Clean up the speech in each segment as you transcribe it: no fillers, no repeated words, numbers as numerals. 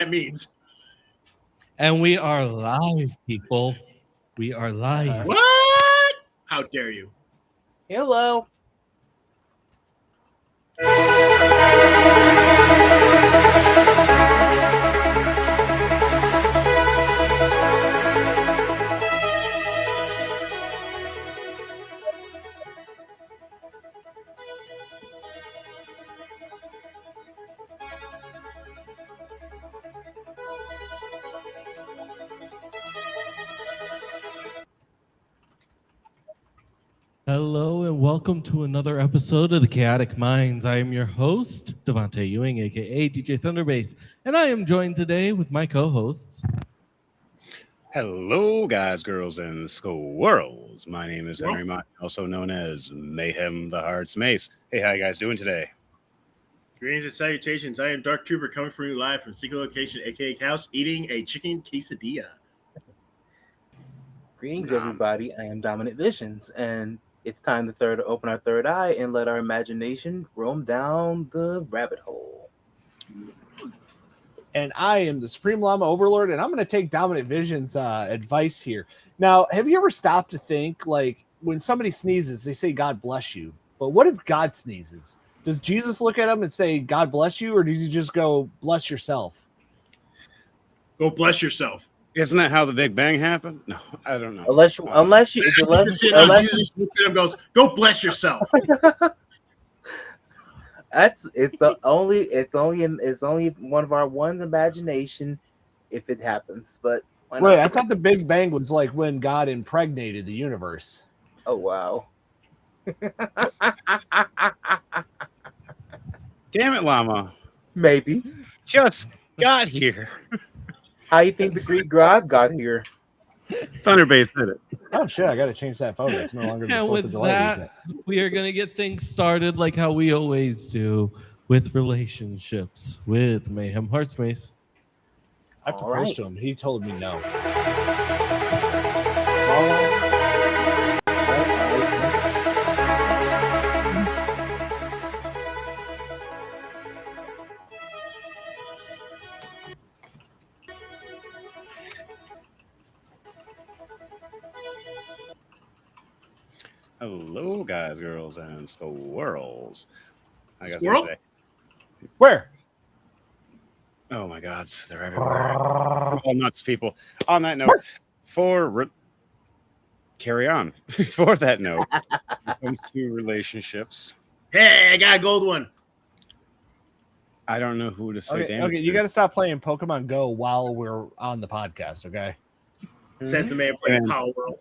that means. And we are live, people. We are live. What? How dare you? Hello. Hello and welcome to another episode of the Chaotic Minds. I am your host, Devontae Ewing, aka DJ Thunderbase, and I am joined today with my co-hosts. Hello, guys, girls, and squirrels. My name is Well- Henry Mott, also known as Mayhem the Hearts Mace. Hey, how you guys doing today? Greetings and salutations. I am Dark Trooper coming from you live from Secret Location, aka House, eating a chicken quesadilla. Greetings, everybody. I am Dominant Visions, and it's time to open our third eye and let our imagination roam down the rabbit hole. And I am the Supreme Llama Overlord, and I'm going to take Dominant Vision's advice here. Now, have you ever stopped to think, like, when somebody sneezes, they say, God bless you. But what if God sneezes? Does Jesus look at him and say, God bless you, or does he just go, bless yourself? Go bless yourself. Isn't that how the Big Bang happened? No, I don't know. Unless Jesus looks at him and goes, go bless yourself. it's only one of our one's imagination if it happens. But why not? Wait, I thought the Big Bang was like when God impregnated the universe. Oh wow. Damn it, Llama. Maybe. Just got here. How you think the Greek gods got here? Thunderbase did it. Oh, shit, I got to change that photo. It's no longer the And 4th with of July weekend. that, we are going to get things started like how we always do with relationships with Mayhem Hearts Mace. I All proposed right. to him. He told me no. Hello, guys, girls, and squirrels. I got Squirrel? today. Where? Oh my God, they're everywhere. All nuts, people. On that note, carry on. For that note, when it comes to relationships, Hey, I got a gold one. I don't know who to say. Okay, you got to stop playing Pokemon Go while we're on the podcast, okay? Says the man playing Yeah. Power World.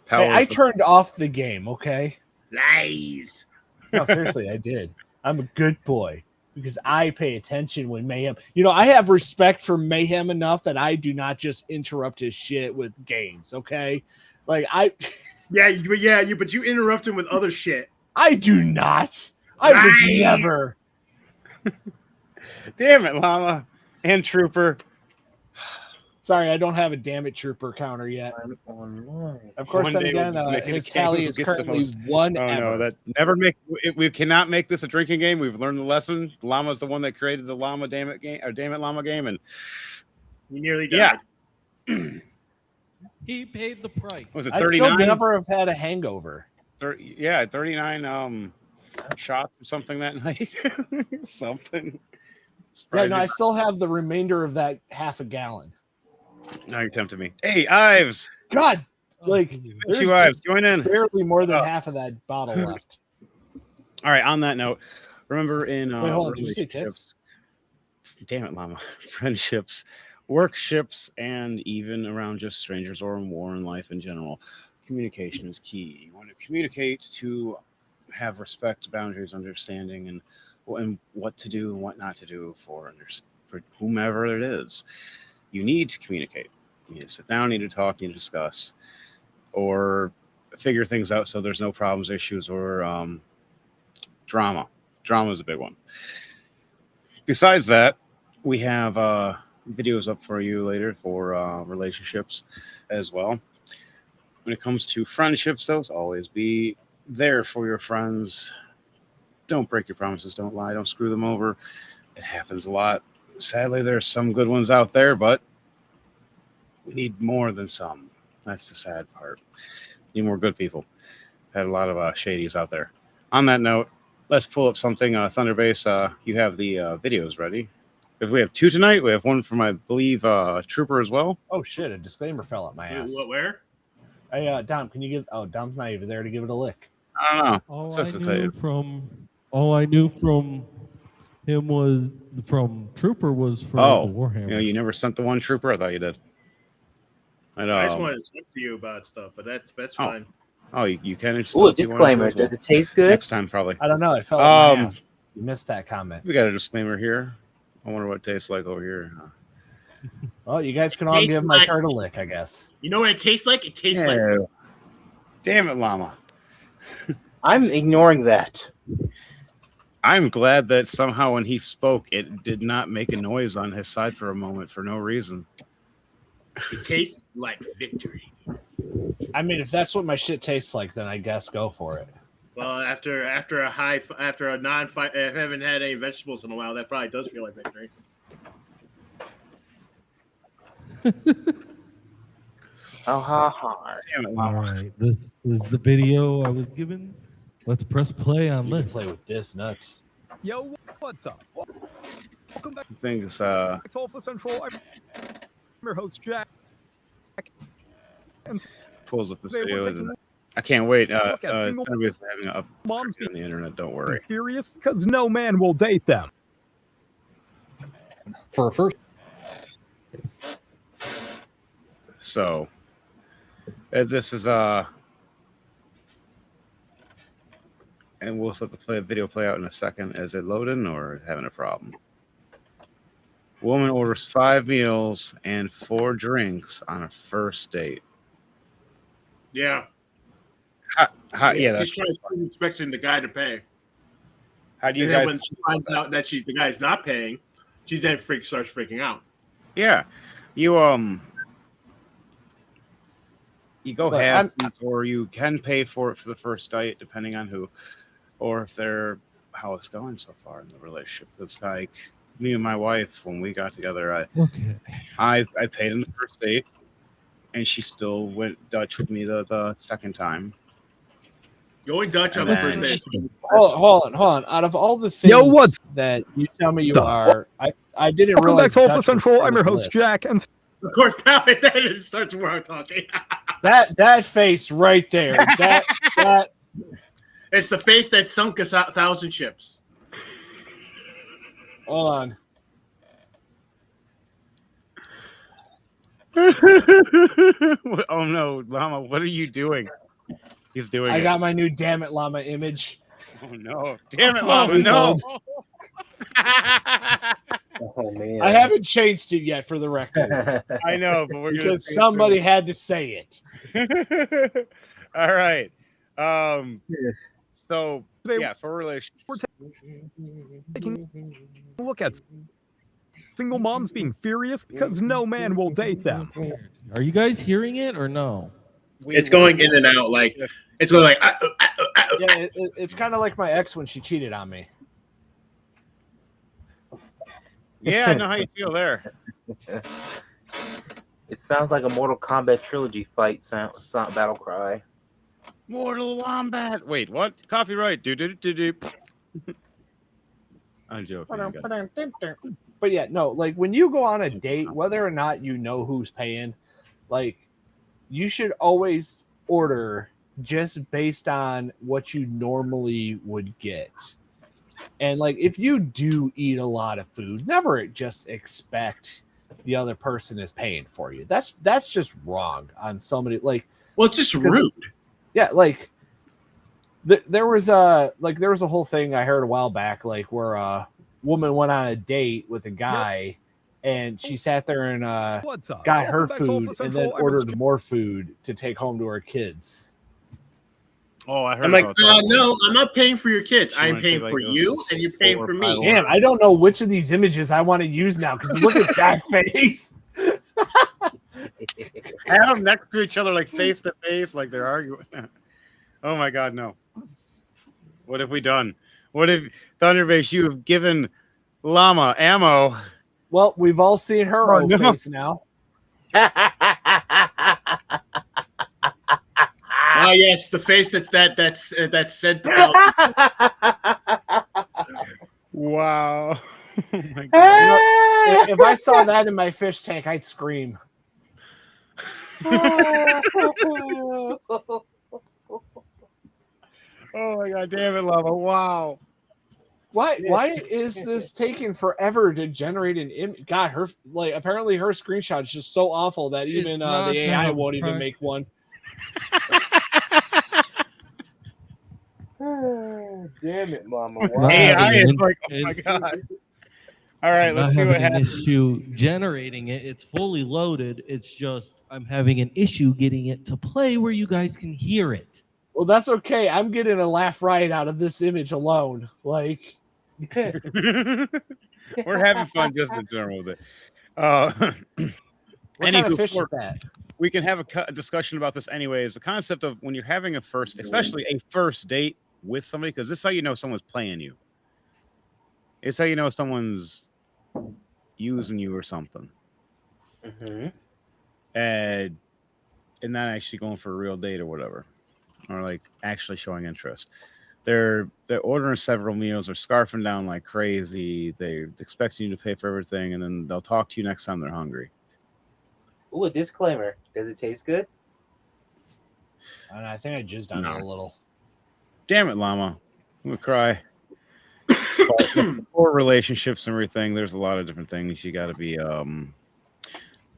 Hey, I turned off the game, okay? Lies. No, seriously, I did. I'm a good boy because I pay attention when Mayhem. You know, I have respect for Mayhem enough that I do not just interrupt his shit with games, okay? Like but you interrupt him with other shit. I do not. I would Nice. never. Damn it, Llama and Trooper. Sorry, I don't have a damn it trooper counter yet. I'm online. Of course, One then day we'll again, just make it a his game tally who is gets the currently most. one Oh ever. no, that never make. We cannot make this a drinking game. We've learned the lesson. Llama's the one that created the Llama Damn It game or Damn It Llama game, and You nearly died. Yeah. He paid the price. was it I still 39? never have had a hangover. 39 shots or something that night. Something. Yeah, no, I Surprising. still have the remainder of that half a gallon. Now you're tempting me. Hey, Ives, God, like Oh, two Ives, join in. barely more than Oh. half of that bottle left. All right. On that note, remember in Wait, hold on. Did you say relationships- Damn it, Llama. Friendships, workships, and even around just strangers or in war and life in general, communication is key. You want to communicate to have respect, boundaries, understanding, and what to do and what not to do for whomever it is. You need to communicate. You need to sit down, you need to talk, you need to discuss, or figure things out so there's no problems, issues, or drama. Drama is a big one. Besides that, we have videos up for you later for relationships as well. When it comes to friendships, though, always be there for your friends. Don't break your promises. Don't lie. Don't screw them over. It happens a lot. Sadly, there's some good ones out there, but we need more than some. That's the sad part. Need more good people. Had a lot of shadies out there. On that note, let's pull up something. Thunderbase, you have the videos ready. If we have 2 tonight, we have one from, I believe, Trooper as well. Oh shit! A disclaimer fell out my ass. What? Where? Hey, Dom, can you give? Oh, Dom's not even there to give it a lick. I don't know. All Sucks I to tell knew you. from him was from Trooper was for Oh, the Warhammer. You never sent the one Trooper? I thought you did. I know. I just wanted to talk to you about stuff, but that's Oh. fine. Oh, you can. Just Ooh, a if you want to disclaimer. as well. Does it taste good? Next time, probably. I don't know. It fell out my Um, ass. You missed that comment. We got a disclaimer here. I wonder what it tastes like over here. Well, you guys can all Tastes give my like- turd a lick, I guess. You know what it tastes like? It tastes like Ew. Damn it, Llama. I'm ignoring that. I'm glad that somehow when he spoke, it did not make a noise on his side for a moment for no reason. it tastes like victory. I mean, if that's what my shit tastes like, then I guess go for it. Well, after a non-fight, if I haven't had any vegetables in a while, that probably does feel like victory. Oh, ha, ha. Damn it, All Llama. right, this is the video I was given. Let's press play on You can this. play with this nuts. Yo, what's up? Welcome back Things, to Alpha Central. I'm your host, Jack. And pulls up this today we're video. taking I can't wait. look at single Somebody's having a moms on the internet. Don't worry. furious because no man will date them. For a first, So, this is and we'll let the video play out in a second. Is it loading or having a problem? Woman orders 5 meals and 4 drinks on a first date. Yeah. Yeah, that's She's expecting the guy to pay. how do you And then guys? when she finds out that the guy's not paying, she then starts freaking out. Yeah, you go But halves, or you can pay for it for the first date, depending on who, or if they're how it's going so far in the relationship. It's like me and my wife when we got together. Okay. I paid in the first date, and she still went Dutch with me the second time. Going Dutch on And the then first day. hold on. Out of all the things Yo, what's that you tell me you the are, I didn't Welcome realize. back to Alpha Dutch was Central. on I'm your this host, list. Jack. And Of course, now it starts where I'm talking. That face right there. That It's the face that sunk us 1,000 ships. hold on. Oh no, Llama! What are you doing? He's doing I it. got my new damn it llama image. Oh no! Damn it, Oh, Llama! he's No! old. Oh, man. I haven't changed it yet for the record I know, but we're because somebody had to say it. All right. So today yeah, for relationships. we're taking a look at single moms being furious because no man will date them. Are you guys hearing it or no? It's going in and out. Like it's going like. Yeah, it's kind of like my ex when she cheated on me. Yeah, I know how you feel there. It sounds like a Mortal Kombat trilogy fight sound battle cry. Mortal Wombat. Wait, what? Copyright. Do. I'm joking. I got it. But yeah, no, like when you go on a date, whether or not you know who's paying, like you should always order just based on what you normally would get. And like if you do eat a lot of food, never just expect the other person is paying for you. That's just wrong on so many like Well, it's just rude. yeah, like there was a whole thing I heard a while back, like where a woman went on a date with a guy, and she sat there and What's up? got her Welcome back to food Alpha and Central. then I'm your ordered more food to take home to her kids. Oh, I heard I'm like, about that. no, I'm not paying for your kids. She I'm wanted to paying take, like, for those you, and you're paying 4 for or me. 5 Damn, I don't know which of these images I want to use now because look at that face. Have them next to each other, like face to face, like they're arguing. Oh my God, no! What have we done? What if Thunderbase? You have given Llama ammo Well, we've all seen her Oh, own no. face now. Ah, yes, the face that's sent out. Wow. Oh my god. If I saw that in my fish tank, I'd scream. Oh my god, damn it, Lava. Wow. Why is this taking forever to generate an image? God, apparently her screenshot is just so awful that even not the AI that won't even hard. make one. Damn it, Mama. Not Why? having AI is an- like, oh my it- god. All right, I'm let's not see what having an happens. issue generating it. It's fully loaded. It's just I'm having an issue getting it to play where you guys can hear it. Well, that's okay. I'm getting a laugh riot out of this image alone. Like, We're having fun just in general with it. what kind Anywho, of fish is that? we can have a discussion about this anyways. The concept of when you're having a first, especially a first date with somebody, because this is how you know someone's playing you. It's how you know someone's using you or something, and not actually going for a real date or whatever, or like actually showing interest. They're ordering several meals, they're scarfing down like crazy, they're expecting you to pay for everything, and then they'll talk to you next time they're hungry. Ooh, a disclaimer. Does it taste good? And I think I jizzed on No. it a little. Damn it, Llama. I'm gonna cry. For relationships and everything, there's a lot of different things you got to be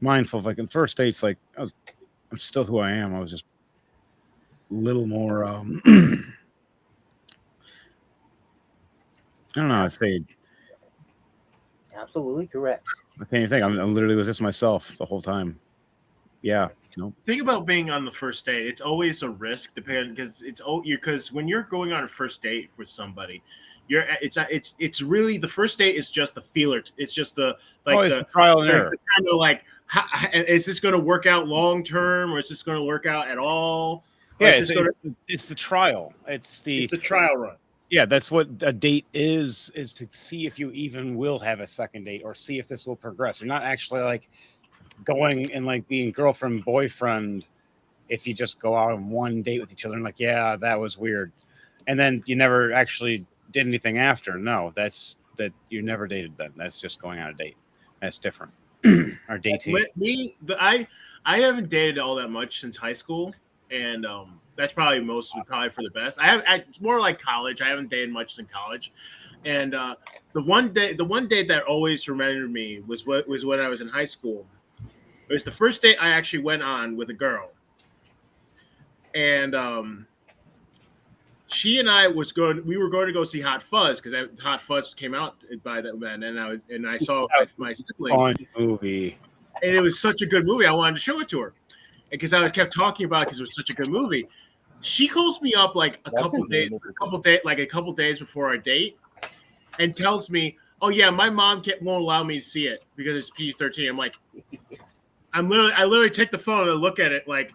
mindful of. Like in first dates, like I'm still who I am. I was just a little more I don't know how to say. Absolutely correct. I can't even think. I literally was just myself the whole time. Yeah. Nope. Think about being on the first date. It's always a risk, depending because when you're going on a first date with somebody, it's really the first date is just the feeler. It's just the It's the trial and error. kind of like is this going to work out long term or is this going to work out at all? Or Yeah, is this it's the trial. It's the trial run. Yeah, that's what a date is to see if you even will have a second date or see if this will progress. You're not actually like going and like being girlfriend, boyfriend if you just go out on one date with each other and like, yeah, that was weird. And then you never actually did anything after. No, that you never dated then. That's just going on a date. That's different. Or dating. I haven't dated all that much since high school, and that's probably for the best. It's more like college. I haven't dated much in college, and the one date that always remembered me was when I was in high school. It was the first date I actually went on with a girl, and she and I we were going to go see Hot Fuzz because Hot Fuzz came out by then, and I saw my siblings. Fun movie. And it was such a good movie. I wanted to show it to her because I kept talking about it because it was such a good movie. She calls me up like a couple days before our date, and tells me, "Oh yeah, my mom won't allow me to see it because it's PG-13." I'm like, I literally take the phone and look at it like,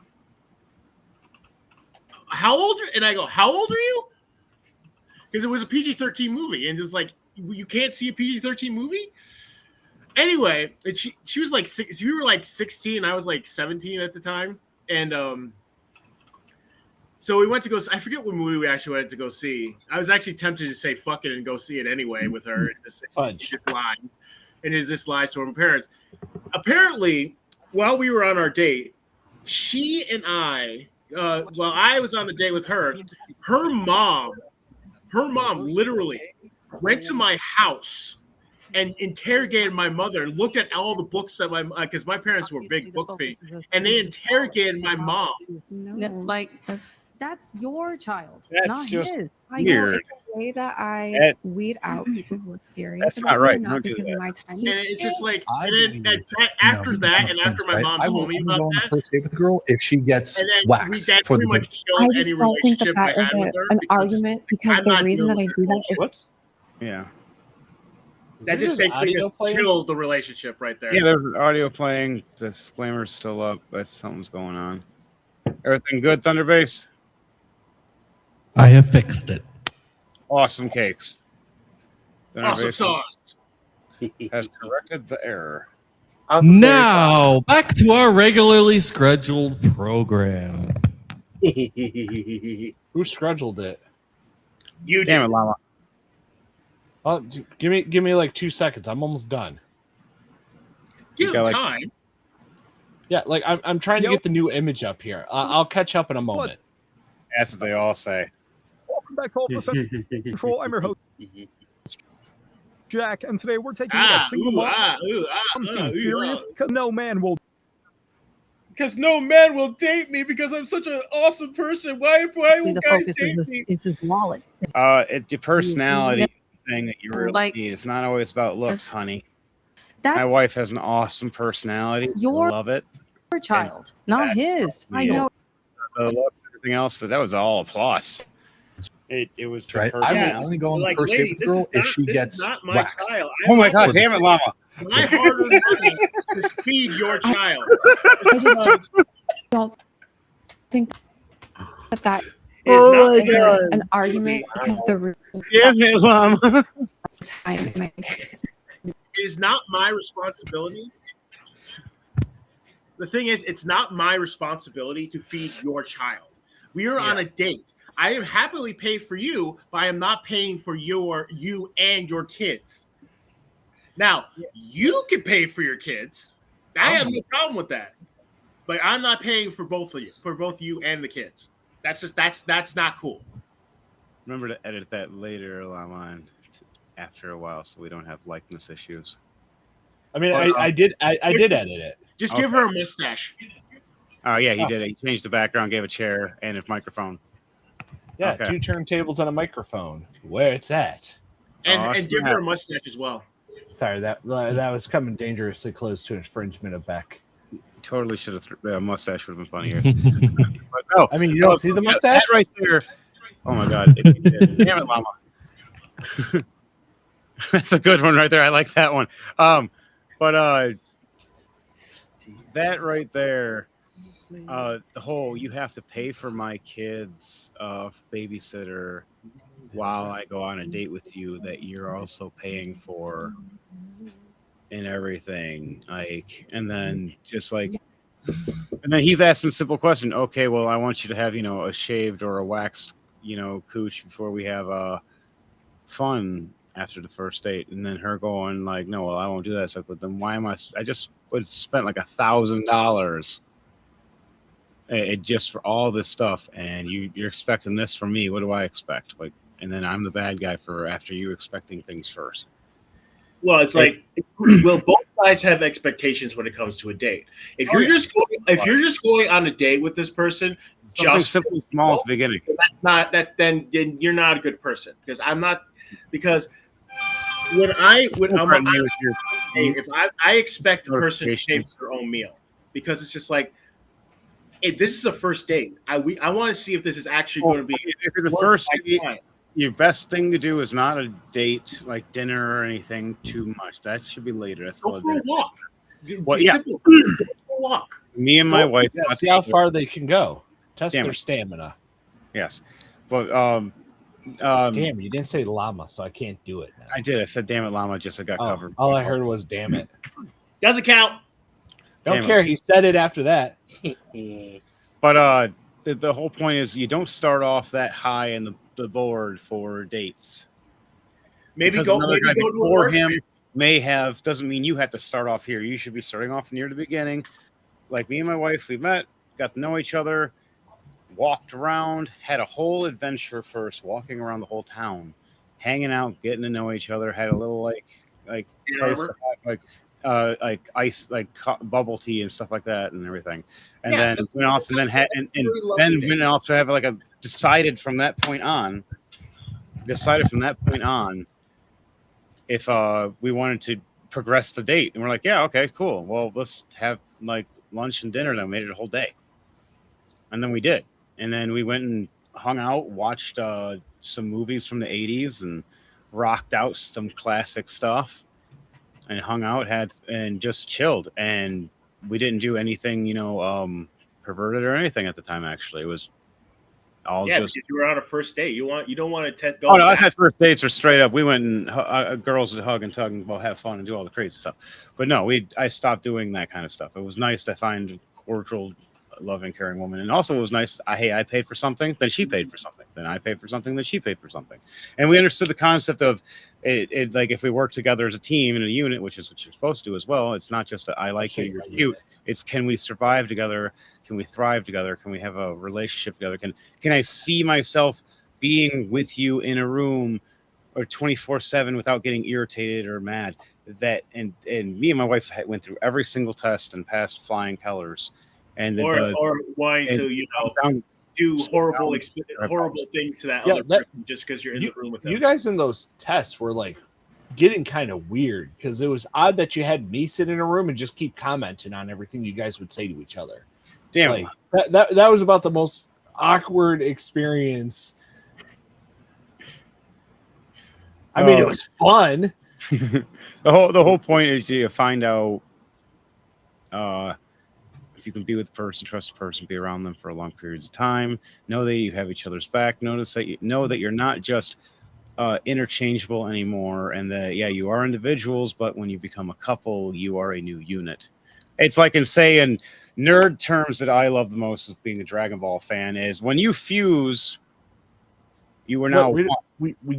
how old? And I go, how old are you? Because it was a PG-13 movie, and it was like, you can't see a PG-13 movie. Anyway, she was like six. We were like 16. I was like 17 at the time, and so we went to go. I forget what movie we actually went to go see. I was actually tempted to say "fuck it" and go see it anyway with her. And just lies to her parents. Apparently, while we were on our date, she and I, while I was on the date with her mom literally went to my house and interrogated my mother and looked at all the books that because my parents were big book fiends, and they interrogated my mom. Like that's your child, That's not just his. weird. The way that I weed out people who are serious. That's about not right. me, Don't do because that. of my time. And it's just like, I and then believe after it's that, not and after offense, my right? mom I told will me only go about on the that, first date with a girl if she gets and then waxed that for pretty the much date. killed I any just don't think relationship that I is had with her an because argument because I'm the not reason that dealing I with do that that is What's Yeah. that just basically just killed the relationship right there. Yeah, there's audio playing. Disclaimer's still up, but something's going on. Everything good, Thunderbase? I have fixed it. Awesome cakes. Awesome Thunderbase, sauce. has corrected the error. Awesome, Now, back to our regularly scheduled program. Who scheduled it? You Damn did. it, Llama. Oh, give me like 2 seconds. I'm almost done. Give got, him like- time. Yeah, like I'm trying to Yo. get the new image up here. I'll catch up in a moment. That's what they all say. Welcome back to Alpha Central. I'm your host, Jack, and today we're taking a look at single moms being furious because no man will Because no man will date me because I'm such an awesome person. Why See, will the guys focus date me? is his wallet. It's your personality thing that you really Like- need. It's not always about looks, That's- honey. That's My wife has an awesome personality. your- I love it. your child, not his. I Yeah. know. The looks, everything else, that was all a plus. It was the Right. I personality. will only go on the Like, first lady, date with this a girl is if not- she this gets is not my waxed. child. Oh my god, damn it, Llama. My hard-earned money to feed your child. I just don't think that It's is not an argument because the Damn it, Llama. time It is not my responsibility. The thing is, it's not my responsibility to feed your child. We are on a date. I am happily paid for you, but I am not paying for you and your kids. Now, you can pay for your kids. I have no problem with that. But I'm not paying for both of you, and the kids. That's not cool. Remember to edit that later, Llama, and after a while, so we don't have likeness issues. I mean, I did edit it. Just give her a mustache. Oh yeah, he did it. He changed the background, gave a chair and a microphone. Yeah, Okay. 2 turntables and a microphone. Where it's at. And, Oh, and give snap. her a mustache as well. Sorry, that was coming dangerously close to infringement of Beck. Totally should have. A mustache would have been funnier. But no, I mean, you don't see the mustache? that right there. Oh my god! If you did. Damn it, Llama. That's a good one right there. I like that one. But that right there. The whole you have to pay for my kids' babysitter while I go on a date with you that you're also paying for and everything. Like, and then just like, and then he's asking a simple question. Okay, well, I want you to have, a shaved or a waxed, cooch before we have fun after the first date. And then her going like, no, well, I won't do that. It's like, but then why am I just would spent like $1,000 just for all this stuff, and you're expecting this from me. What do I expect? Like, and then I'm the bad guy for after you expecting things first. Well, it's like, well, both sides have expectations when it comes to a date. If you're just going on a date with this person, Something just simple, small at the beginning. then you're not a good person, because I'm not, because when I'm on a date, if I expect the person to pay for their own meal, because it's just like, this is a first date. I want to see if this is actually going to be. If it's the first date, your best thing to do is not a date like dinner or anything too much. That should be later. That's Go all. for a walk. Well, yeah. Simple. Go for a walk. Me and my wife. Yeah, see how far they can go. Test Damn their it. stamina. Yes, but Damn, you didn't say llama, so I can't do it now. I did. I said, "Damn it, Llama!" Just got covered. All I heard was "damn it." Doesn't count. Don't Damn it. care. He said it after that. But the whole point is you don't start off that high in the board for dates. Maybe Because go another guy to a before work him date. may have, doesn't mean you have to start off here. You should be starting off near the beginning. Like me and my wife, we met, got to know each other, walked around, had a whole adventure first, walking around the whole town, hanging out, getting to know each other, had a little like place to have, like ice, like bubble tea and stuff like that and everything. And Yeah, then went off and then had and really lovely then date. went off to have like a decided from that point on if we wanted to progress the date. And we're like, yeah, okay, cool. Well, let's have like lunch and dinner. Then made it a whole day. And then we did. And then we went and hung out, watched some movies from the 80s and rocked out some classic stuff and hung out, and just chilled. And we didn't do anything, perverted or anything at the time. Actually, it was All Yeah, just. because you were on a first date. You don't want to go. Oh no, I had first dates are straight up. We went and girls would hug and tug and well have fun and do all the crazy stuff. But no, I stopped doing that kind of stuff. It was nice to find a cordial, loving, caring woman, and also it was nice. I paid for something, then she paid for something, then I paid for something, then she paid for something, and we understood the concept of it. Like if we work together as a team in a unit, which is what you're supposed to do as well. It's not just I like you, you're cute. It's can we survive together? Can we thrive together? Can we have a relationship together? Can I see myself being with you in a room or 24/7 without getting irritated or mad? That and me and my wife went through every single test and passed flying colors. And or wanting to do horrible things to that other person just because you're in the room with them. You guys in those tests were like getting kind of weird because it was odd that you had me sit in a room and just keep commenting on everything you guys would say to each other. Damn, like, that was about the most awkward experience. I mean, it was fun. The whole point is you find out if you can be with a person, trust a person, be around them for a long periods of time, know that you have each other's back, know that you're not just interchangeable anymore, and that you are individuals, but when you become a couple, you are a new unit. It's like in nerd terms that I love the most of being a Dragon Ball fan is when you fuse, you are now we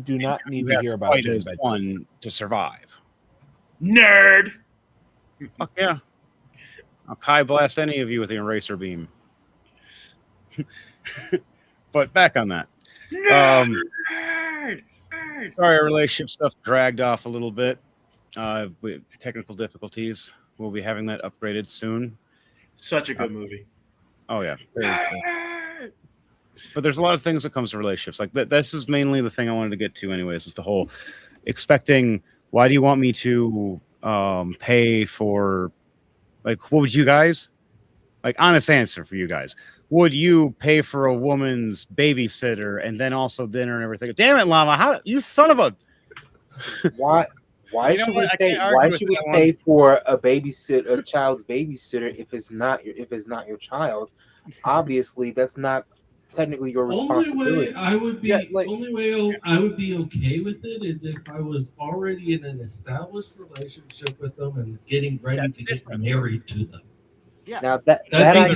do not need to hear about it. One to survive. Nerd. Fuck yeah. I'll Kai blast any of you with the eraser beam. But back on that. Sorry, our relationship stuff dragged off a little bit. With technical difficulties. We'll be having that upgraded soon. Such a good movie. Oh yeah. But there's a lot of things that comes to relationships. Like this is mainly the thing I wanted to get to anyways, is the whole expecting, why do you want me to pay for, like, what would you guys, like, honest answer for you guys, would you pay for a woman's babysitter and then also dinner and everything? Damn it, Llama, how you son of a Why should we pay for a child's babysitter if it's not your child? Obviously, that's not technically your responsibility. I would be okay with it is if I was already in an established relationship with them and getting ready to get married to them. Yeah. Now that I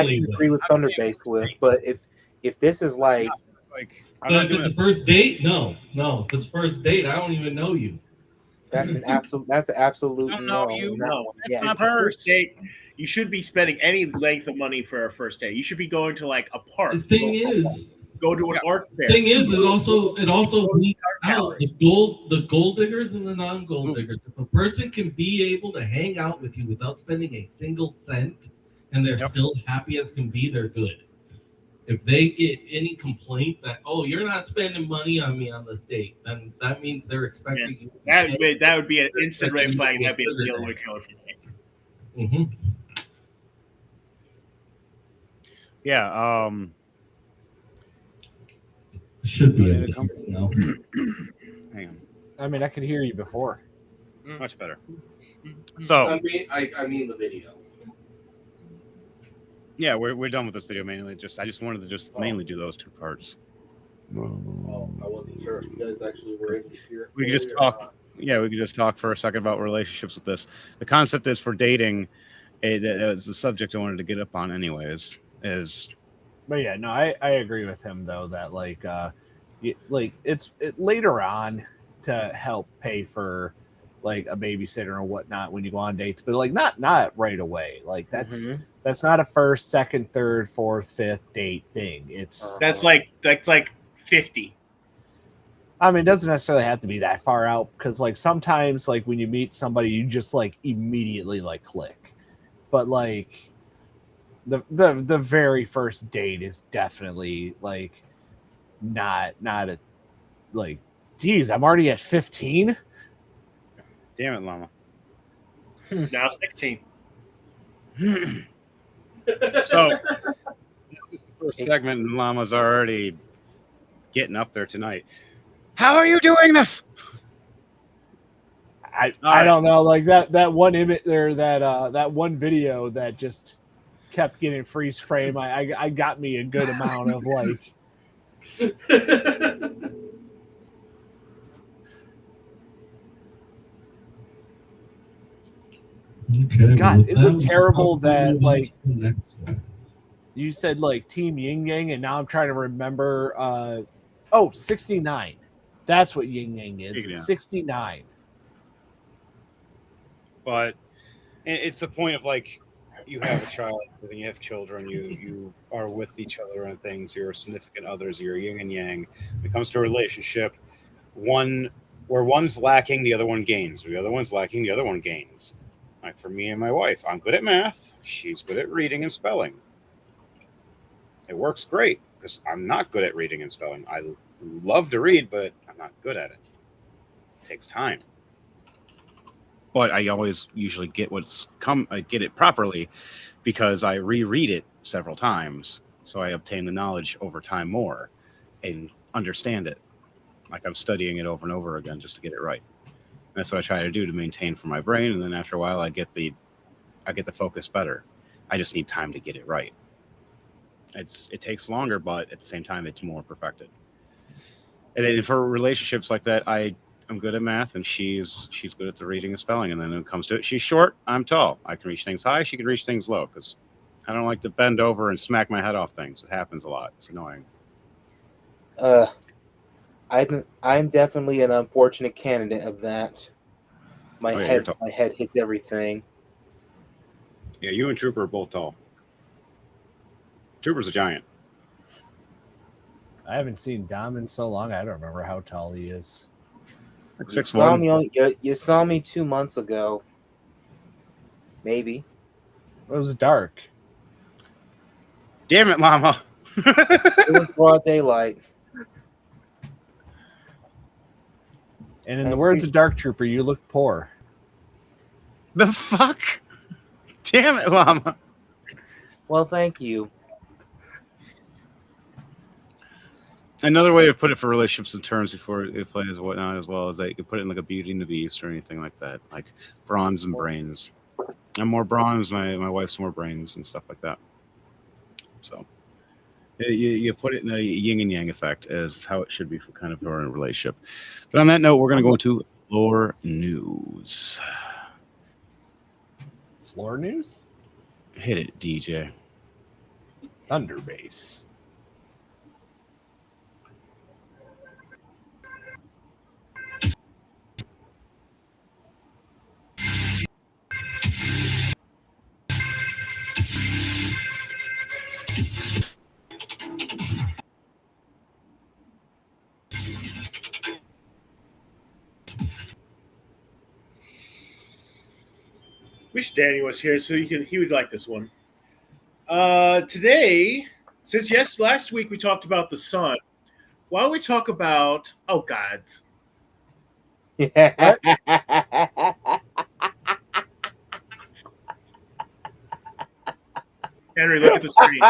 can agree with Thunderbase with, but if this is like but if it's a first date, no. If it's first date, I don't even know you. That's an absolute no. That's not first date. You should be spending any length of money for a first date. You should be going to like a park. The thing is, go to an art fair. Thing is, it also weeds out the gold diggers and the non-gold diggers. If a person can be able to hang out with you without spending a single cent, and they're still happy as can be, they're good. If they get any complaint that, oh, you're not spending money on me on this date, then that means they're expecting you. That would be an instant red flag. That'd be a deal killer for me. Mm-hmm. Yeah. Should be no. Hang on. I mean, I could hear you before. Much better. So I mean the video. Yeah, we're done with this video mainly. I just wanted to mainly do those two parts. Oh, I wasn't sure if you guys actually were able to hear it. We could just talk. Yeah, we could just talk for a second about relationships with this. The concept is for dating. It's the subject I wanted to get up on, anyways. But yeah, no, I agree with him though that it's later on to help pay for like a babysitter and whatnot when you go on dates, but like not right away. Like that's not a first, second, third, fourth, fifth date thing. That's like 50. I mean, it doesn't necessarily have to be that far out because like sometimes like when you meet somebody, you just like immediately like click. But like the very first date is definitely like not a like, geez, I'm already at 15. Damn it, Llama. Now 16. So this is the first segment, and Llama's already getting up there tonight. How are you doing this? I don't know, like that one image there, that one video that just kept getting freeze frame, I got me a good amount of like. Okay. God, well, is it was terrible probably that, move on like, to the next one. You said like Team Yin Yang, and now I'm trying to remember. 69. That's what Yin Yang is. Yeah. 69. But it's the point of like you have a child, and you have children, you are with each other and things, you're significant others, you're yin and yang. When it comes to a relationship, where one's lacking, the other one gains. The other one's lacking, the other one gains. Like for me and my wife, I'm good at math, she's good at reading and spelling. It works great because I'm not good at reading and spelling. I love to read, but I'm not good at it. It takes time. But I always usually get get it properly because I reread it several times. So I obtain the knowledge over time more and understand it. Like I'm studying it over and over again just to get it right. And that's what I try to do to maintain for my brain. And then after a while, I get the focus better. I just need time to get it right. It takes longer, but at the same time, it's more perfected. And then for relationships like that, I'm good at math, and she's good at the reading and spelling. And then when it comes to it, she's short, I'm tall. I can reach things high, she can reach things low. Because I don't like to bend over and smack my head off things. It happens a lot. It's annoying. I'm definitely an unfortunate candidate of that. My Oh, yeah, head hits everything. Yeah, you and Trooper are both tall. Trooper's a giant. I haven't seen Dom in so long. I don't remember how tall he is. Like You 6'1". you saw me 2 months ago. Maybe. It was dark. Damn it, Mama. It was broad daylight. And in the words of Dark Trooper, you look poor. The fuck? Damn it, Mama. Well, thank you. Another way to put it for relationships and terms before it plays whatnot as well is that you could put it in like a Beauty and the Beast or anything like that, like bronze and brains. I'm more bronze, my wife's more brains and stuff like that. So you put it in a yin and yang effect as how it should be for kind of a relationship. But on that note, we're going to go into lore news. Floor news? Hit it, DJ. Thunder Base. Wish Danny was here so he would like this one. Today, since last week we talked about the sun, why don't we talk about gods? Henry, look at the screen.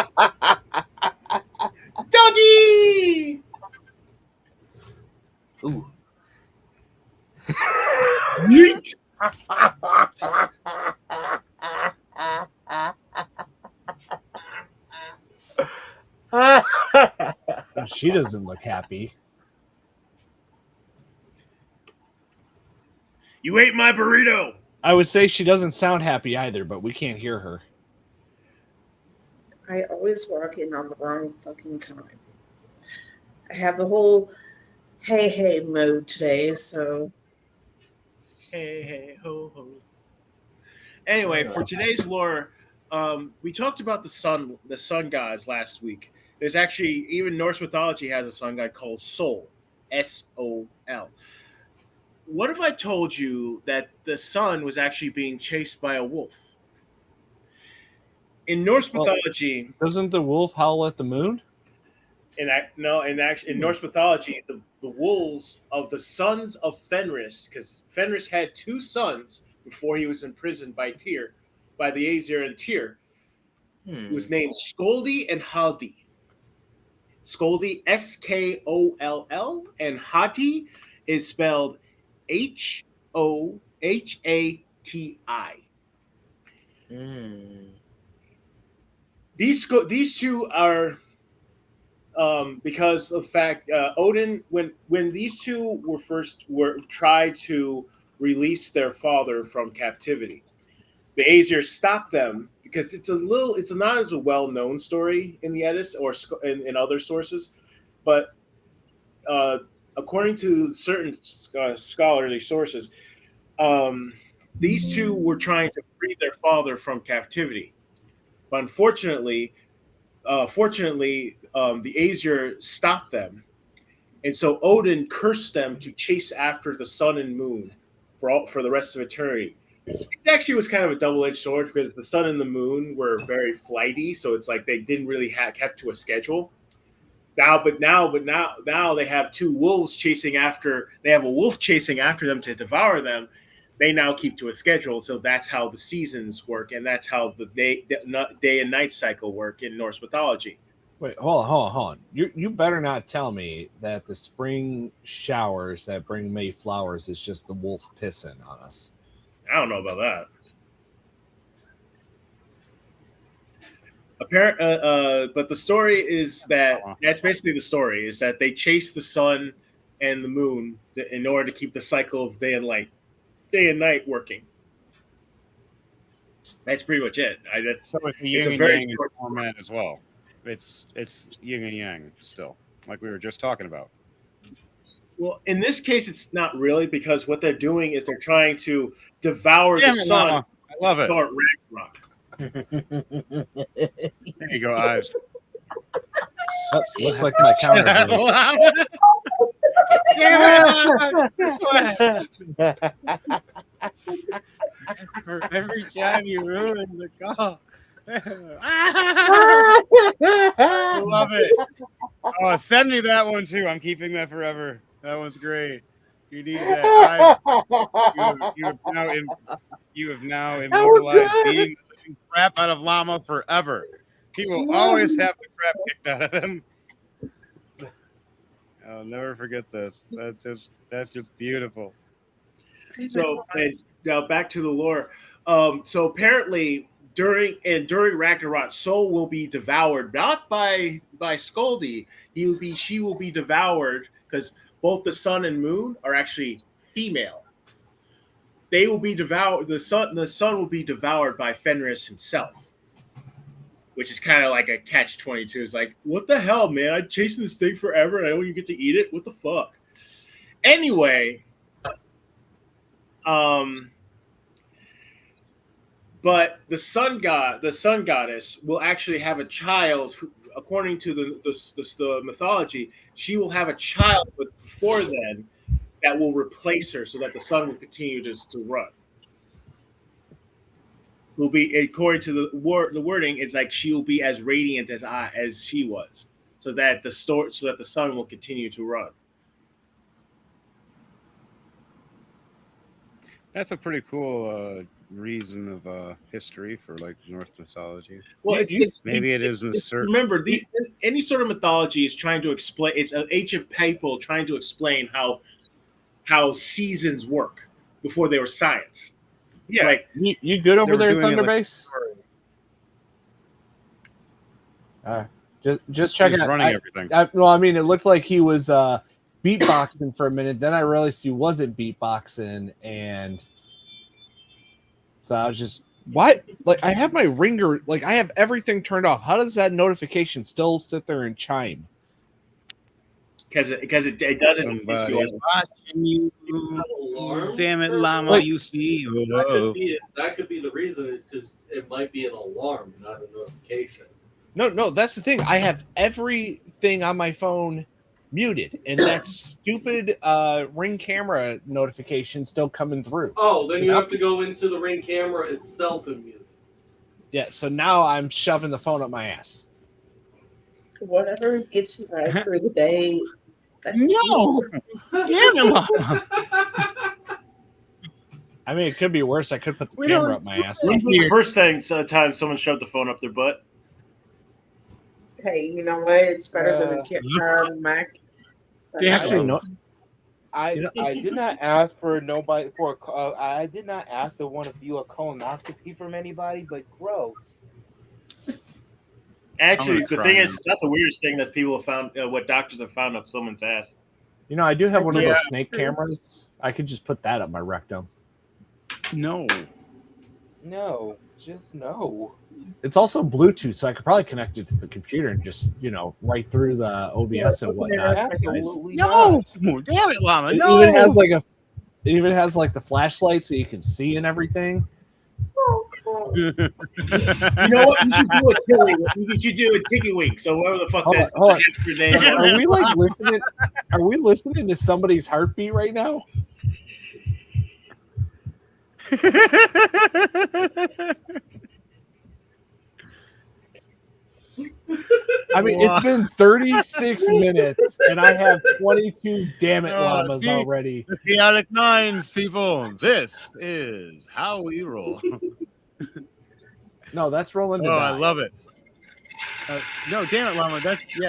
Doggy! Ooh. Yeet! She doesn't look happy. You ate my burrito. I would say she doesn't sound happy either, but we can't hear her. I always walk in on the wrong fucking time. I have the whole hey mode today, so Hey ho ho. Anyway, for today's lore, we talked about the sun gods last week. There's actually even Norse mythology has a sun god called Sol, S-O-L. What if I told you that the sun was actually being chased by a wolf? In Norse mythology, Doesn't the wolf howl at the moon? in Norse mythology, the wolves of the sons of Fenris, because Fenris had two sons before he was imprisoned by the Aesir and Tyr, was named Skoldi and Haldi. Skoldi, S-K-O-L-L, and Hati is spelled H-O-H-A-T-I. these two are because of the fact Odin when these two were tried to release their father from captivity, the Aesir stopped them because it's not as a well known story in the Eddas or in other sources, but according to certain scholarly sources, these two were trying to free their father from captivity, but unfortunately. Fortunately, the Aesir stopped them, and so Odin cursed them to chase after the sun and moon for the rest of eternity. It actually was kind of a double-edged sword because the sun and the moon were very flighty, so it's like they didn't really kept to a schedule. Now they have two wolves chasing after. They have a wolf chasing after them to devour them. They now keep to a schedule, so that's how the seasons work, and that's how the day and night cycle work in Norse mythology. Wait, hold on. You better not tell me that the spring showers that bring May flowers is just the wolf pissing on us. I don't know about that. But the story is that's basically the story is that they chase the sun and the moon in order to keep the cycle of day and night working. That's pretty much it. So it's the yin and yang format as well. It's yin and yang still, like we were just talking about. Well, in this case, it's not really because what they're doing is they're trying to devour the sun. Mama. I love it. Start Ragnarok. There you go, Ives. Looks like my counter. For every time you ruin the call. I love it. Oh, send me that one too. I'm keeping that forever. That was great. You need that. You have now immortalized being the crap out of Llama forever. He will always have the crap kicked out of him. I'll never forget this. That's just beautiful. So, and now back to the lore. So apparently, during Ragnarok, Sol will be devoured not by Skoldi. She will be devoured because both the sun and moon are actually female. They will be devoured. The sun will be devoured by Fenris himself, which is kind of like a catch-22. It's like, what the hell, man? I'm chasing this thing forever, and I don't even get to eat it. What the fuck? Anyway, but the sun goddess will actually have a child. According to the mythology, she will have a child, but before then, that will replace her, so that the sun will continue to run. Will be according to the wording. It's like she will be as radiant as she was, so that the sun will continue to run. That's a pretty cool reason of history for like Norse mythology. Well, maybe it isn't certain. Remember, any sort of mythology is trying to explain. It's ancient people trying to explain how seasons work before they were science. Yeah, like you good over there, Thunderbase? Just checking out. Running everything. I mean, it looked like he was beatboxing for a minute. Then I realized he wasn't beatboxing, and so I was just what? Like, I have my ringer, like I have everything turned off. How does that notification still sit there and chime? Because it doesn't. Somebody is watching you. Damn it, Llama! Wait. You see. That could be the reason. Is because it might be an alarm, not a notification. No, that's the thing. I have everything on my phone muted, and that stupid Ring camera notification still coming through. Oh, then So you now- have to go into the Ring camera itself and mute it. Yeah, so now I'm shoving the phone up my ass. Whatever gets you right through the day. No! Damn it, Llama! I mean, it could be worse. I could put the camera up my ass. The first time someone shoved the phone up their butt. Hey, you know what? It's better than a Mac. Actually, no. I did not ask for nobody for I did not ask to want to view a colonoscopy from anybody, but gross. Actually, gonna the cry thing now. is, that's the weirdest thing that people have found. What doctors have found up someone's ass. You know, I do have one of Yeah. those snake cameras. I could just put that up my rectum. No. No, just no. It's also Bluetooth, so I could probably connect it to the computer and just, right through the OBS and whatnot. Absolutely No. not. Damn it, Llama. It No. even has like the flashlight so you can see and everything. You know what? You should do a Tilly. You should do a Tiki Wink. So whatever the fuck Hold that on, hold on. extra name. Are we like listening? Are we listening to somebody's heartbeat right now? I mean, it's been 36 minutes and I have 22 damn it llamas see? already. The Chaotic Minds, people. This is how we roll. No, that's rolling to Oh, die. I love it. No, damn it, Llama.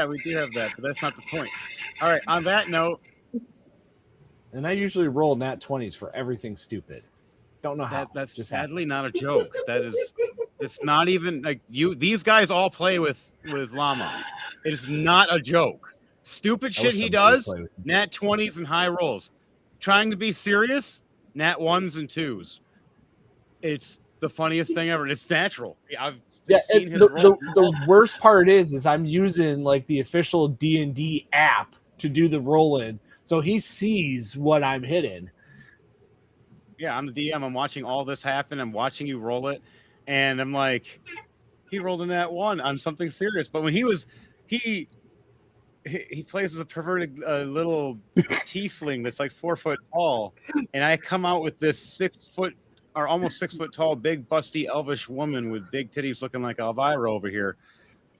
We do have that, but that's not the point. All right, on that note, And I usually roll nat 20s for everything stupid. Don't know how. that's Just sadly happens. not a joke. It's not even like you. These guys all play with Llama. It is not a joke. Stupid I shit wish he somebody would does. play with me. Nat 20s and high rolls. Trying to be serious. Nat 1s and 2s. It's the funniest thing ever. It's natural. I've Yeah, seen and his the roll. worst part is I'm using like the official D&D app to do the roll-in, so he sees what I'm hitting. Yeah, I'm the DM. I'm watching all this happen. I'm watching you roll it, and I'm like, he rolled in that one on something serious. But when he plays as a perverted little tiefling that's like 4 foot tall, and I come out with this 6 foot or almost 6 foot tall, big busty elvish woman with big titties, looking like Elvira over here,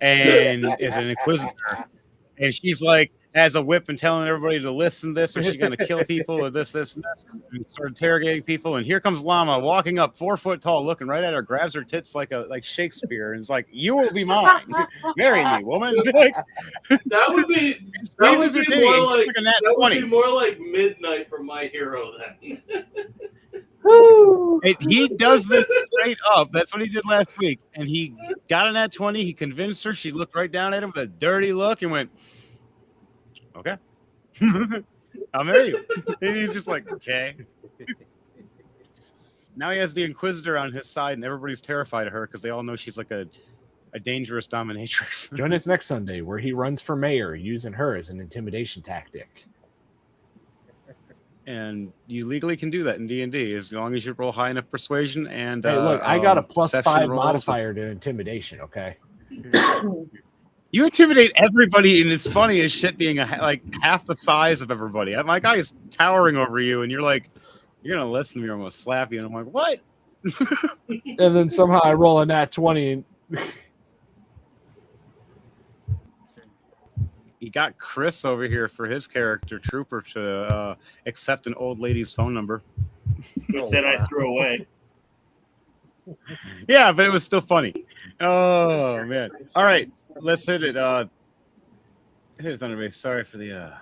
and is an inquisitor, and she's like has a whip and telling everybody to listen to this, or she's gonna kill people, or this, and this, and start interrogating people. And here comes Llama walking up, 4 foot tall, looking right at her, grabs her tits like Shakespeare, and is like, "You will be mine, marry me, woman." Like, That would be squeezes her titty, and she's like a nat 20. more like midnight from My Hero then. He does this straight up. That's what he did last week, and he got a nat 20. He convinced her. She looked right down at him with a dirty look and went, "Okay, I'll marry you." And he's just like, "Okay." Now he has the Inquisitor on his side, and everybody's terrified of her because they all know she's like a dangerous dominatrix. Join us next Sunday where he runs for mayor using her as an intimidation tactic. And you legally can do that in D&D as long as you roll high enough persuasion and. Hey, look, I got a +5 +5 modifier to intimidation. Okay. You intimidate everybody, and it's funny as shit being like half the size of everybody. My guy is towering over you, and you're like, "You're gonna listen to me, or I'm gonna slap you." And I'm like, "What?" And then somehow I roll a nat 20. And He got Chris over here for his character Trooper to accept an old lady's phone number. That I threw away. Yeah, but it was still funny. Oh man! All right, let's hit it. Hit it, Thunderbase. Sorry for the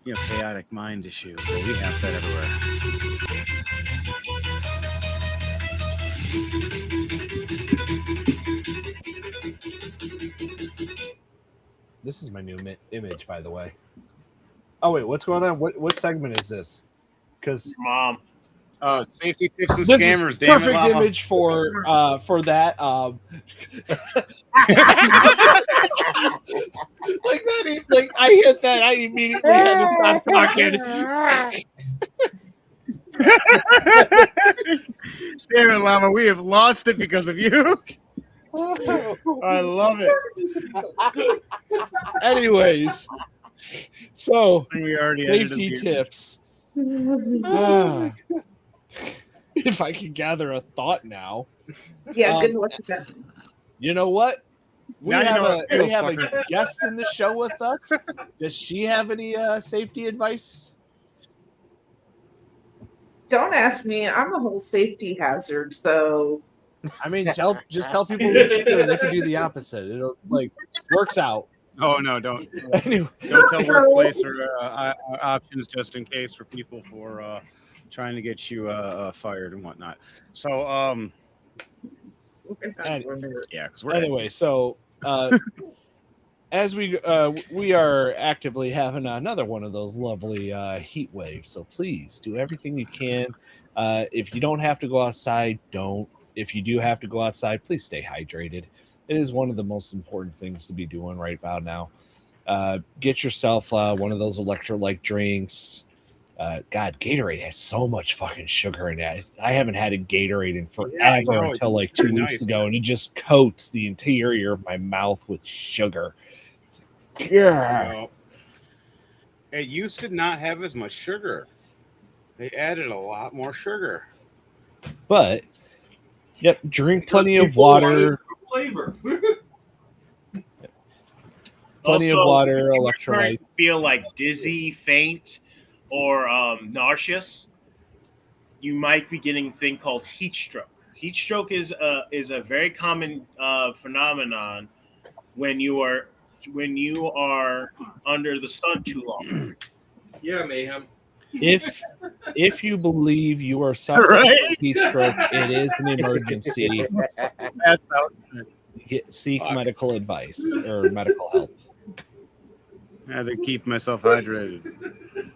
chaotic mind issue, but we have that everywhere. this is my new image, by the way. Oh wait, what's going on? What segment is this? Because Mom. Safety tips and this scammers. is Damn perfect it, Llama. image for that. Like that, like I hit that, I immediately had to stop talking. Damn it, Llama. We have lost it because of you. I love it. Anyways, so We already ended safety this game. tips. If I can gather a thought now. Yeah, good luck with that. You know what? We Now you have, know how it feels, we have a fucker. guest in the show with us. Does she have any safety advice? Don't ask me. I'm a whole safety hazard, so I mean, just tell people what you do. They can do the opposite. It'll works out. Oh no! Don't Anyway, don't tell workplace or options just in case for people for trying to get you fired and whatnot. So Yeah, because we're Anyway, so as we are actively having another one of those lovely heat waves, so please do everything you can. If you don't have to go outside, don't. If you do have to go outside, please stay hydrated. It is one of the most important things to be doing right about now. Get yourself one of those electrolyte drinks. God, Gatorade has so much fucking sugar in it. I haven't had a Gatorade in forever until like 2 weeks ago, and it just coats the interior of my mouth with sugar. Yeah. Well, it used to not have as much sugar. They added a lot more sugar. But yep, drink plenty of water. Flavor. Plenty of Also, water, if you electrolytes. feel like dizzy, faint, or nauseous, you might be getting a thing called heat stroke. Heat stroke is a very common phenomenon when you are under the sun too long. Yeah, mayhem. If you believe you are suffering from heat stroke, it is an emergency. Seek medical advice or medical help. I had to keep myself hydrated.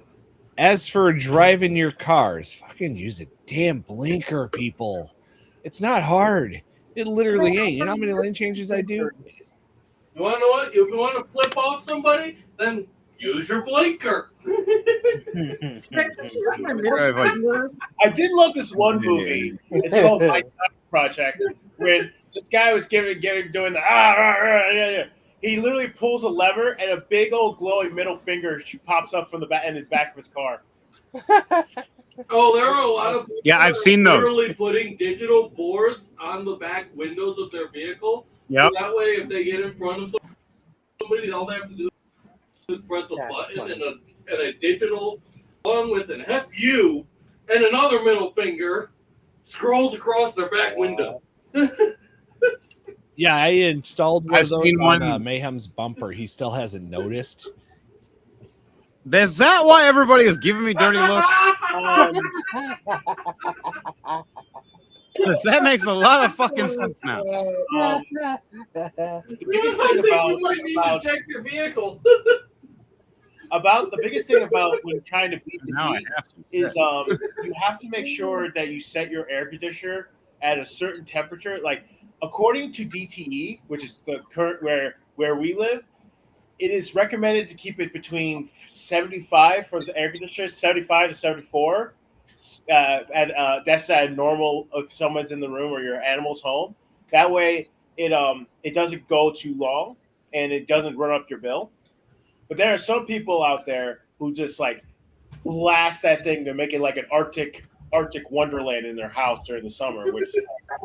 As for driving your cars, fucking use a damn blinker, people. It's not hard. It literally ain't. You know how many lane changes I do? You want to know what? If you want to flip off somebody, then use your blinker. I did love this one movie. It's called My Science Project, where this guy was doing the yeah. He literally pulls a lever and a big old glowing middle finger pops up from the back in his back of his car. Oh, there are a lot of people I've that seen are those. literally putting digital boards on the back windows of their vehicle. Yep. So that way, if they get in front of somebody, all they have to do is press a button and a digital, along with an FU and another middle finger, scrolls across their back window. Yeah, I installed one I've of those seen on one- Mayhem's bumper. He still hasn't noticed. Is that why everybody is giving me dirty looks? That makes a lot of fucking sense now. The biggest I thing think you might need to about check your vehicle. the biggest thing about when trying to beat the Now I heat have to. is you have to make sure that you set your air conditioner at a certain temperature. Like according to DTE, which is the current where we live, it is recommended to keep it between 75 for the air conditioner, 75 to 74. That's at normal if someone's in the room or your animal's home. That way it doesn't go too long and it doesn't run up your bill. But there are some people out there who just like blast that thing to make it like an Arctic wonderland in their house during the summer. Which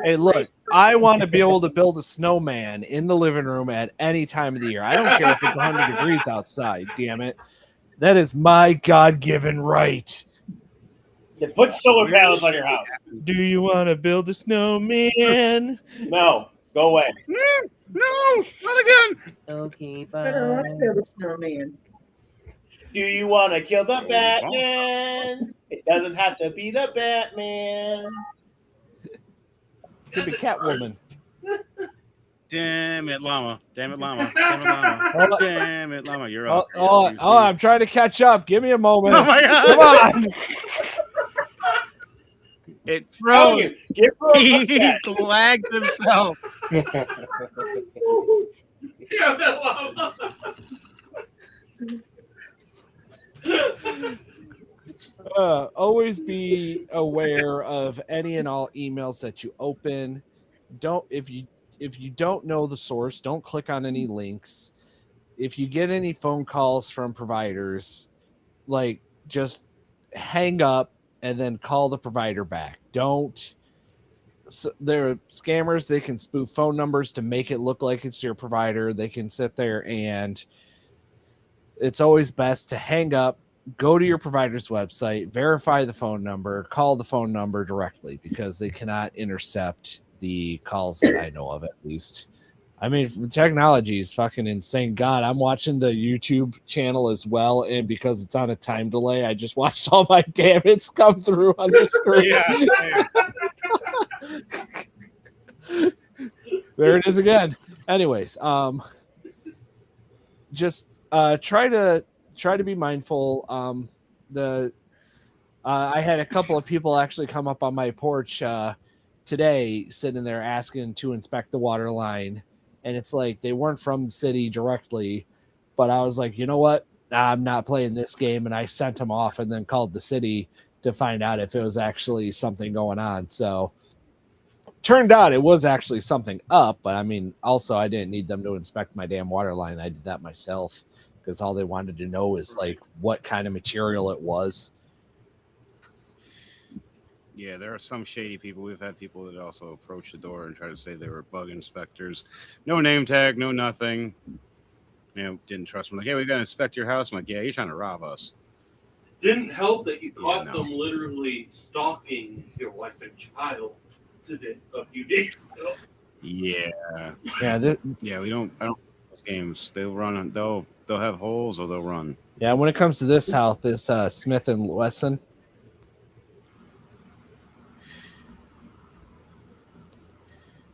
Hey, look, I want to be able to build a snowman in the living room at any time of the year. I don't care if it's 100 degrees outside, damn it. That is my God-given right. they put solar panels on your house. Do you want to build a snowman? No, go away. No, not again. Okay, Better not build a snowman. Do you want to kill the Batman? It doesn't have to be the Batman. Could be Catwoman. Damn it, llama. Damn it, llama. Damn it, llama. Damn it, llama. You're up. I'm trying to catch up. Give me a moment. Oh my God. Come on. It froze. Give her a He mustache. lagged himself. Yeah, that llama. Always be aware of any and all emails that you open. If you don't know the source, don't click on any links. If you get any phone calls from providers, like just hang up and then call the provider back. They're scammers. They can spoof phone numbers to make it look like it's your provider. They can sit there, and it's always best to hang up, go to your provider's website, verify the phone number, call the phone number directly, because they cannot intercept the calls that I know of, at least. I mean, technology is fucking insane. God, I'm watching the YouTube channel as well, and because it's on a time delay, I just watched all my damage come through on the screen. There it is again. Anyways, just try to be mindful. I had a couple of people actually come up on my porch today, sitting there asking to inspect the water line, and it's like they weren't from the city directly, but I was like, you know what? I'm not playing this game, and I sent them off and then called the city to find out if it was actually something going on. So turned out it was actually something up, but I mean, also I didn't need them to inspect my damn water line. I did that myself because all they wanted to know is like what kind of material it was. Yeah, there are some shady people. We've had people that also approach the door and try to say they were bug inspectors. No name tag, no nothing. Didn't trust them. Like, hey, we got to inspect your house. I'm like, yeah, you're trying to rob us. Didn't help that you caught them literally stalking your wife and child today, a few days ago. Yeah. Yeah. I don't play those games. They'll run. They'll have holes or they'll run. Yeah. When it comes to this house, this Smith and Wesson.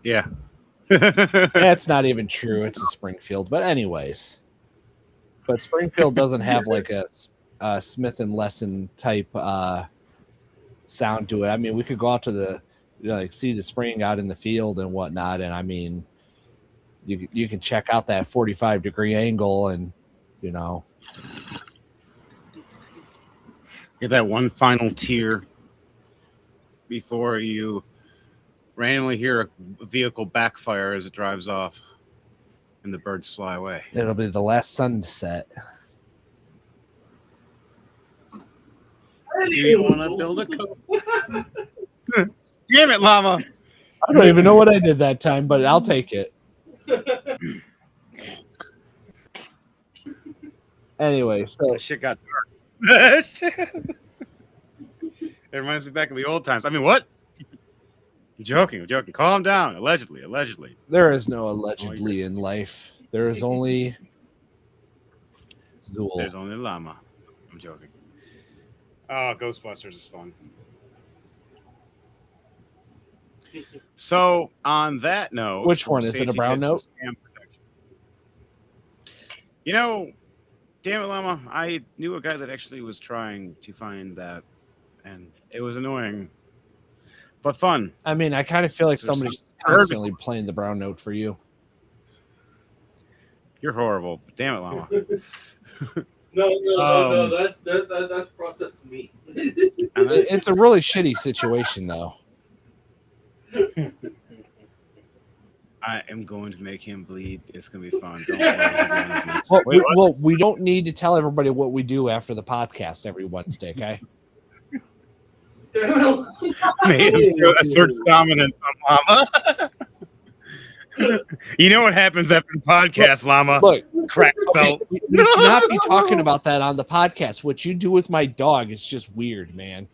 Yeah. That's not even true. It's a Springfield, but anyways. But Springfield doesn't have like a Smith and Wesson type sound to it. I mean, we could go out to the see the spring out in the field and whatnot, and I mean, you can check out that 45-degree angle, and get that one final tier before you randomly hear a vehicle backfire as it drives off and the birds fly away. It'll be the last sunset. Do you want to build a coat? Damn it, llama! I don't even know what I did that time, but I'll take it. Anyway, so that shit got dark. It reminds me back of the old times. I mean, what? I'm joking. Calm down. Allegedly. There is no allegedly in life. There is only Zool. There's only llama. I'm joking. Oh, Ghostbusters is fun. So, on that note, which one is it? A brown note? Damn it, llama! I knew a guy that actually was trying to find that, and it was annoying, but fun. I mean, I kind of feel like somebody's constantly playing the brown note for you. You're horrible. Damn it, llama. No. That's processed meat. It's a really shitty situation, though. I am going to make him bleed. It's going to be fun. Don't worry. Well, we don't need to tell everybody what we do after the podcast every Wednesday, okay? Asserts dominance on llama. You know what happens after the podcast, llama? Look, cracks belt. We should not be talking about that on the podcast. What you do with my dog is just weird, man.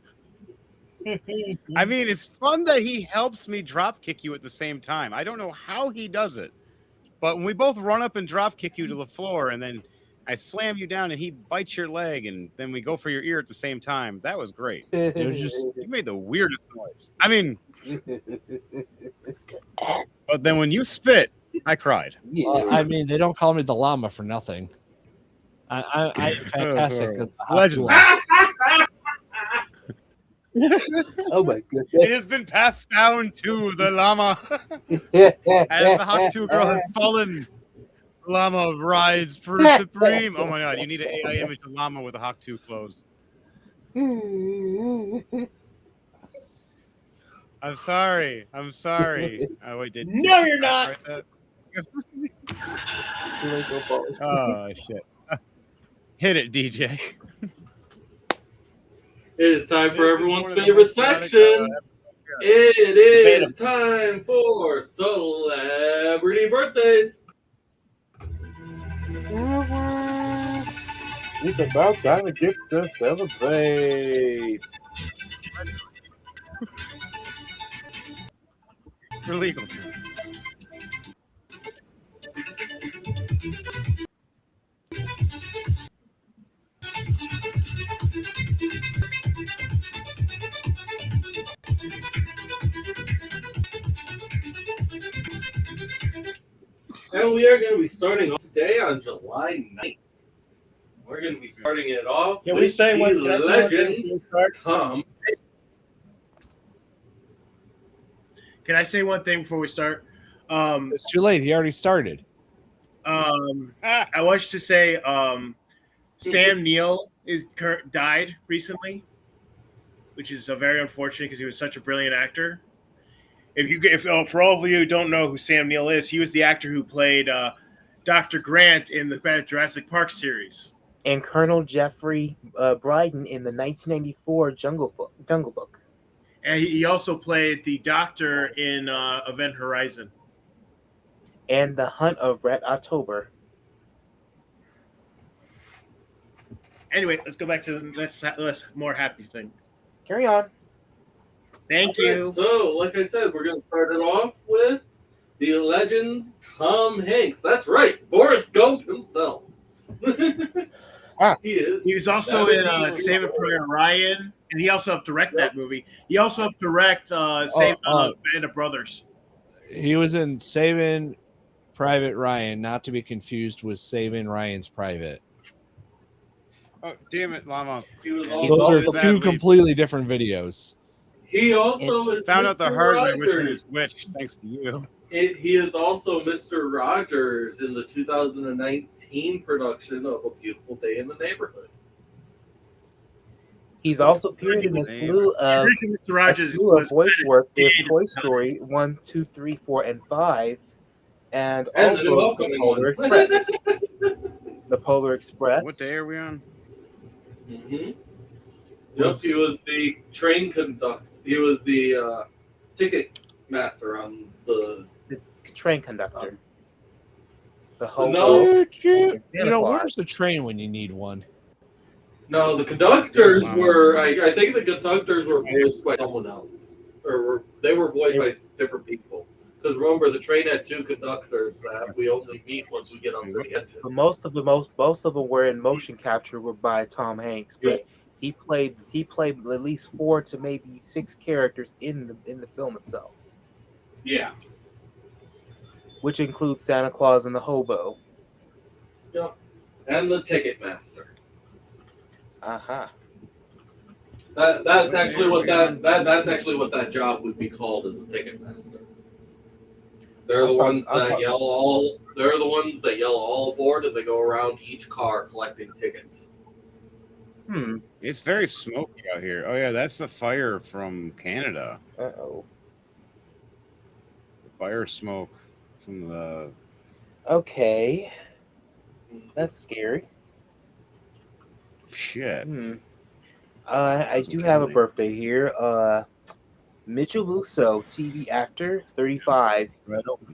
I mean, it's fun that he helps me drop kick you at the same time. I don't know how he does it, but when we both run up and drop kick you to the floor, and then I slam you down, and he bites your leg, and then we go for your ear at the same time. That was great. It was just you made the weirdest noise. I mean, but then when you spit, I cried. I mean, they don't call me the llama for nothing. I'm fantastic. Allegedly. Oh my goodness! It has been passed down to the llama. As the Hawk 2 girl has fallen, the llama rides supreme. Oh my god! You need an AI image of llama with a Hawk 2 clothes. I'm sorry. Oh wait, No, you're not. Oh shit! Hit it, DJ. It is time for everyone's favorite section. It is time for celebrity birthdays. It's about time to get to celebrate. For legal. And we are going to be starting off today on July 9th. We're going to be starting it off Can with we say the what can I say one thing legend before we start? Tom. Can I say one thing before we start? It's too late. He already started. I wish to say Sam Neill died recently, which is very unfortunate because he was such a brilliant actor. If for all of you who don't know who Sam Neill is, he was the actor who played Dr. Grant in the Jurassic Park series. And Colonel Jeffrey Bryden in the 1994 Jungle Book. And he also played the Doctor in Event Horizon. And The Hunt of Red October. Anyway, let's go back to the less more happy things. Carry on. Thank Okay, you. so, like I said, we're going to start it off with the legend Tom Hanks. That's right, Forrest Gump himself. He is. He was also in Saving Private Ryan, and he also helped direct that movie. He also helped direct Band of Brothers. He was in Saving Private Ryan, not to be confused with Saving Ryan's Private. Oh, damn it, Llama. He was He's Those also, are also- two completely different videos. he also is Found out the Mr. hard way which one Rogers. is which, thanks to you. He is also Mr. Rogers in the 2019 production of A Beautiful Day in the Neighborhood. He's also appeared in a slew of Mr. Rogers voice work with dead. Toy Story 1, 2, 3, 4, and 5, and And also the the welcoming Polar one. Express. The Polar Express. What day are we on? Mm-hmm. Yep, he was the train conductor. He was the ticket master on the. Train conductor. The No. hobo. You Santa know, Claus. where's the train when you need one? No, the conductors were. I think the conductors were voiced by someone else, they were voiced by different people. Because remember, the train had two conductors that we only meet once we get on the engine. But most of them were in motion capture were by Tom Hanks, but he played at least 4 to maybe 6 characters in the film itself, Yeah. which includes Santa Claus and the hobo. Yep. And the ticket master. Uh-huh. That's actually what that's actually what that job would be called, as a ticket master. They're the ones that yell all. They're the ones that yell all aboard, and they go around each car collecting tickets. It's very smoky out here. Oh yeah, that's the fire from Canada. Uh-oh. The fire smoke from the. Okay. That's scary. Shit. I do have a birthday here. Mitchell Musso, TV actor, 35.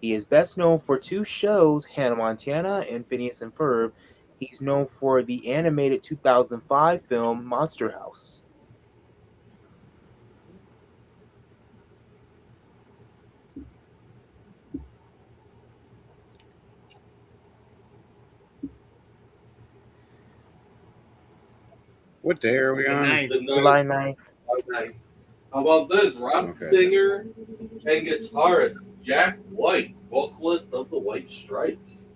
He is best known for 2 shows, Hannah Montana and Phineas and Ferb. He's known for the animated 2005 film Monster House. What day are we on? July 9th. Okay. How about this? Rock Okay. singer and guitarist Jack White, vocalist of the White Stripes.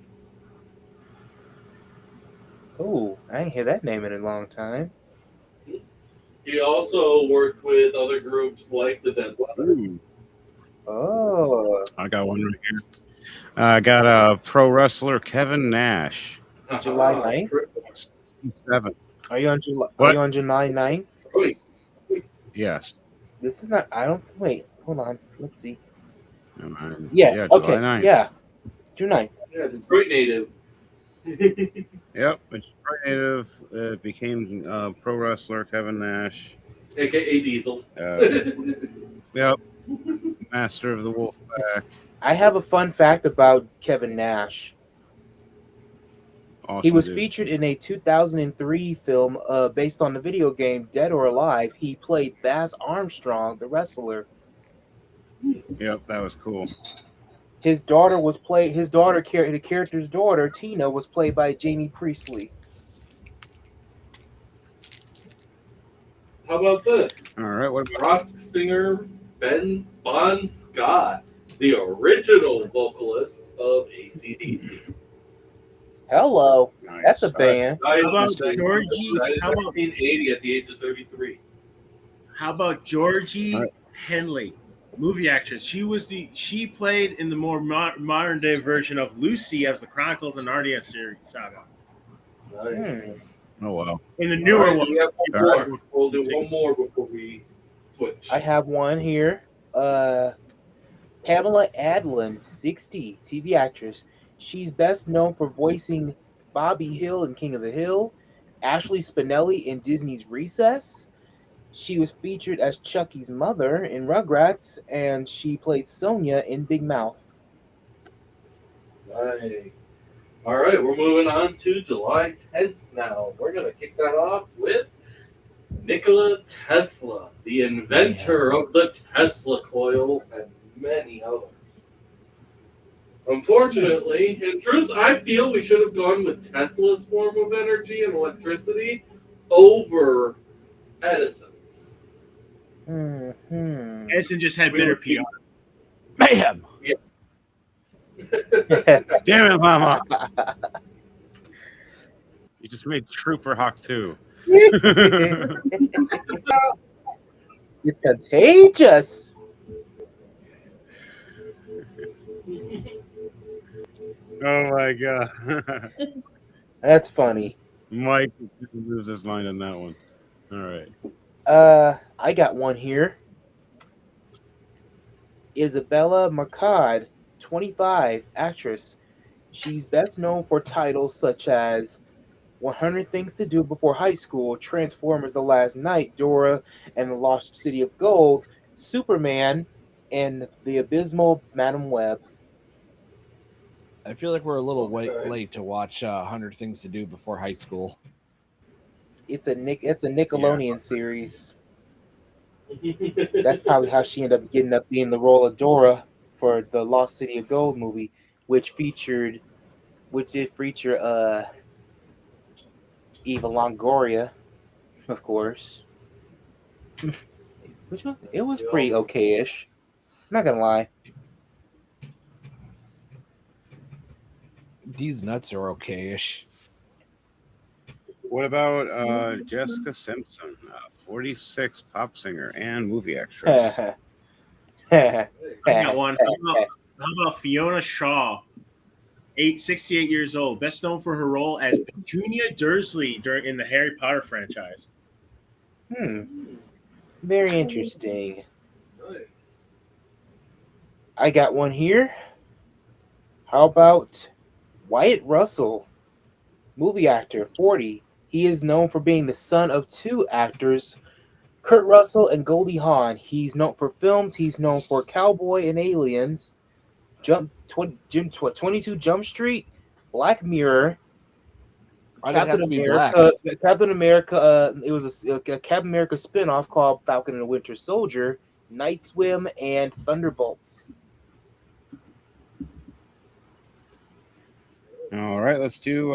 Oh, I ain't hear that name in a long time. He also worked with other groups like the Dead Weather. Ooh, Oh, I got one right here. I got pro wrestler Kevin Nash. July 9th? 7. Are you on July? What? Are you on July 9th? Yes. This is not. I don't. Wait. Hold on. Let's see. Yeah. Yeah. July Okay. 9th. Yeah. June 9th. Yeah, Detroit native. Yep. Detroit native. Became pro wrestler Kevin Nash. AKA Diesel. Yep. Master of the Wolfpack. I have a fun fact about Kevin Nash. Awesome, He was dude. featured in a 2003 film based on the video game Dead or Alive. He played Bass Armstrong, the wrestler. Yep, that was cool. His daughter was played. The character's daughter Tina was played by Jamie Priestley. How about this? All right. What about Rock singer Ben Bon Scott. the original vocalist of AC/DC. Hello. Nice. That's a band. Died How about in Georgie? How about 1980 at the age of 33. Georgie Right. Henley, movie actress? She played in the more modern day version of Lucy as the Chronicles of Narnia series saga. Nice. Oh wow. In the newer Alright, one, we have one more. We'll do one more before we switch. I have one here. Pamela Adlon, 60, TV actress. She's best known for voicing Bobby Hill in King of the Hill, Ashley Spinelli in Disney's Recess. She was featured as Chucky's mother in Rugrats, and she played Sonia in Big Mouth. Nice. All right, we're moving on to July 10th now. We're going to kick that off with Nikola Tesla, the inventor of the Tesla coil and many others. Unfortunately, in truth, I feel we should have gone with Tesla's form of energy and electricity over Edison's. Mm-hmm. Edison just had better PR. Mayhem. Damn it, Mama! You just made Trooper Hawk 2. It's contagious. Oh my god. That's funny. Mike is going to lose his mind on that one. All right. I got one here. Isabella Marcad, 25, actress. She's best known for titles such as 100 Things to Do Before High School, Transformers The Last Night, Dora and the Lost City of Gold, Superman, and the abysmal Madam Web. I feel like we're a little late to watch 100 Things to Do Before High School. It's a Nickelodeon series. That's probably how she ended up getting being the role of Dora for the Lost City of Gold movie, which did feature Eva Longoria, of course. Which one? It was pretty okay-ish. I'm not gonna lie. These nuts are okay-ish. What about Jessica Simpson, 46, pop singer and movie actress? I got one. How about Fiona Shaw, 68 years old, best known for her role as Petunia Dursley in the Harry Potter franchise. Very interesting. Nice. I got one here. How about Wyatt Russell, movie actor, 40. He is known for being the son of two actors, Kurt Russell and Goldie Hawn. He's known for films. He's known for Cowboy and Aliens, 22 Jump Street, Black Mirror, Why did it have Captain to be America. Captain America. It was a Captain America spinoff called Falcon and the Winter Soldier, Night Swim, and Thunderbolts. All right, let's do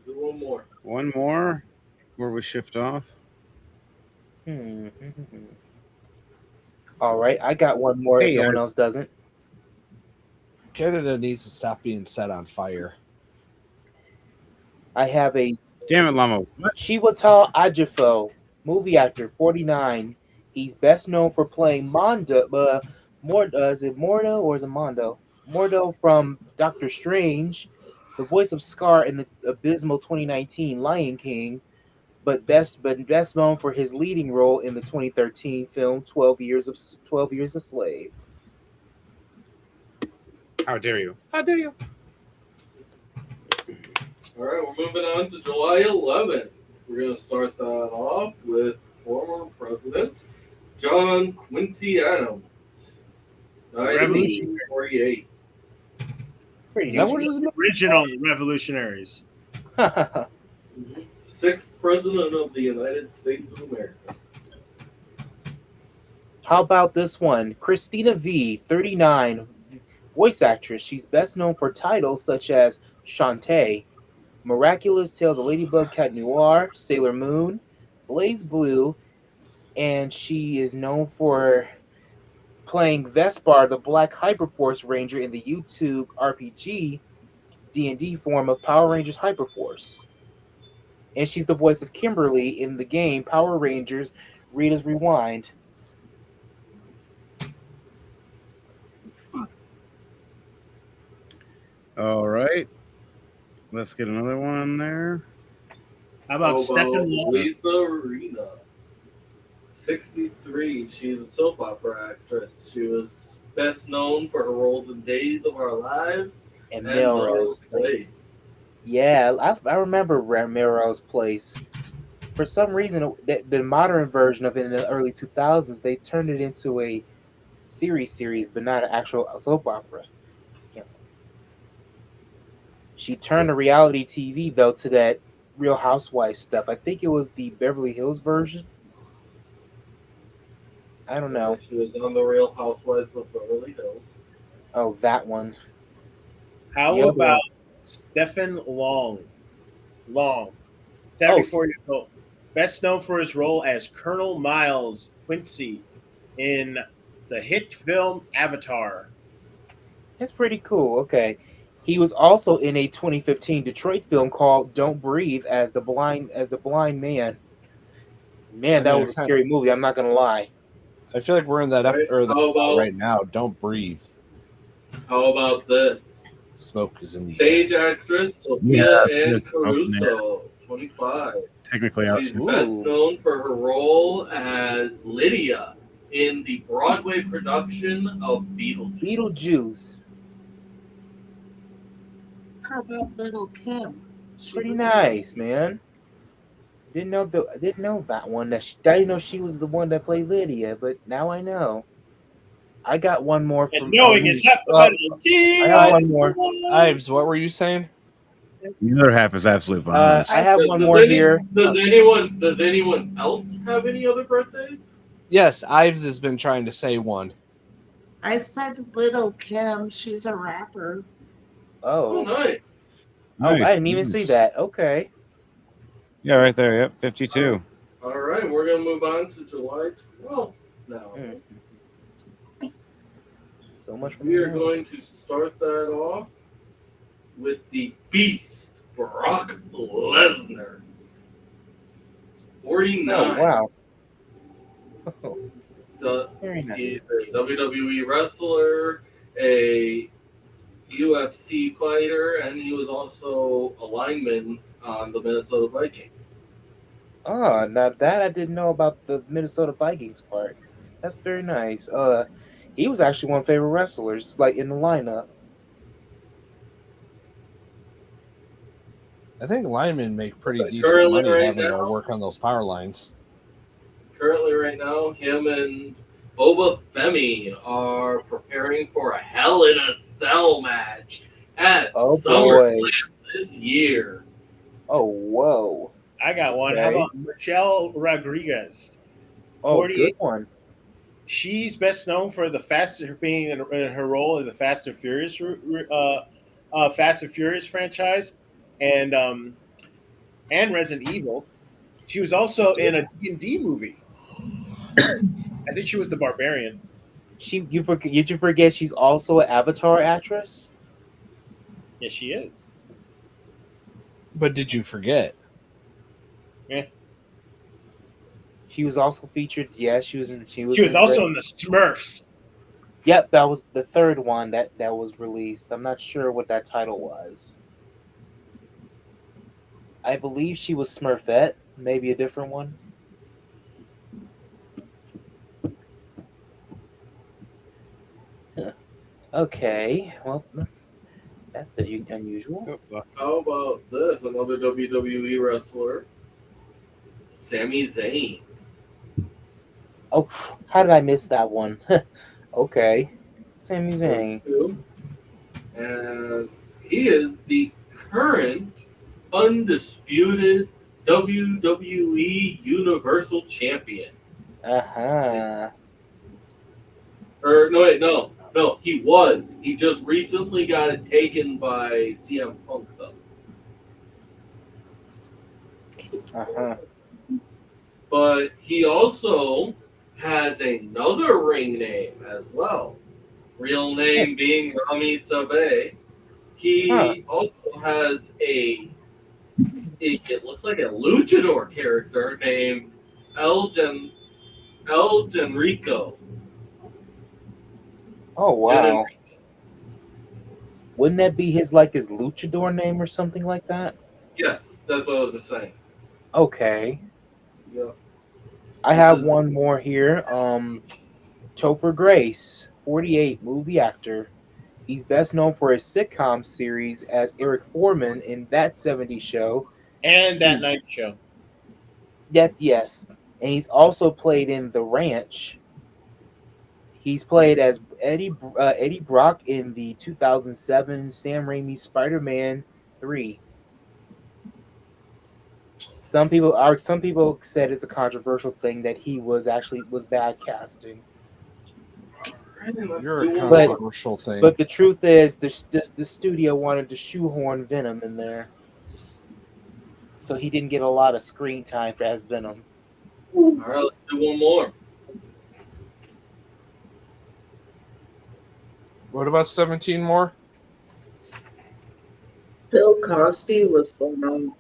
Do one more. one more before we shift off. All right, I got one more Hey, if no one else doesn't. Canada needs to stop being set on fire. I have a Damn it, Llama. What? Chiwetel Ejiofor, movie actor, 49. He's best known for playing Mondo. Is it Mordo or is it Mondo? Mordo from Doctor Strange, the voice of Scar in the abysmal 2019 Lion King, but best known for his leading role in the 2013 film 12 Years a Slave. How dare you? How dare you? All right, we're moving on to July 11th. We're going to start that off with former President John Quincy Adams, 1948. Pretty Is that what his Original revolutionaries. Sixth President of the United States of America. How about this one? Christina V, 39, voice actress. She's best known for titles such as Shantae, Miraculous Tales of Ladybug Cat Noir, Sailor Moon, Blaze Blue, and she is known for playing Vespar, the Black Hyperforce Ranger in the YouTube RPG D&D form of Power Rangers Hyperforce. And she's the voice of Kimberly in the game Power Rangers Rita's Rewind. All right. Let's get another one there. How about Stephen Long? Lisa Arena. 63. She's a soap opera actress. She was best known for her roles in Days of Our Lives And Melrose Place. Yeah, I remember Melrose Place. For some reason, the modern version of it in the early 2000s, they turned it into a series, but not an actual soap opera. Cancel. She turned to reality TV, though, to that Real Housewives stuff. I think it was the Beverly Hills version. I don't know. She was on the Real Housewives of Beverly Hills. Oh, that one. How The other about one. Stephen Long? 74 years old. Best known for his role as Colonel Miles Quincy in the hit film Avatar. That's pretty cool. Okay. He was also in a 2015 Detroit film called Don't Breathe as the blind man. Man, that was a scary movie, I'm not gonna lie. I feel like we're in that right now. Don't breathe. How about this? Smoke is in the Stage actress Sophia Ann Caruso, 25. Technically She's outside. best known for her role as Lydia in the Broadway production of Beetlejuice. Beetlejuice. How about Little Kim? Pretty nice, man. Didn't know that one. I didn't know she was the one that played Lydia, but now I know. I got one more from. And knowing is half the battle. I have one more. Ives, what were you saying? The other half is absolute violence. I have one more here. Does anyone else have any other birthdays? Yes, Ives has been trying to say one. I said Little Kim. She's a rapper. Oh, Oh, nice. I didn't even see that. Okay. Yeah, right there. Yep, 52. All right, we're gonna move on to July 12th now. So much for We are me. going to start that off with the Beast, Brock Lesnar. 49. Oh, wow. Oh, The, very nice. he's a WWE wrestler, a UFC fighter, and he was also a lineman on the Minnesota Vikings. Oh, now that I didn't know about the Minnesota Vikings part. That's very nice. He was actually one of my favorite wrestlers, like in the lineup. I think linemen make pretty decent Currently money right having now- to work on those power lines. Currently, right now, him and Boba Femi are preparing for a Hell in a Cell match at Oh, SummerSlam boy. this year. Oh, whoa. I got one. Okay. How about Michelle Rodriguez? Oh, 48. good one. She's best known for being in her role in the Fast and Furious franchise, and Resident Evil. She was also in a D&D movie. I think she was the Barbarian. Did you forget she's also an Avatar actress? Yes, she is. But did you forget? Yeah. She was also featured. Yeah, she was She was also in the Smurfs. Yep, that was the third one that was released. I'm not sure what that title was. I believe she was Smurfette. Maybe a different one. Huh. Okay, well, that's unusual. How about this? Another WWE wrestler, Sami Zayn. Oh, how did I miss that one? Okay, Sami Zayn. And he is the current undisputed WWE Universal Champion. Uh-huh. Or no, wait, no, he was. He just recently got it taken by CM Punk, though. Uh-huh. But he also has another ring name as well. Real name being Rami Sabe. He also has it looks like a luchador character named El Genrico. Oh wow! Wouldn't that be his luchador name or something like that? Yes, that's what I was just saying. Okay. Yeah. I have one more here. Topher Grace, 48, movie actor. He's best known for his sitcom series as Eric Foreman in That 70s Show. And That Night Show. Yes. And he's also played in The Ranch. He's played as Eddie Brock in the 2007 Sam Raimi Spider-Man 3. Some people said it's a controversial thing that he was bad casting. You're a controversial thing. But the truth is, the studio wanted to shoehorn Venom in there, so he didn't get a lot of screen time as Venom. All right, let's do one more. What about 17 more? Bill Cosby was the one.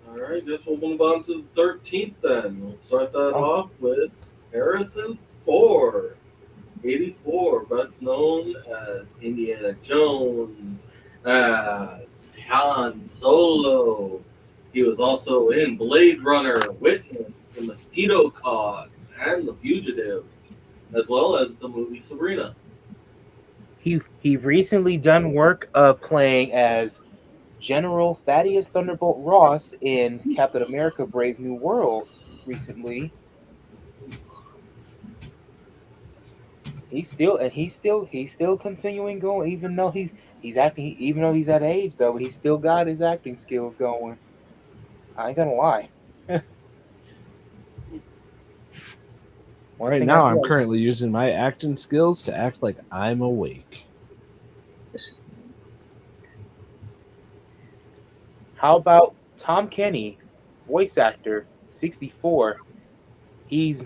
All right, guess we'll move on to the 13th then. We'll start that off with Harrison Ford. 84, best known as Indiana Jones, as Han Solo. He was also in Blade Runner, Witness, The Mosquito Cause, and The Fugitive, as well as the movie Sabrina. He recently done work playing as General Thaddeus Thunderbolt Ross in Captain America: Brave New World recently. He's still continuing going, even though he's acting, even though he's at age though, he's still got his acting skills going. I ain't gonna lie. Right now, I'm currently using my acting skills to act like I'm awake. How about Tom Kenny, voice actor, 64. He's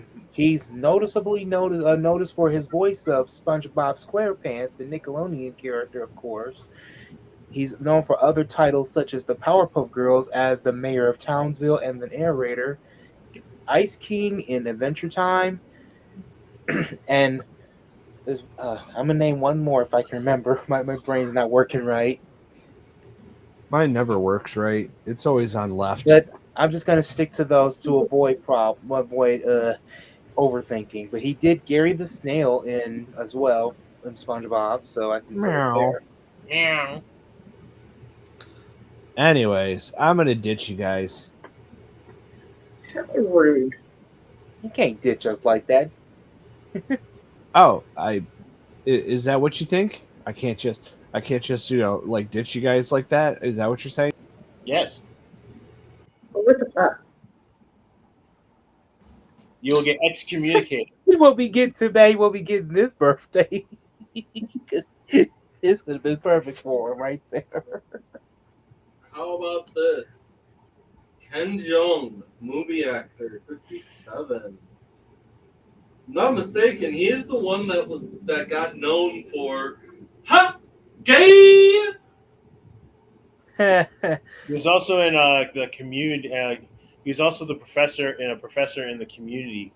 noticeably noticed for his voice of SpongeBob SquarePants, the Nickelodeon character, of course. He's known for other titles such as the Powerpuff Girls as the Mayor of Townsville and the narrator, Ice King in Adventure Time, and there's I'm gonna name one more if I can remember. My brain's not working right. Mine never works right. It's always on left. But I'm just gonna stick to those to avoid overthinking. But he did Gary the Snail in as well in SpongeBob, so I can Meow. Yeah. Anyways, I'm gonna ditch you guys. Rude. You can't ditch us like that. Oh, is that what you think? I can't just ditch you guys like that. Is that what you're saying? Yes. What the fuck? You will get excommunicated. What we get today, what we get this birthday. Because this would have been perfect for him right there. How about this? Ken Jeong, movie actor, 57. Not mistaken, he is the one that got known for gay. He was also in the community. He was also the professor in the Community.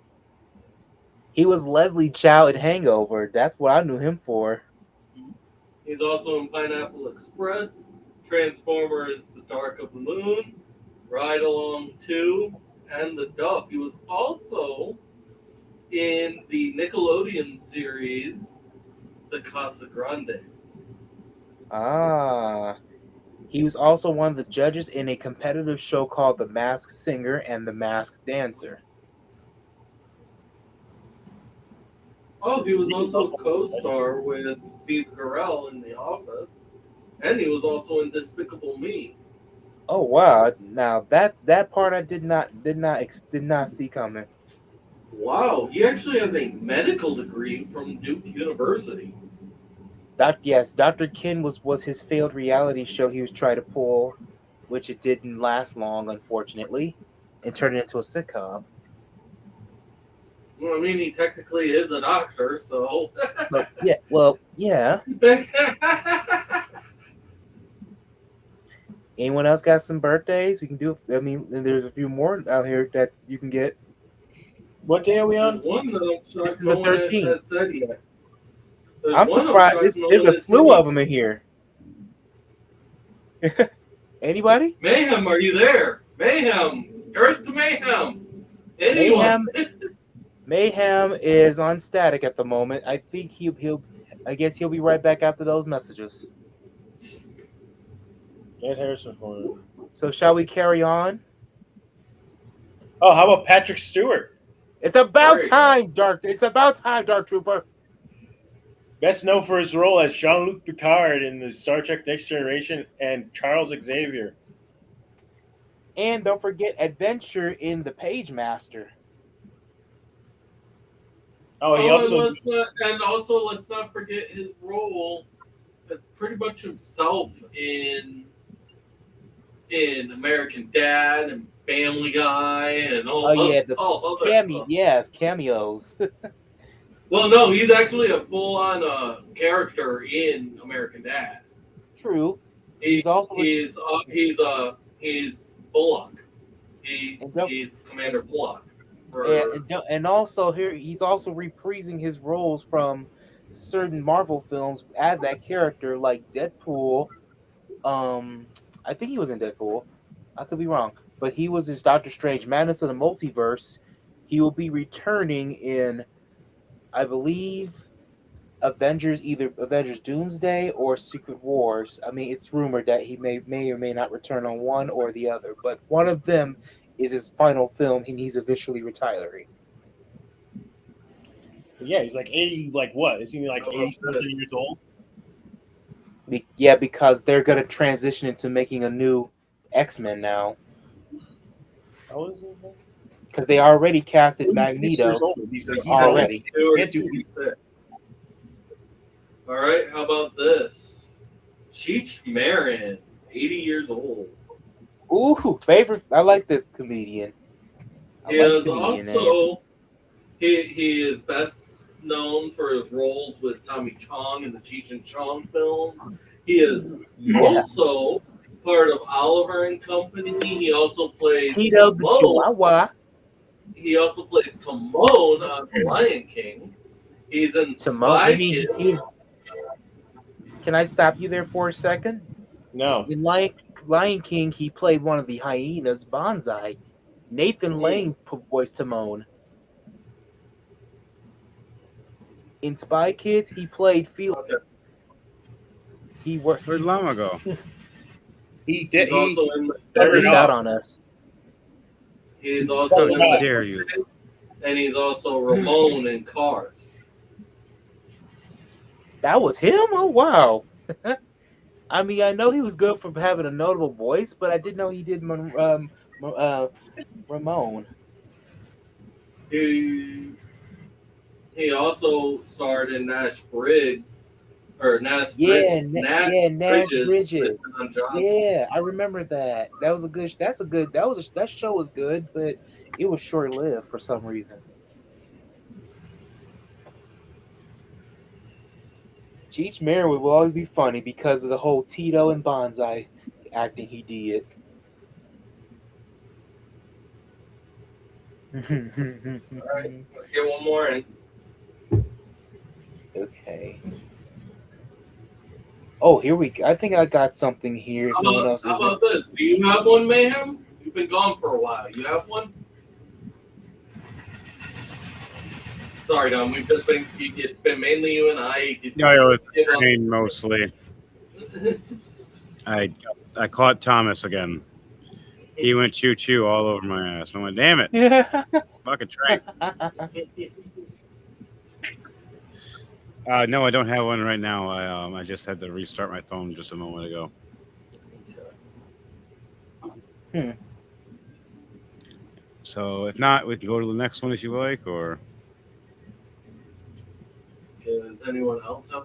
He was Leslie Chow in Hangover. That's what I knew him for. He's also in Pineapple Express, Transformers: The Dark of the Moon, Ride Along 2, and The Duff. He was also in the Nickelodeon series, The Casa Grande. He was also one of the judges in a competitive show called The Masked Singer and The Masked Dancer. Oh, he was also co-star with Steve Carell in The Office, and he was also in Despicable Me. Oh wow! Now that part I did not see coming. Wow, he actually has a medical degree from Duke University. Dr. Ken was his failed reality show he was trying to pull. which it didn't last long, unfortunately, and turned it into a sitcom. Well, I mean, he technically is a doctor, so. But yeah. Anyone else got some birthdays? We can do. I mean, there's a few more out here that you can get. What day are we on? One that I'm shocked This is the no one has 13th. said yet. There's I'm one surprised. shocked no There's one a has slew said of them in here. Anybody? Mayhem, are you there? Mayhem, Earth to Mayhem. Anyone? Mayhem is on static at the moment. I think I guess he'll be right back after those messages. Get Harrison Ford. So shall we carry on? Oh, how about Patrick Stewart? It's about Sorry. time, Dark. It's about time, Dark Trooper. Best known for his role as Jean-Luc Picard in the Star Trek Next Generation and Charles Xavier. And don't forget Adventure in the Page Master. Oh, he also let's not forget his role as pretty much himself in American Dad and Family Guy and all. Oh yeah, cameos. Well, no, he's actually a full-on character in American Dad. True. He's Bullock. He's Commander Bullock. And also here he's also reprising his roles from certain Marvel films as that character, like Deadpool. I think he was in Deadpool. I could be wrong, but he was in Doctor Strange: Madness of the Multiverse. He will be returning in, I believe, either Avengers Doomsday or Secret Wars. I mean, it's rumored that he may or may not return on one or the other, but one of them is his final film, and he's officially retiring. Yeah, he's like 80, like what? Is he like 80-something years old? Yeah, because they're going to transition into making a new X-Men now. How old is he? Because they already casted Magneto He's already. All right, how about this? Cheech Marin, 80 years old. Ooh, favorite. I like this comedian. He is best known for his roles with Tommy Chong in the Cheech and Chong films. He is also part of Oliver and Company. He also plays Tito the Chihuahua. He also plays Timon on The Lion King. He's in Spy Kids. Can I stop you there for a second? No. In Lion King, he played one of the hyenas, Bonsai. Nathan Lane voiced Timon. In Spy Kids, he played Felix. Okay. Where'd Llama go? He He's also in Did that on us. He's also How dare you? And he's also Ramon in Cars. That was him? Oh, wow. I mean, I know he was good for having a notable voice, but I didn't know he did Ramon. He also starred in Nash Bridges. Nash Bridges. Yeah, I remember that. That show was good, but it was short-lived for some reason. Cheech Marin will always be funny because of the whole Tito and Bonsai acting he did. All right, let's get one more in. Okay. Oh, here we go. I think I got something here. If no one else How isn't. about this? Do you have one, Mayhem? You've been gone for a while. You have one? Sorry, Dom. It's been mainly you and I. No, it was Shane mostly. I caught Thomas again. He went choo choo all over my ass. I went, damn it. Yeah. Fucking train. No, I don't have one right now. I just had to restart my phone just a moment ago. So if not, we can go to the next one if you like, or Does anyone else have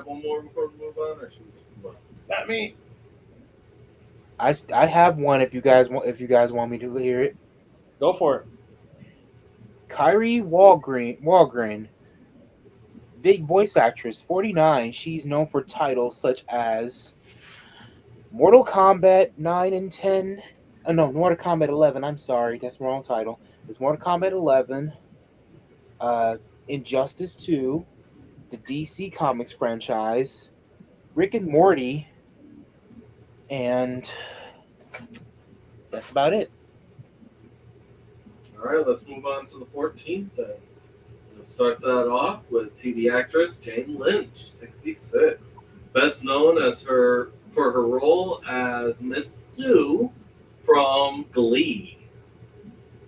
one more before we move on, or should we just move on? Not me. I have one if you guys want me to hear it. Go for it. Kyrie Walgren, big voice actress, 49. She's known for titles such as Mortal Kombat 9 and 10. No, Mortal Kombat 11. I'm sorry, that's the wrong title. It's Mortal Kombat 11, Injustice 2, the DC Comics franchise, Rick and Morty, and that's about it. All right, let's move on to the 14th then. We'll start that off with TV actress Jane Lynch, 66, best known as for her role as Miss Sue from Glee.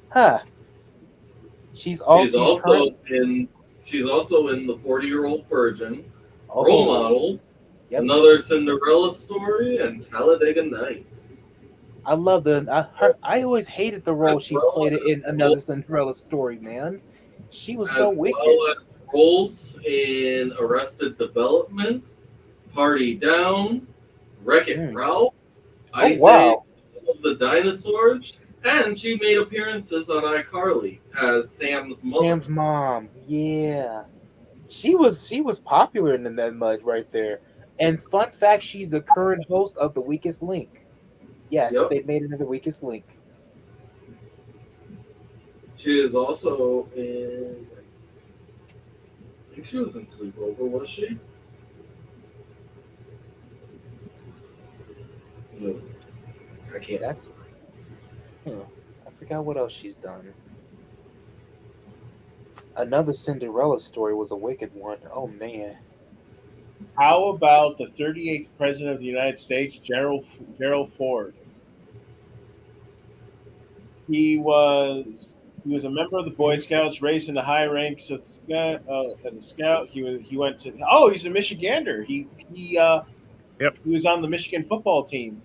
Huh. She's also in the 40-Year-Old Virgin, Oh. Role Model, Yep. Another Cinderella Story, and Talladega Nights. I love I always hated the role she played in Another Cinderella Story, man. She was so wicked. Well as roles in Arrested Development, Party Down, Wreck-It Ralph, Ice wow. Age of the Dinosaurs, and she made appearances on iCarly as Sam's mother. Sam's mom, yeah. She was popular in that mud right there. And fun fact, she's the current host of The Weakest Link. Yes, Yep. they made it The Weakest Link. She is also in. I think she was in Sleepover, was she? No. I can't. I forgot what else she's done. Another Cinderella Story was a wicked one. Oh man. How about the 38th President of the United States, Gerald Ford? He was a member of the Boy Scouts, raised in the high ranks as a scout. He went to he's a Michigander. He was on the Michigan football team.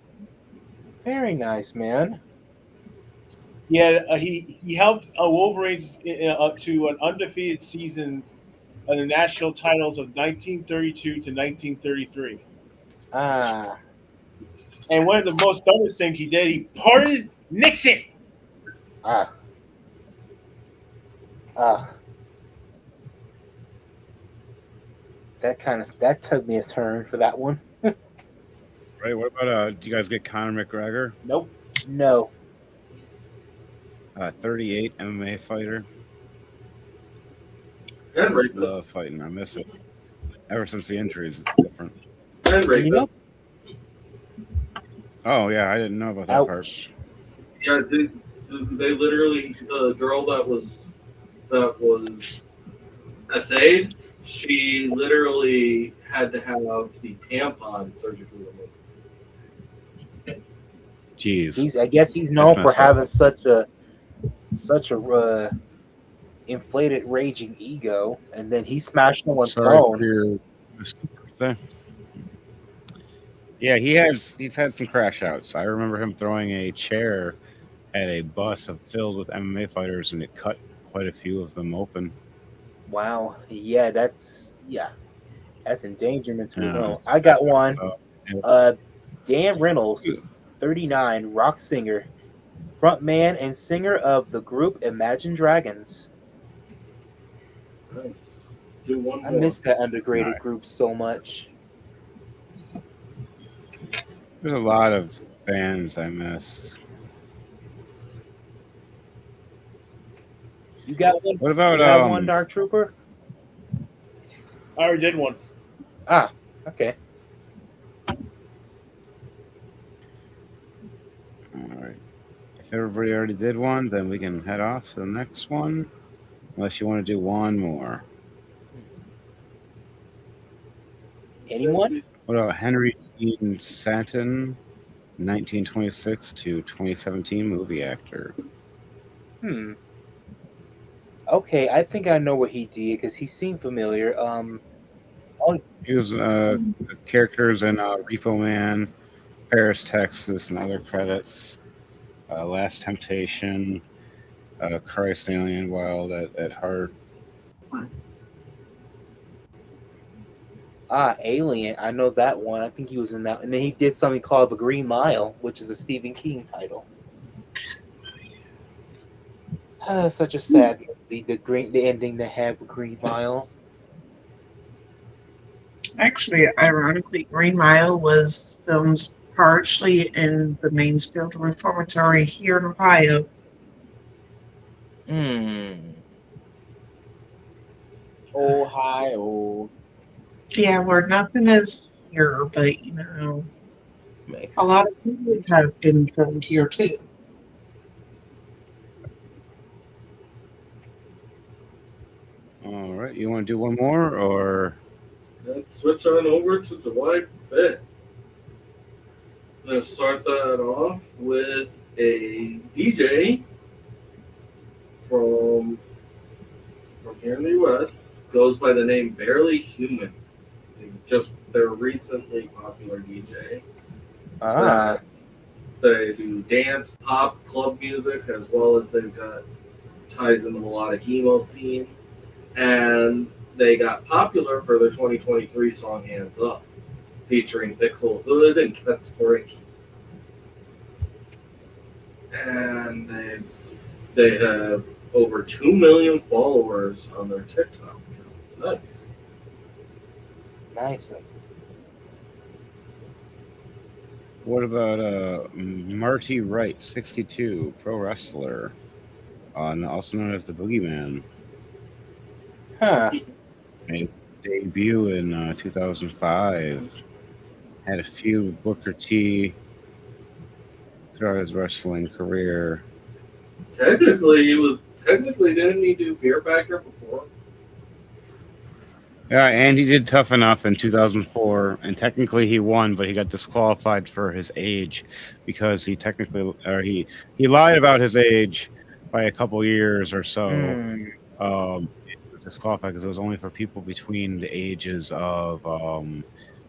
Very nice, man. Yeah, he helped Wolverines to an undefeated season on the national titles of 1932 to 1933. Ah. And one of the most dumbest things he did, he pardoned Nixon. That took me a turn for that one. Right. What about do you guys get Conor McGregor? Nope. No. 38 MMA fighter. And rapist. Love fighting. I miss it. Ever since the injuries, it's different. And rapist. Oh yeah, I didn't know about that part. Yeah, they literally, the girl that was essayed, she literally had to have the tampon surgically removed. Jeez. I guess he's known for having such a inflated, raging ego, and then he smashed someone's phone. Yeah, he's had some crash outs. I remember him throwing a chair at a bus filled with MMA fighters, and it cut quite a few of them open. Wow. Yeah, that's endangerment to his own. I got one. Dan Reynolds, 39, rock singer, frontman and singer of the group Imagine Dragons. Nice. Let's do one more. I miss that underrated group so much. There's a lot of bands I miss. You got one? What about you got one, Dark Trooper? I already did one. Ah, okay. All right. If everybody already did one, then we can head off to the next one. Unless you want to do one more. Anyone? What about Henry Dean Stanton, 1926 to 2017 movie actor? Okay, I think I know what he did because he seemed familiar. He was characters in Repo Man, Paris, Texas, and other credits. Last Temptation, Christ Alien, Wild at Heart. Alien. I know that one. I think he was in that. And then he did something called The Green Mile, which is a Stephen King title. Such a sad movie. The ending they had with Green Mile. Actually, ironically, Green Mile was filmed partially in the Mansfield Reformatory here in Ohio. Ohio. Yeah, where nothing is here, but you know, a lot of movies have been filmed here too. All right, you want to do one more, or Let's switch on over to July 5th. I'm going to start that off with a DJ from here in the U.S. Goes by the name Barely Human. They're recently popular DJ. They do dance, pop, club music, as well as they've got ties in the melodic emo scene. And they got popular for their 2023 song Hands Up, featuring Pixel Hood and Ketsbreak. And they have over 2 million followers on their TikTok account. Nice. what about Marty Wright, 62, pro wrestler, also known as the Boogeyman? Made debut in 2005. Had a feud with Booker T throughout his wrestling career. Technically, didn't he do Beer Backer before? Yeah, and he did Tough Enough in 2004, and technically he won, but he got disqualified for his age because he lied about his age by a couple years or so. He was disqualified because it was only for people between the ages of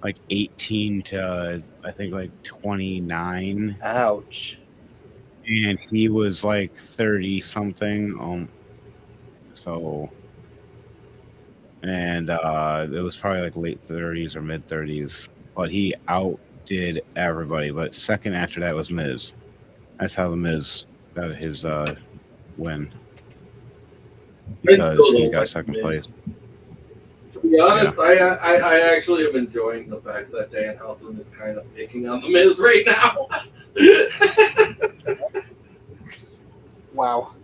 like 18 to I think like 29. Ouch. And he was like 30 something. And it was probably like late 30s or mid 30s, but he outdid everybody. But second after that was Miz. That's how the Miz got his win, because he got second place. To be honest, yeah. I actually am enjoying the fact that Danhausen is kind of picking on the Miz right now. Wow.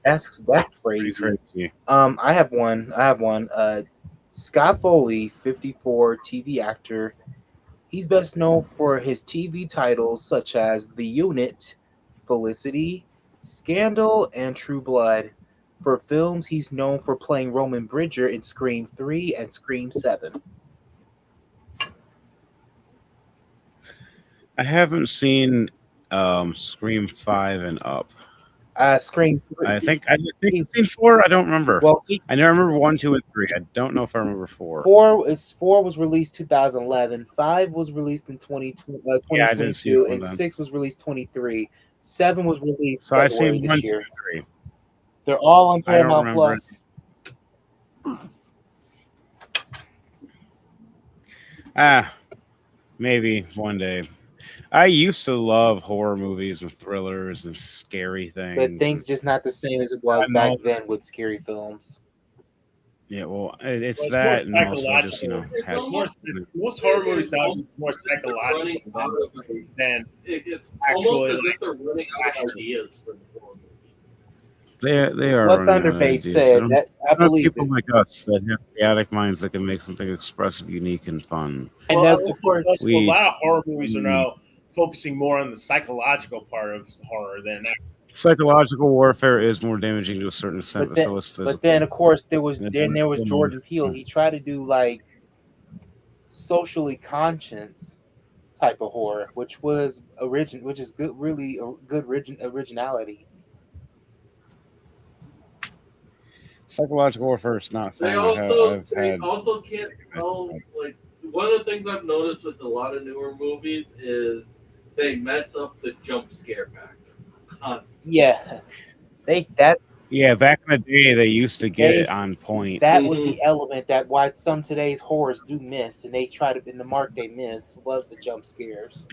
That's crazy. I have one. Scott Foley, 54, TV actor. He's best known for his TV titles such as The Unit, Felicity, Scandal, and True Blood. For films, he's known for playing Roman Bridger in Scream 3 and Scream 7. I haven't seen Scream 5 and up. Scream 3. I think I've seen 4. I don't remember. Well, I never remember 1, 2, and 3. I don't know if I remember 4. 4 was released 2011. 5 was released in 2022, and 6 was released 23. 7 was released so I February seen this 1, 2, year. and 3. They're all on Paramount Plus. Maybe one day. I used to love horror movies and thrillers and scary things. But things just not the same as it was back then with scary films. Yeah, well, it's that, and also just most horror movies now are more psychological than it's actually almost as if they're running out of ideas for the horror movies. They are. What Thunderbase said, I believe people like us that have chaotic minds that can make something expressive, unique, and fun. And of course, a lot of horror movies are now focusing more on the psychological part of horror than psychological warfare is more damaging to a certain extent. But then, of course, there was Jordan Peele. He tried to do like socially conscious type of horror, which is good, really good originality. Psychological warfare is not fun. They also can't tell. Like, one of the things I've noticed with a lot of newer movies is they mess up the jump scare factor constantly. Yeah, Yeah, back in the day, they used to get it on point. That was the element that why some today's horrors do miss, and they try to in the mark they miss was the jump scares.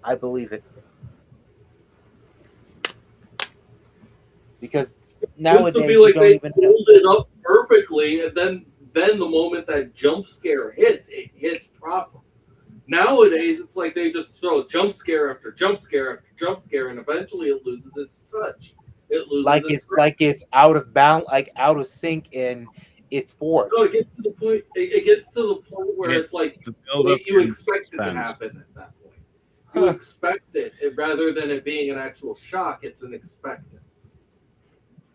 I believe it because nowadays used to be you like don't they even pulled it up perfectly, and then the moment that jump scare hits, it hits proper. Nowadays, it's like they just throw jump scare after jump scare after jump scare, and eventually it loses its touch. It loses like its it's out of bound, like out of sync, and it's forced. No, it gets to the point. It gets to the point where it's like you expect it to happen at that point. You expect it rather than it being an actual shock. It's an expectance.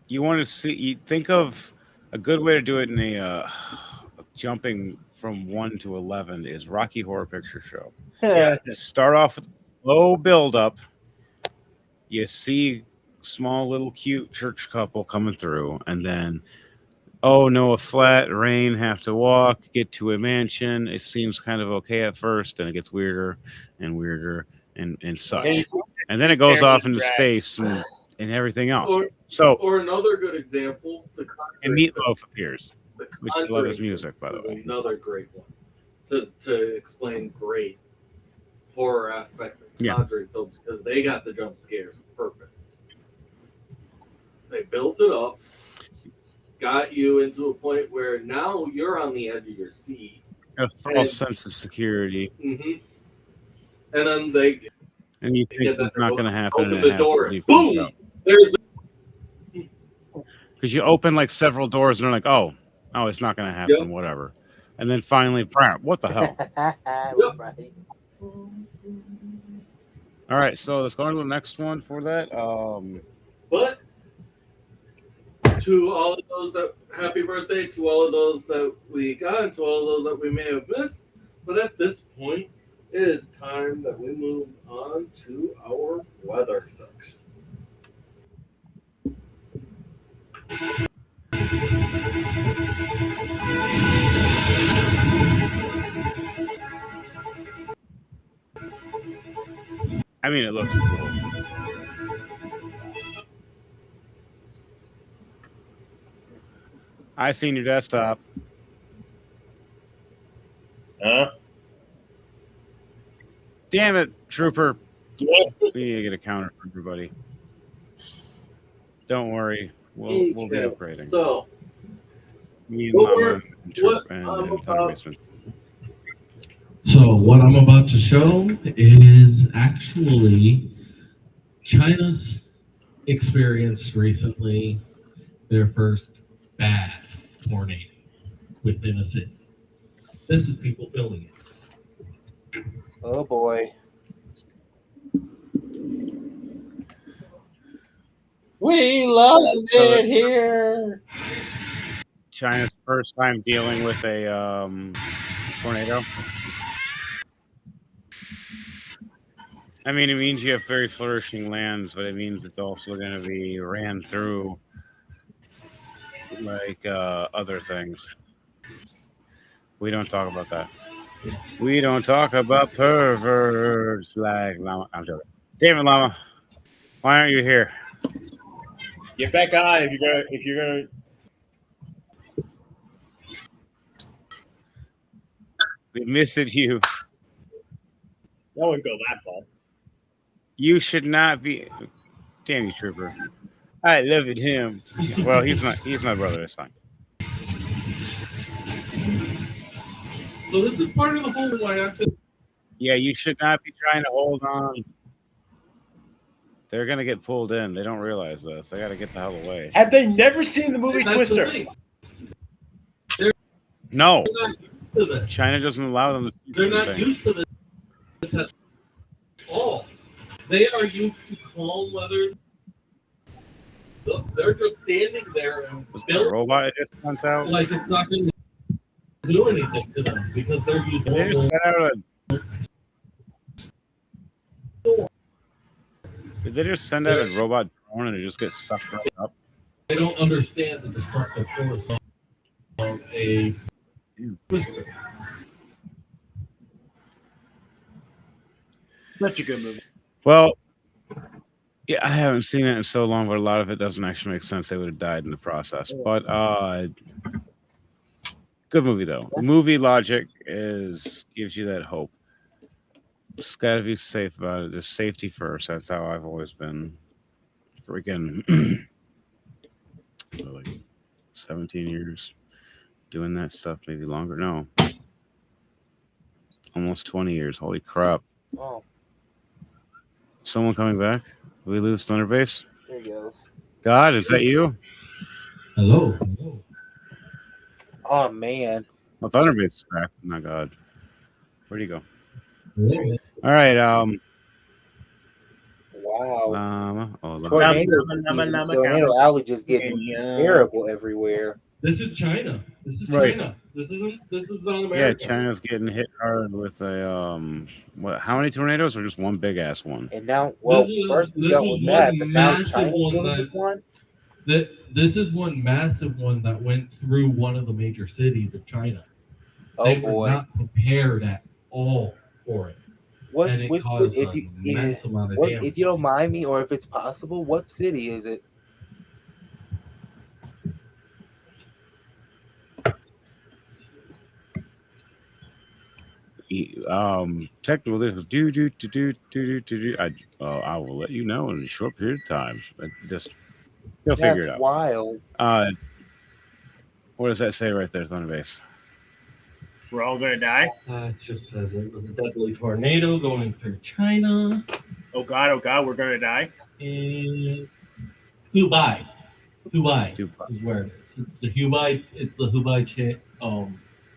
You want to see? You think of a good way to do it in a jumping from 1 to 11 is Rocky Horror Picture Show. Yeah. Start off with low build up. You see small little cute church couple coming through, and then oh no, a flat rain, have to walk, get to a mansion. It seems kind of okay at first, and it gets weirder and weirder and such. And then it goes off into space and everything else. Or another good example, The and Conjuring. Meatloaf appears, which I love his music, by the way. Another great one to explain great horror aspect of the Yeah. Conjuring films because they got the jump scares perfect. They built it up, got you into a point where now you're on the edge of your seat. A false sense of security. Mm-hmm. And then they And you think it's not going to happen. open and the it door. happens, Boom! There's the because you open like several doors and they're like, oh, it's not going to happen, Yep. whatever. And then finally, what the hell? Right. All right, so let's go on to the next one for that. But to all of those that happy birthday to all of those that we got and to all of those that we may have missed. But at this point, it is time that we move on to our weather section. I mean, it looks cool. I seen your desktop. Damn it, Trooper. We need to get a counter for everybody. Don't worry. We'll be upgrading. So, Me and Mama and Troop and Thunder Basement. So what I'm about to show is actually China's experienced recently their first bad tornado within a city. This is people filming it. Oh boy. We love it here. China's first time dealing with a tornado. I mean, it means you have very flourishing lands, but it means it's also going to be ran through like other things. We don't talk about that. We don't talk about perverts like Llama. I'm joking. David Llama, why aren't you here? Get back on if you're gonna. We missed it, you. That wouldn't go that far. You should not be. Damn you, Trooper. I love it, him. Well, he's my brother. It's fine. So this is part of the whole why I said. Yeah, you should not be trying to hold on. They're gonna get pulled in. They don't realize this. They gotta get the hell away. Have they never seen the movie That's Twister? the thing. No, They're not used to this. China doesn't allow them to. They're not used to this at all. They are used to calm weather. Look, they're just standing there and Was the robot it just went out? like it's not going to do anything to them because they're used Did they just send out Did they just send out a robot drone and it just gets sucked right up? They don't understand the destructive force of a twister. Such a good movie. Well, Yeah, I haven't seen it in so long, but a lot of it doesn't actually make sense. They would have died in the process. But good movie though. Movie logic gives you that hope. Just gotta be safe about it. Just safety first. That's how I've always been. Freaking like 17 years doing that stuff, maybe longer. No, almost 20 years. Holy crap! Oh, Someone coming back? Did we lose Thunderbase? there he goes. God, is that you? Hello. Oh man. Well, Thunderbase is back. Oh my God, where'd he go? Hello. All right. Wow. Llama. Oh, llama. Tornado Alley just getting terrible everywhere. This is China. This is Right. China. This is not Yeah, America. China's getting hit hard with a what? How many tornadoes, or just one big ass one? And now, well, first we dealt with that, but now massive China's one dealing with one. This is one massive one that went through one of the major cities of China. Oh They were boy. not prepared at all for it. What's And it what's caused if an you immense amount of what, damage. if you don't mind me, or if it's possible, what city is it? Technically, I will let you know in a short period of time. But just you'll figure That's it out. wild. What does that say right there, Thunderbase? We're all gonna die. It just says it was a deadly tornado going through China. Oh God, we're gonna die. And Hubei is where it is. It's the Hubei. It's the Hubei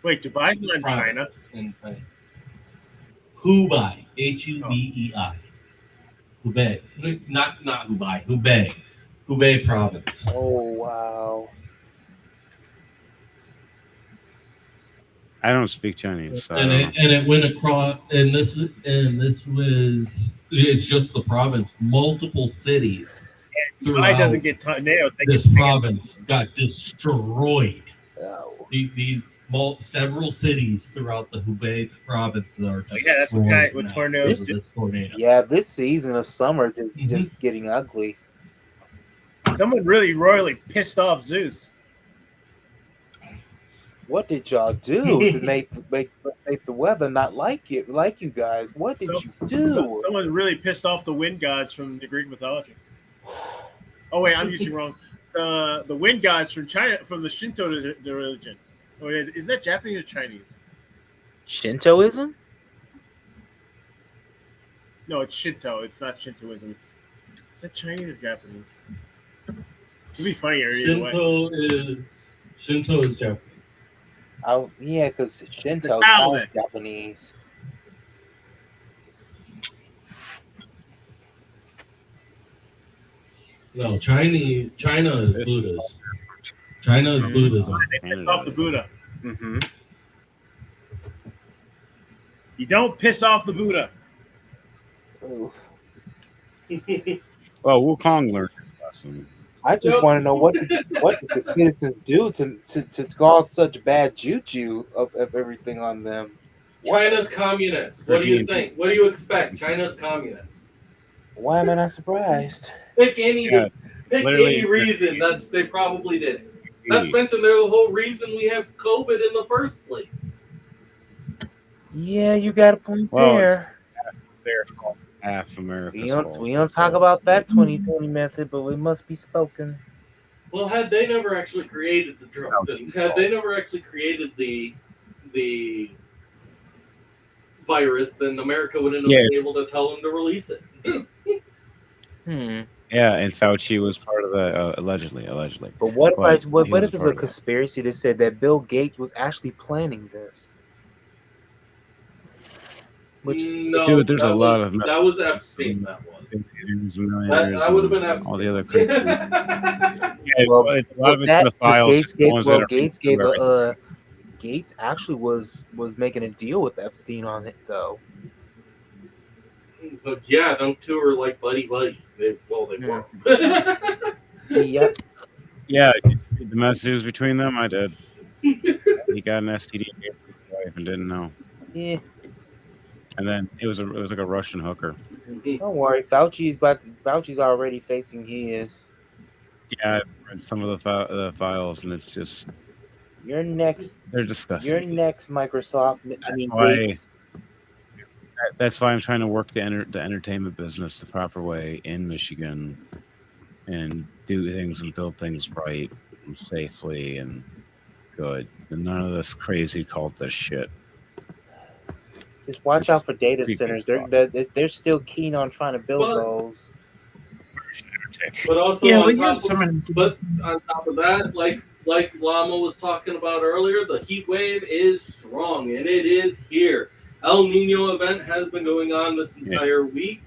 Wait, Dubai's not in China. province in China. Hubei, Hubei, Hubei, not Hubei, Hubei province. Oh wow. I don't speak Chinese, so And it went across, and this was, it's just the province. Multiple cities Dubai throughout doesn't get tornadoes. They this get province got destroyed. Oh. Several cities throughout the Hubei province are destroyed. Yeah, that's what tornadoes because of this tornado. Yeah, this season of summer is just getting ugly. Someone really royally pissed off Zeus. What did y'all do to make the weather not like you guys? What did you do? Someone really pissed off the wind gods from the Greek mythology. Oh wait, I'm using wrong. The wind gods from China, from the Shinto religion. Oh yeah, is that Japanese or Chinese? Shintoism? No, it's Shinto. It's not Shintoism. Is that Chinese or Japanese? It'd be funnier either way. Shinto is Japanese. Oh yeah, because Shinto The sounds Taoist. Japanese. No, China is Buddhist. China is Buddhism. They pissed off the Buddha. Mm-hmm. You don't piss off the Buddha. Oof. well, Wukong learned a lesson. I just want to know what did the citizens do to cause such bad juju of everything on them. China's communist. What do you think? What do you expect? China's communist. Why am I not surprised? Pick any literally, reason that they probably did it. Not to mention they're the whole reason we have COVID in the first place. Yeah, you got a point Well, there. They're half America. We don't talk about that 2020 method, but it must be spoken. Well, had they never actually created the drug, had they never actually created the virus, then America wouldn't have been able to tell them to release it. Yeah, and Fauci was part of the allegedly. But what But if it's a conspiracy that said that Bill Gates was actually planning this? No, dude, there's a lot of that was Epstein. That was that would have been Epstein. All the other crazy. Well, a lot of it's in the files. Gates actually was making a deal with Epstein on it, though. But yeah, them two are like buddy. They were. Yep. Yeah, the messages between them, I did. He got an STD and didn't know. Yeah. and then it was like a Russian hooker. Don't worry, Fauci's already facing his. Yeah, I've read some of the files, and it's just You're next. they're disgusting. You're next, Microsoft. I mean, why- Gates. That's why I'm trying to work the entertainment business the proper way in Michigan, and do things and build things right and safely and good, and none of this crazy cultist shit. Just watch out for data Creepy centers. as They're still keen on trying to build those. But also Yeah, we on have top so of, many. but on top of that, like Llama was talking about earlier, the heat wave is strong and it is here. El Nino event has been going on this entire week,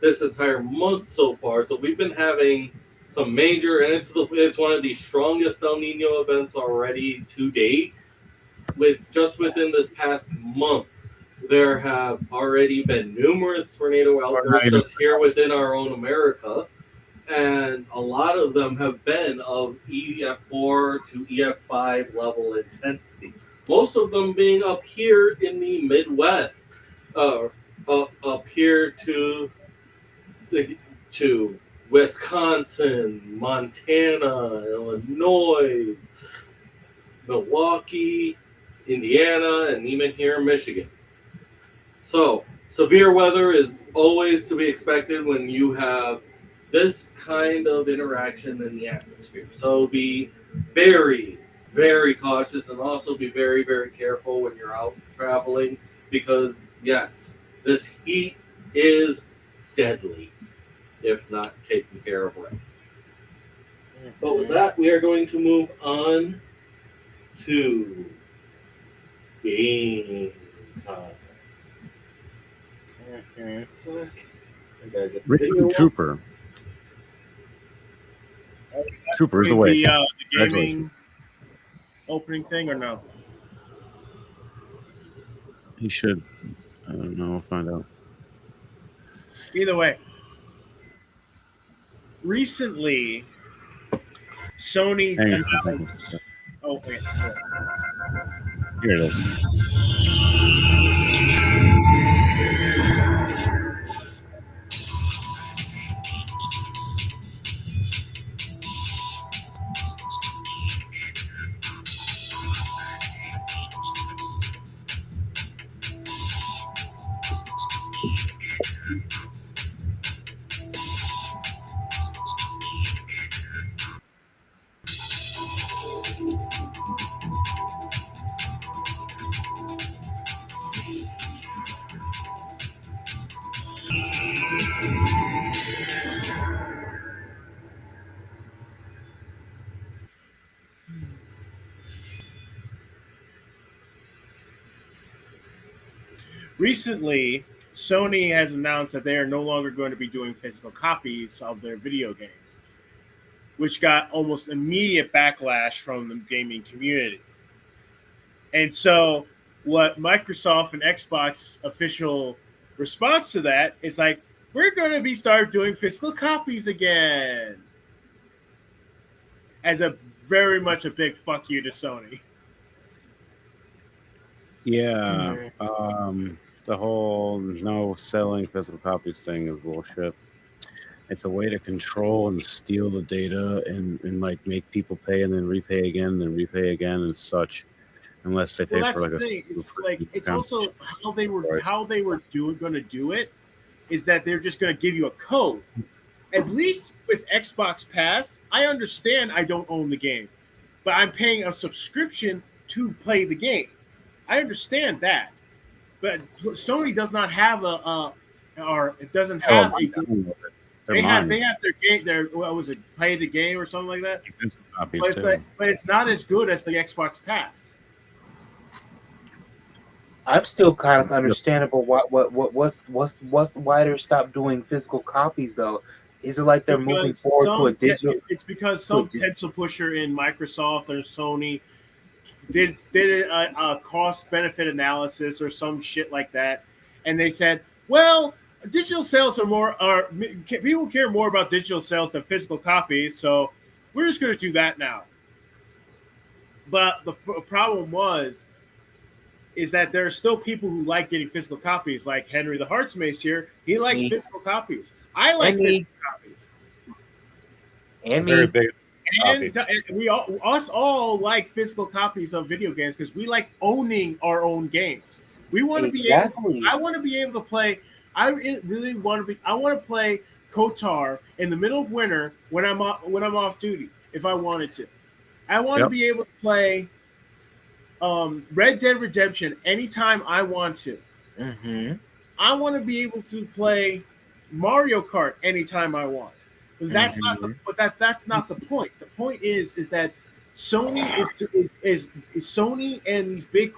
this entire month so far. So we've been having some major, and it's one of the strongest El Nino events already to date. Within this past month, there have already been numerous tornado outbursts just here within our own America. And a lot of them have been of EF4 to EF5 level intensity. Most of them being up here in the Midwest, up here to Wisconsin, Montana, Illinois, Milwaukee, Indiana, and even here in Michigan. So severe weather is always to be expected when you have this kind of interaction in the atmosphere. So be very, very cautious, and also be very, very careful when you're out traveling, because yes, this heat is deadly if not taken care of right. But with that, we are going to move on to game time. So, I gotta get the video up. Trooper. Trooper is the way. The gaming opening thing or no? He should. I don't know. We'll find out. Either way, recently Sony Hang on. announced. Oh, wait. Here it is. Recently, Sony has announced that they are no longer going to be doing physical copies of their video games, which got almost immediate backlash from the gaming community. And so, what Microsoft and Xbox official response to that is like, we're going to start doing physical copies again, as a very much a big fuck you to Sony. Yeah. The whole no selling physical copies thing is bullshit. It's a way to control and steal the data and like make people pay and then repay again and repay again and such, unless they pay Well, for that's like the a. thing. It's like it's also how they were going to do it is that they're just going to give you a code. At least with Xbox Pass, I understand I don't own the game, but I'm paying a subscription to play the game. I understand that, but Sony does not have it doesn't have a. They have their game. Their what was it? Play the game or something like that. But it's not as good as the Xbox Pass. I'm still kind of understandable what's why they're stopped doing physical copies though. Is it like they're moving forward to a digital? It's because some pencil pusher in Microsoft or Sony did a cost benefit analysis or some shit like that, and they said, well, digital sales people care more about digital sales than physical copies, so we're just going to do that now. But the problem was is that there are still people who like getting physical copies, like Henry the Hearts Mace here. He likes Me. physical copies. I like And me. physical copies. And Very me. big. And we all like physical copies of video games because we like owning our own games. We want to be able. Exactly. I want to be able to play. Really want to be. I want to play KOTOR in the middle of winter when I'm off duty if I wanted to. I want to Yep. be able to play Red Dead Redemption anytime I want to. Mm-hmm. I want to be able to play Mario Kart anytime I want. But that's not the that's not the point. The point is that Sony is Sony and these big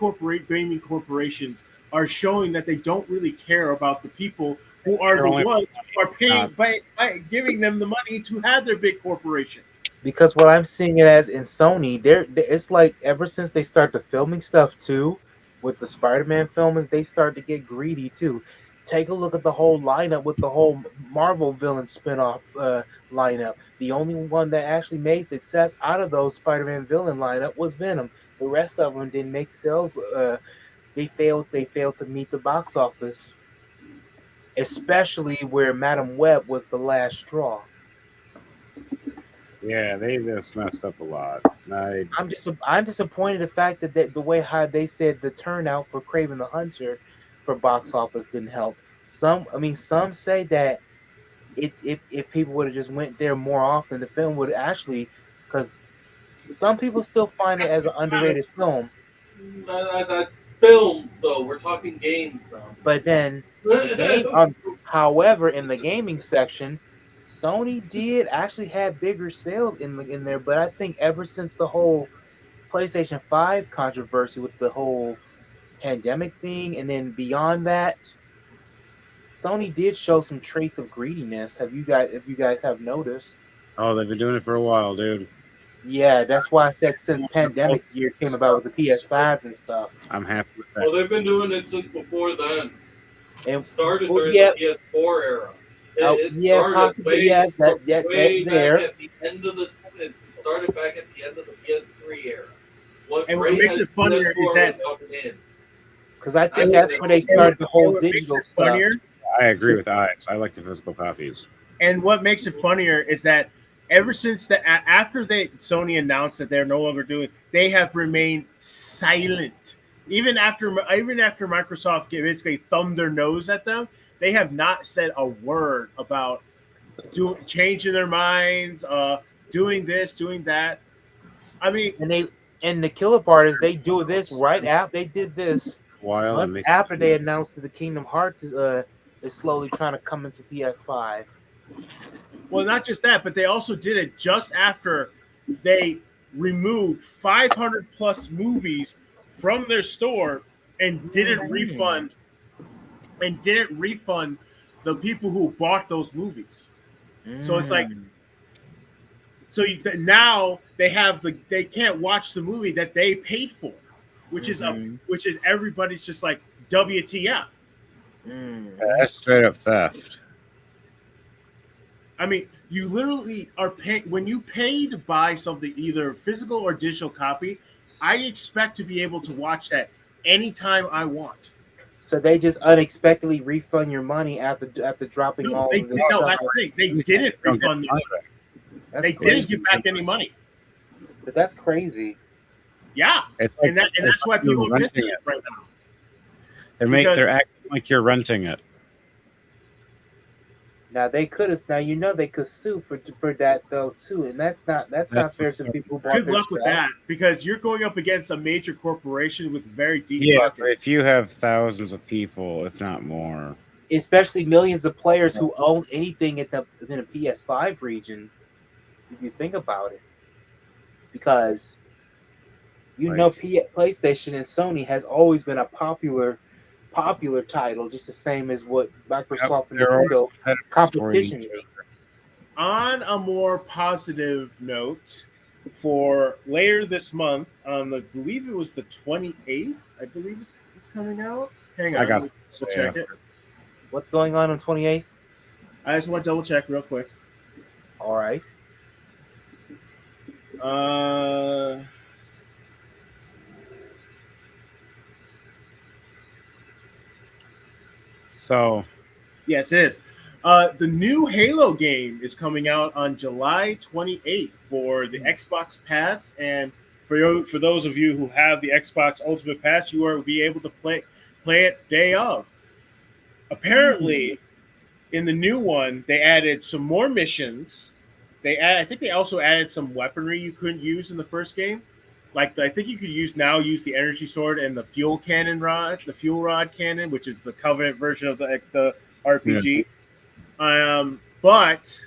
gaming corporations are showing that they don't really care about the people who are They're the only- ones who are paying by giving them the money to have their big corporation. Because what I'm seeing it as in Sony, it's like ever since they started filming stuff too, with the Spider-Man films, they start to get greedy too. Take a look at the whole lineup with the whole Marvel villain spinoff lineup. The only one that actually made success out of those Spider-Man villain lineup was Venom. The rest of them didn't make sales. They failed. They failed to meet the box office, especially where Madam Web was the last straw. Yeah, they just messed up a lot. I'm disappointed the fact that the way how they said the turnout for Kraven the Hunter for box office didn't help. Some say that if people would have just went there more often, the film would actually, because some people still find it as an underrated film. That's films, though. We're talking games now. But then, however, in the gaming section, Sony did actually have bigger sales in there. But I think ever since the whole PlayStation 5 controversy with the whole pandemic thing, and then beyond that, Sony did show some traits of greediness. If you guys have noticed? Oh, they've been doing it for a while, dude. Yeah, that's why I said since pandemic year came about with the PS5s and stuff. I'm happy with that. Well, they've been doing it since before then. And It started well, during yeah. the PS4 era. It Yeah, started possibly, way, yeah, that way there. back at the end of it started back at the end of the PS3 era. What makes it funnier is PS4 that was coming in. Because I think that's when they started the whole What makes digital it stuff. funnier- I agree with Ives. I like the physical copies. And what makes it funnier is that ever since after Sony announced that they're no longer doing, they have remained silent. Even after Microsoft basically thumbed their nose at them, they have not said a word about changing their minds, doing this, doing that. I mean, and the killer part is they do this right after they did this Wild months after they announced that the Kingdom Hearts is slowly trying to come into PS5. well, not just that, but they also did it just after they removed 500 plus movies from their store and didn't refund the people who bought those movies. So it's like, now they can't watch the movie that they paid for, which is everybody's just like WTF. That's straight up theft. I mean, you literally are paying when you pay to buy something, either physical or digital copy. I expect to be able to watch that anytime I want. So they just unexpectedly refund your money after dropping all of this stuff. That's the thing. They didn't refund the money. They didn't give back any money. But that's crazy. Yeah, It's like, that's why people are missing it right now. They're acting like you're renting it. Now they could sue for that though too, and that's not fair to people who bought Good their luck with stuff. that, because you're going up against a major corporation with very deep Yeah, pockets. but if you have thousands of people, if not more, Especially millions of players who own anything in the PS5 region, if you think about it, because PlayStation and Sony has always been a popular title, just the same as what Microsoft and Nintendo competition. On a more positive note, for later this month, on I believe it was the 28th, I believe it's coming out. Hang on, I got let me double check it. What's going on 28th? I just want to double check real quick. All right. So Yes, it is. The new Halo game is coming out on July 28th for the Xbox Pass, and for those of you who have the Xbox Ultimate Pass, you will be able to play it day of. Apparently, in the new one, they added some more missions. I think they also added some weaponry you couldn't use in the first game. Like I think you could use the energy sword and the fuel rod cannon, which is the Covenant version of the RPG. But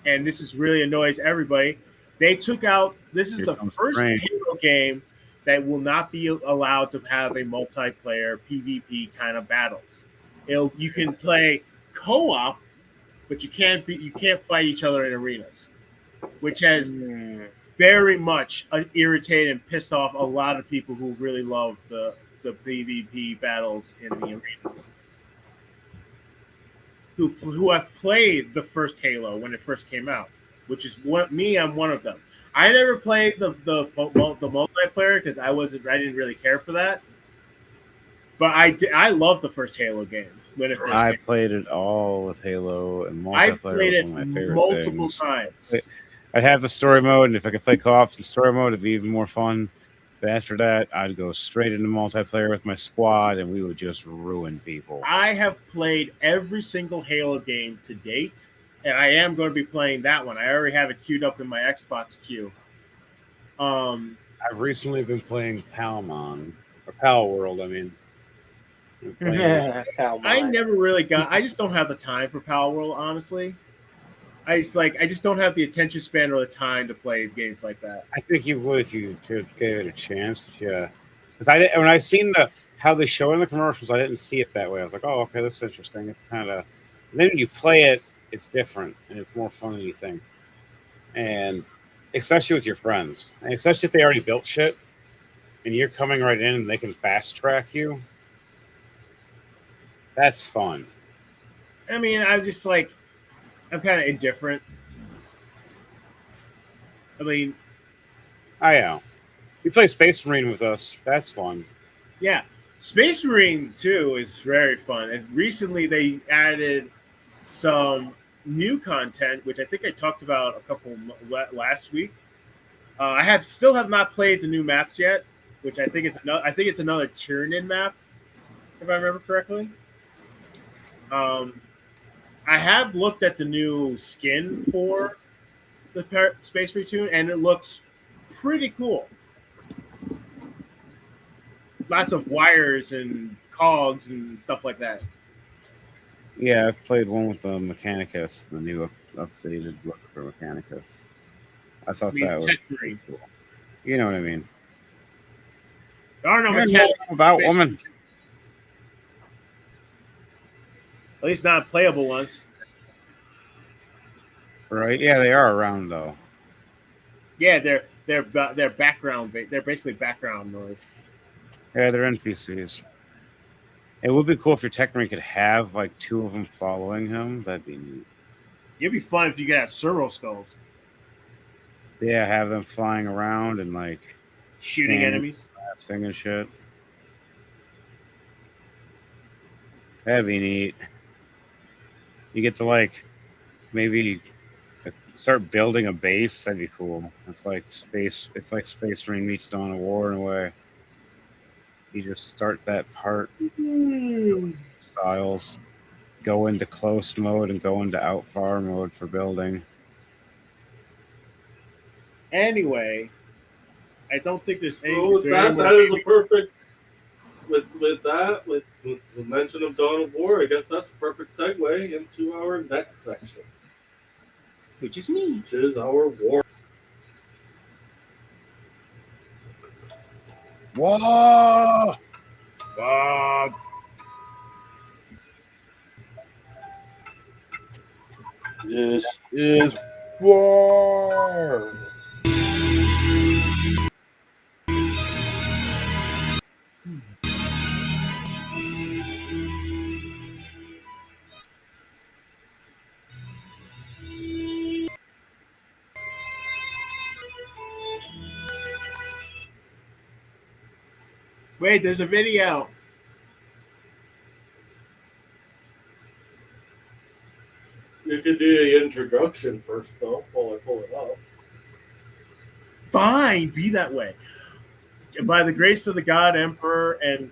and this is really annoys everybody. They took out. This is Here the comes first the rain. Halo game that will not be allowed to have a multiplayer PvP kind of battles. You can play co-op, but you can't fight each other in arenas, which has very much irritated and pissed off a lot of people who really love the PvP battles in the arenas. Who have played the first Halo when it first came out, which is I'm one of them. I never played the multiplayer because I didn't really care for that. But I loved the first Halo game when it first I came. played it all with Halo, and I've multiplayer played was it one of my favorite multiple things. times. I'd have the story mode, and if I could play co-op in story mode, it'd be even more fun. But after that, I'd go straight into multiplayer with my squad, and we would just ruin people. I have played every single Halo game to date, and I am going to be playing that one. I already have it queued up in my Xbox queue. I've recently been playing Palmon, or Pal World, I mean. I never really I just don't have the time for Pal World, honestly. I just don't have the attention span or the time to play games like that. I think you would if you gave it a chance. Yeah, because when I seen how they show it in the commercials, I didn't see it that way. I was like, oh, okay, this is interesting. It's kind of then when you play it, it's different and it's more fun than you think. And especially with your friends, and especially if they already built shit and you're coming right in and they can fast track you. That's fun. I mean, I'm kind of indifferent. I mean, I know. You play Space Marine with us. That's fun. Yeah. Space Marine 2 is very fun. And recently they added some new content, which I think I talked about a couple last week. I still have not played the new maps yet, which I think it's another Tyranid map, if I remember correctly. I have looked at the new skin for the Space Marine 2, and it looks pretty cool. Lots of wires and cogs and stuff like that. Yeah, I've played one with the Mechanicus, the new updated look for Mechanicus. I thought that was pretty cool. You know what I mean? There are no Yeah, mechanics about Space woman. Marine 2. At least not playable ones. Right? Yeah, they are around though. Yeah, they're background. They're basically background noise. Yeah, they're NPCs. It would be cool if your Tech Marine could have like two of them following him. That'd be neat. It'd be fun if you could have servo skulls Yeah, have them flying around and like shooting standing, enemies. blasting and shit. That'd be neat. You get to like maybe start building a base. That'd be cool. It's like Space Marine meets Dawn of War in a way. You just start that part styles, go into close mode and go into out far mode for building. Anyway, I don't think there's any. Well, with that is a perfect. With the mention of Dawn of War, I guess that's a perfect segue into our next section, which is me. Which is our war. Whoa! Bob. This is war. Wait, there's a video. to do the introduction first, though, while I pull it up. Fine, be that way. By the grace of the God Emperor and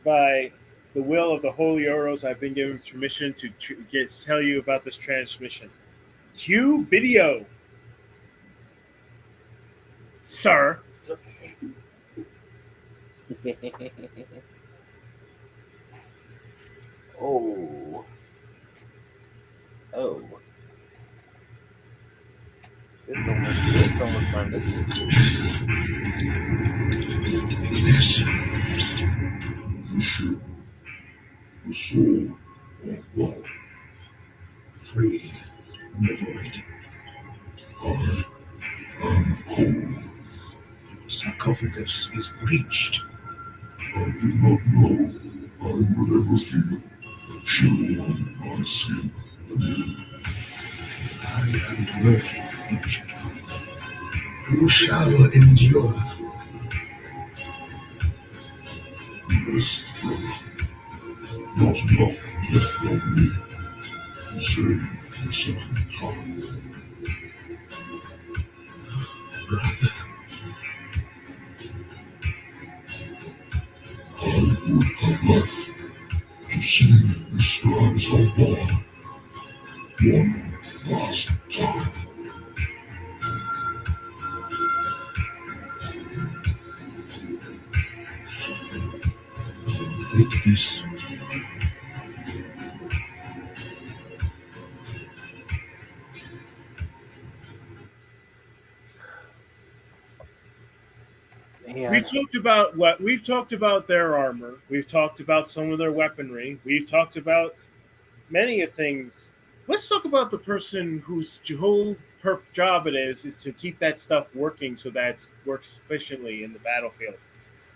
by the will of the Holy Oros, I've been given permission to tell you about this transmission. Cue video, sir. Oh. Oh. This don't look fun. Yes. The ship. The soul of love. Free. Nevoid. I am cold. The sarcophagus is breached. I did not know I would ever feel the chill on my skin again. I am working against you. You shall endure. Yes, brother. Not enough left of me to save the second time. Brother. I would have liked to see the skies of Bond one last time. Great peace. We've talked about their armor. We've talked about some of their weaponry. We've talked about many of things. Let's talk about the person whose whole job it is to keep that stuff working so that it works efficiently in the battlefield.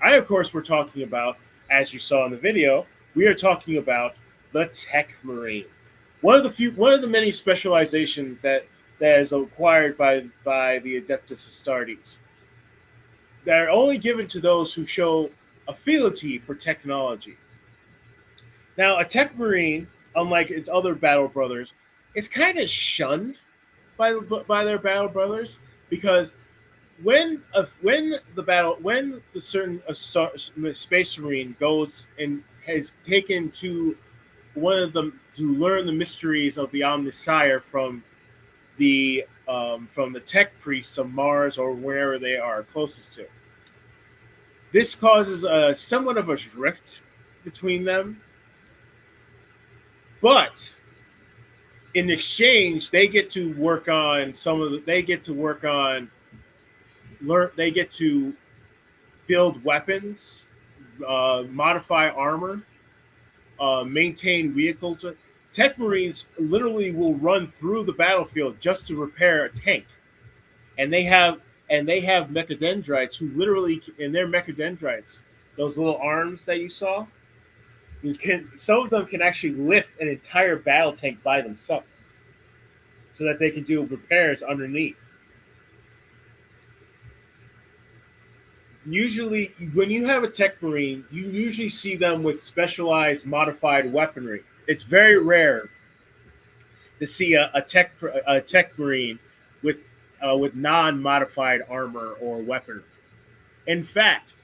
Of course, we're talking about, as you saw in the video, we are talking about the Tech Marine. One of the many specializations that is acquired by the Adeptus Astartes. They're only given to those who show affinity for technology. Now, a Tech Marine, unlike its other battle brothers, is kind of shunned by their battle brothers because when a Space Marine goes and has taken to one of them to learn the mysteries of the Omnissiah from the tech priests of Mars or wherever they are closest to. This causes somewhat of a rift between them, but in exchange, they get to work on they get to build weapons, modify armor, maintain vehicles. Tech Marines literally will run through the battlefield just to repair a tank, and they have mechadendrites who literally, in their mechadendrites, those little arms that you saw, some of them can actually lift an entire battle tank by themselves, so that they can do repairs underneath. Usually, when you have a Tech Marine, you usually see them with specialized modified weaponry. It's very rare to see a Tech Marine with non-modified armor or weaponry. In fact,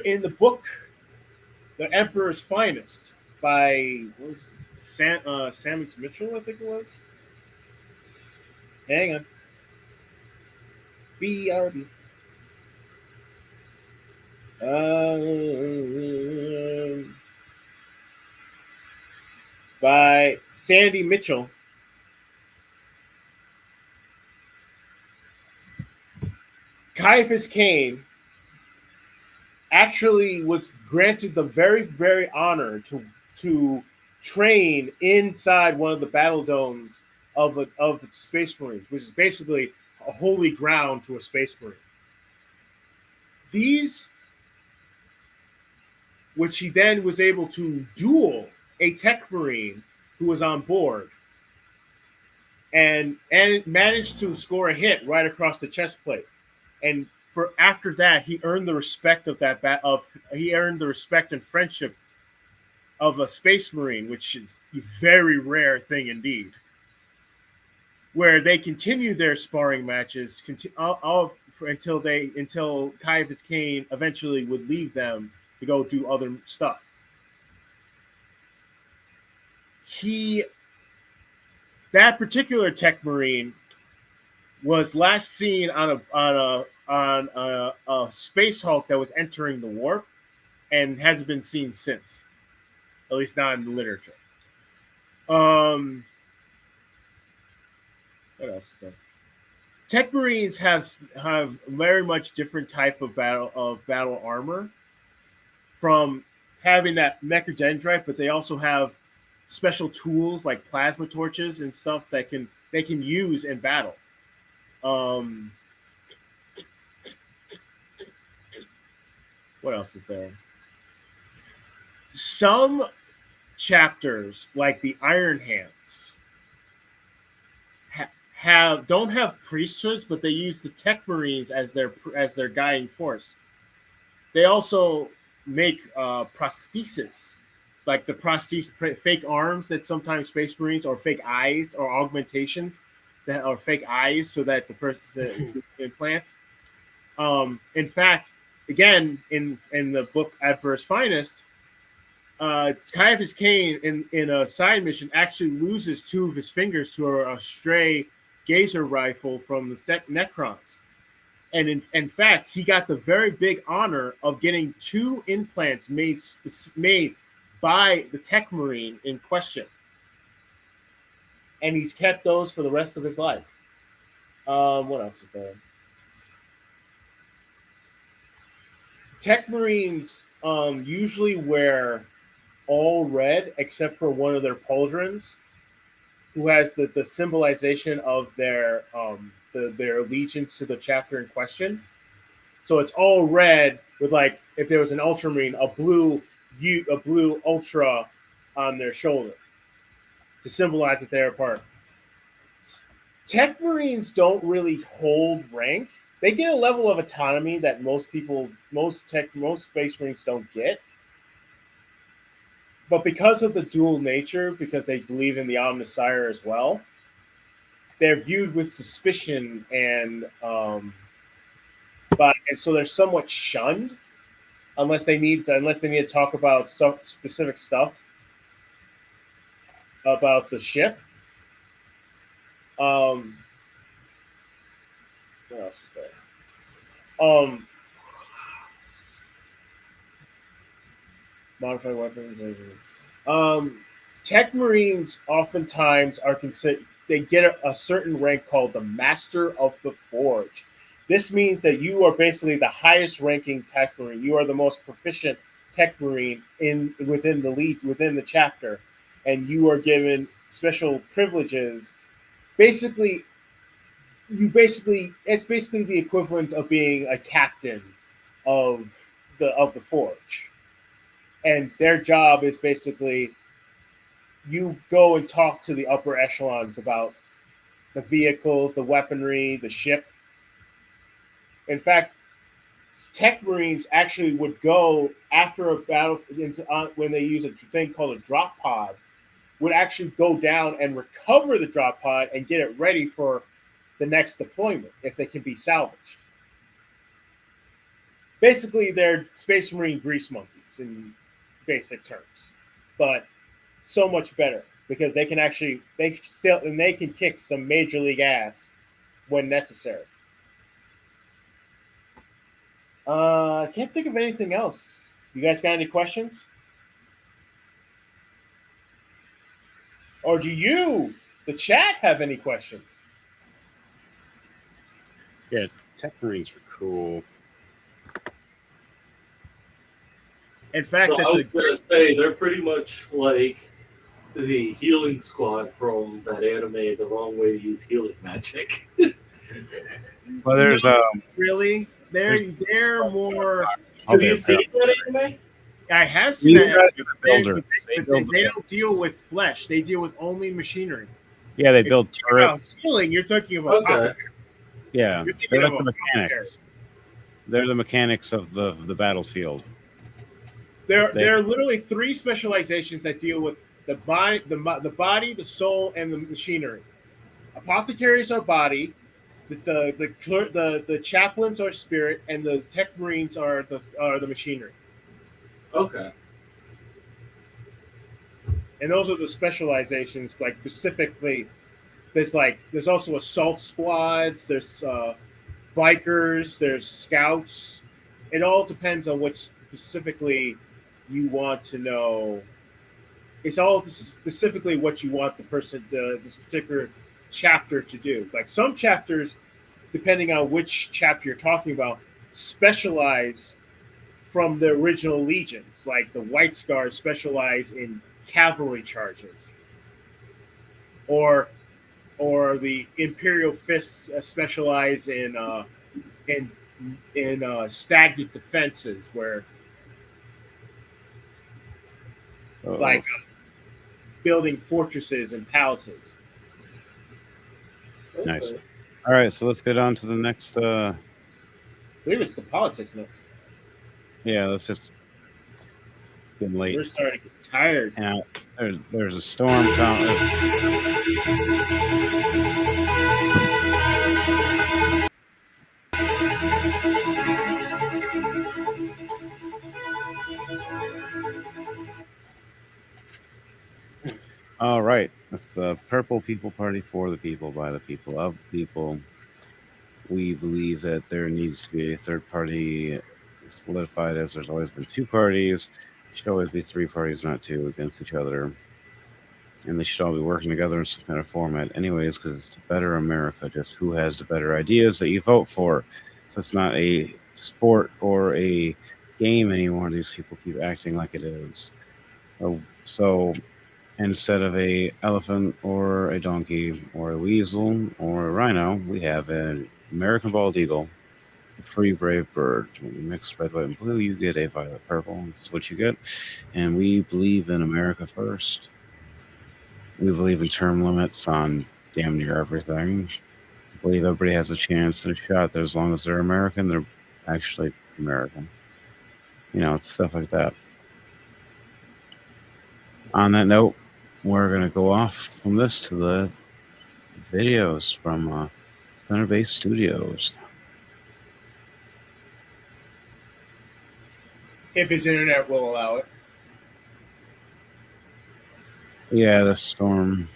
in the book, The Emperor's Finest by Sammy Mitchell, I think it was. Hang on. BRB. By Sandy Mitchell. Caiaphas Cain actually was granted the very, very honor to train inside one of the battle domes of the Space Marines, which is basically a holy ground to a Space Marine. Which he then was able to duel a Tech Marine who was on board, and managed to score a hit right across the chest plate. And after that, he earned the respect he earned the respect and friendship of a Space Marine, which is a very rare thing indeed. where they continue their sparring matches until Caiaphas Cain eventually would leave them to go do other stuff. That particular Tech Marine was last seen on a Space Hulk that was entering the warp, and hasn't been seen since, at least not in the literature. What else is there? Tech Marines have very much different type of battle armor, from having that mechadendrite, but they also have special tools like plasma torches and stuff that they can use in battle. What else is there? Some chapters, like the Iron Hands, don't have priesthoods, but they use the Tech Marines as their guiding force. They also make prosthesis, like the fake arms that sometimes Space Marines, or fake eyes, or augmentations that are fake eyes, so that the person implant. In fact, again, in the book Adverse Finest, Caiaphas Cain in a side mission actually loses 2 of his fingers to a stray Gazer rifle from the Necrons. And in fact, he got the very big honor of getting 2 implants made by the Tech Marine in question. And he's kept those for the rest of his life. What else is there? Tech Marines usually wear all red except for one of their pauldrons, who has the symbolization of their allegiance to the chapter in question. So it's all red with, like, if there was an Ultramarine, a blue Ultra on their shoulder to symbolize that they're a part. Tech Marines don't really hold rank. They get a level of autonomy that most Space Marines don't get. But because of the dual nature, because they believe in the Omnissiah as well, they're viewed with suspicion, and so they're somewhat shunned unless they need to talk about specific stuff about the ship. What else is there? Modified weapons. Tech Marines oftentimes are considered. They get a certain rank called the Master of the Forge. This means that you are basically the highest ranking Tech Marine. You are the most proficient Tech Marine within the chapter, and you are given special privileges. It's basically the equivalent of being a captain of the Forge. And their job is basically, you go and talk to the upper echelons about the vehicles, the weaponry, the ship. In fact, Tech Marines actually would go after a battle when they use a thing called a drop pod, would actually go down and recover the drop pod and get it ready for the next deployment if they can be salvaged. Basically, they're Space Marine grease monkeys in basic terms, but so much better because they can kick some major league ass when necessary. I can't think of anything else. You guys got any questions? Or do you, the chat, have any questions? Yeah, Tech Marines are cool. In fact, so I was going to say they're pretty much like the healing squad from that anime, The Wrong Way to Use Healing Magic. Well, there's really they're more. Have you seen that anime? I have seen that. Builder. They don't deal with flesh. They deal with only machinery. Yeah, they build turrets. Healing, you're talking about. Okay. Yeah, they're like the mechanics. They're the mechanics of the battlefield. There are literally 3 specializations that deal with the body, the soul, and the machinery. Apothecaries are body. The chaplains are spirit, and the tech marines are the machinery. Okay. And those are the specializations. Like specifically, there's also assault squads. There's bikers. There's scouts. It all depends on which specifically you want to know. It's all specifically what you want this particular chapter to do. Like some chapters, depending on which chapter you're talking about, specialize from the original legions. Like the White Scars specialize in cavalry charges, or the Imperial Fists specialize in stagnant defenses, where like building fortresses and palaces. Nice. All right, so let's get on to the next. I believe it's the politics next. Yeah, let's just. It's getting late. We're starting to get tired. Now, there's a storm coming. All right. That's the Purple People Party, for the people, by the people, of the people. We believe that there needs to be a third party solidified, as there's always been two parties. It should always be three parties, not two, against each other. And they should all be working together in some kind of format anyways, because it's to better America, just who has the better ideas that you vote for. So it's not a sport or a game anymore. These people keep acting like it is. So instead of a elephant or a donkey or a weasel or a rhino, we have an American bald eagle, a free brave bird. When you mix red, white, and blue, you get a violet purple. That's what you get. And we believe in America first. We believe in term limits on damn near everything. We believe everybody has a chance and a shot that as long as they're American, they're actually American. You know, stuff like that. On that note, we're going to go off from this to the videos from Thunderbase Studios. If his internet will allow it. Yeah, the storm.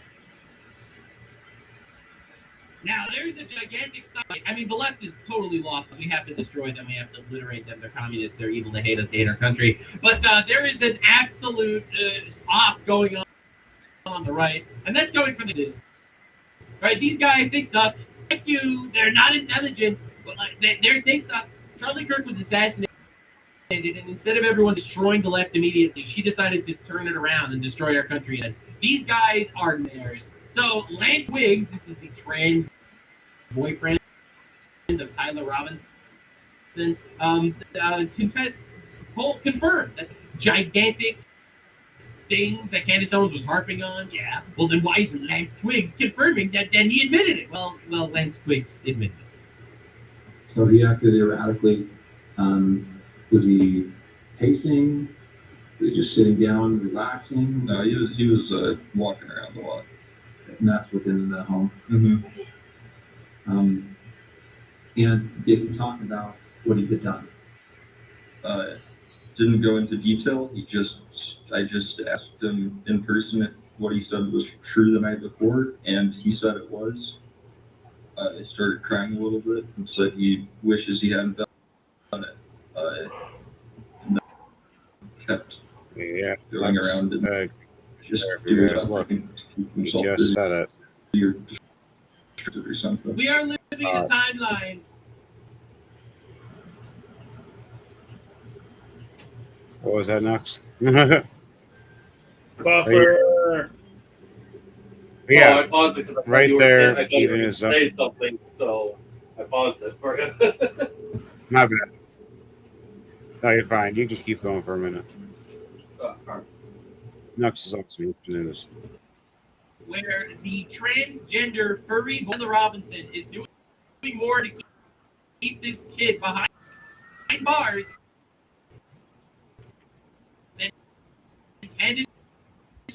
Now, there's a gigantic site. I mean, the left is totally lost. We have to destroy them. We have to obliterate them. They're communists. They're evil. They hate us. They hate our country. But there is an absolute off going on the right. And that's going from this. Right? These guys, they suck. Like you, they're not intelligent. But like, they suck. Charlie Kirk was assassinated. And instead of everyone destroying the left immediately, she decided to turn it around and destroy our country. And these guys are theirs. So Lance Wiggs, this is the trans boyfriend of Tyler Robinson, confirmed that gigantic things that Candace Owens was harping on. Yeah. Well, then why is Lance Twiggs confirming that? Then he admitted it. Well, Lance Twiggs admitted it. So he acted erratically. Was he pacing? Was he just sitting down, relaxing? No, he was walking around a lot. And that's within the home. Mm-hmm. And did he talk about what he had done? Didn't go into detail. I just asked him in person what he said was true the night before, and he said it was. He started crying a little bit and said he wishes he hadn't done it. And kept going around and just doing something. He just said it. Or something. We are living in a timeline. What was that next? Buffer. Yeah, I paused it because I right you were there, saying, I even you his say something, so I paused it for you. My bad. No, you're fine. You can keep going for a minute. Next is also news. Where the transgender furry Wanda Robinson is doing more to keep this kid behind bars than Candace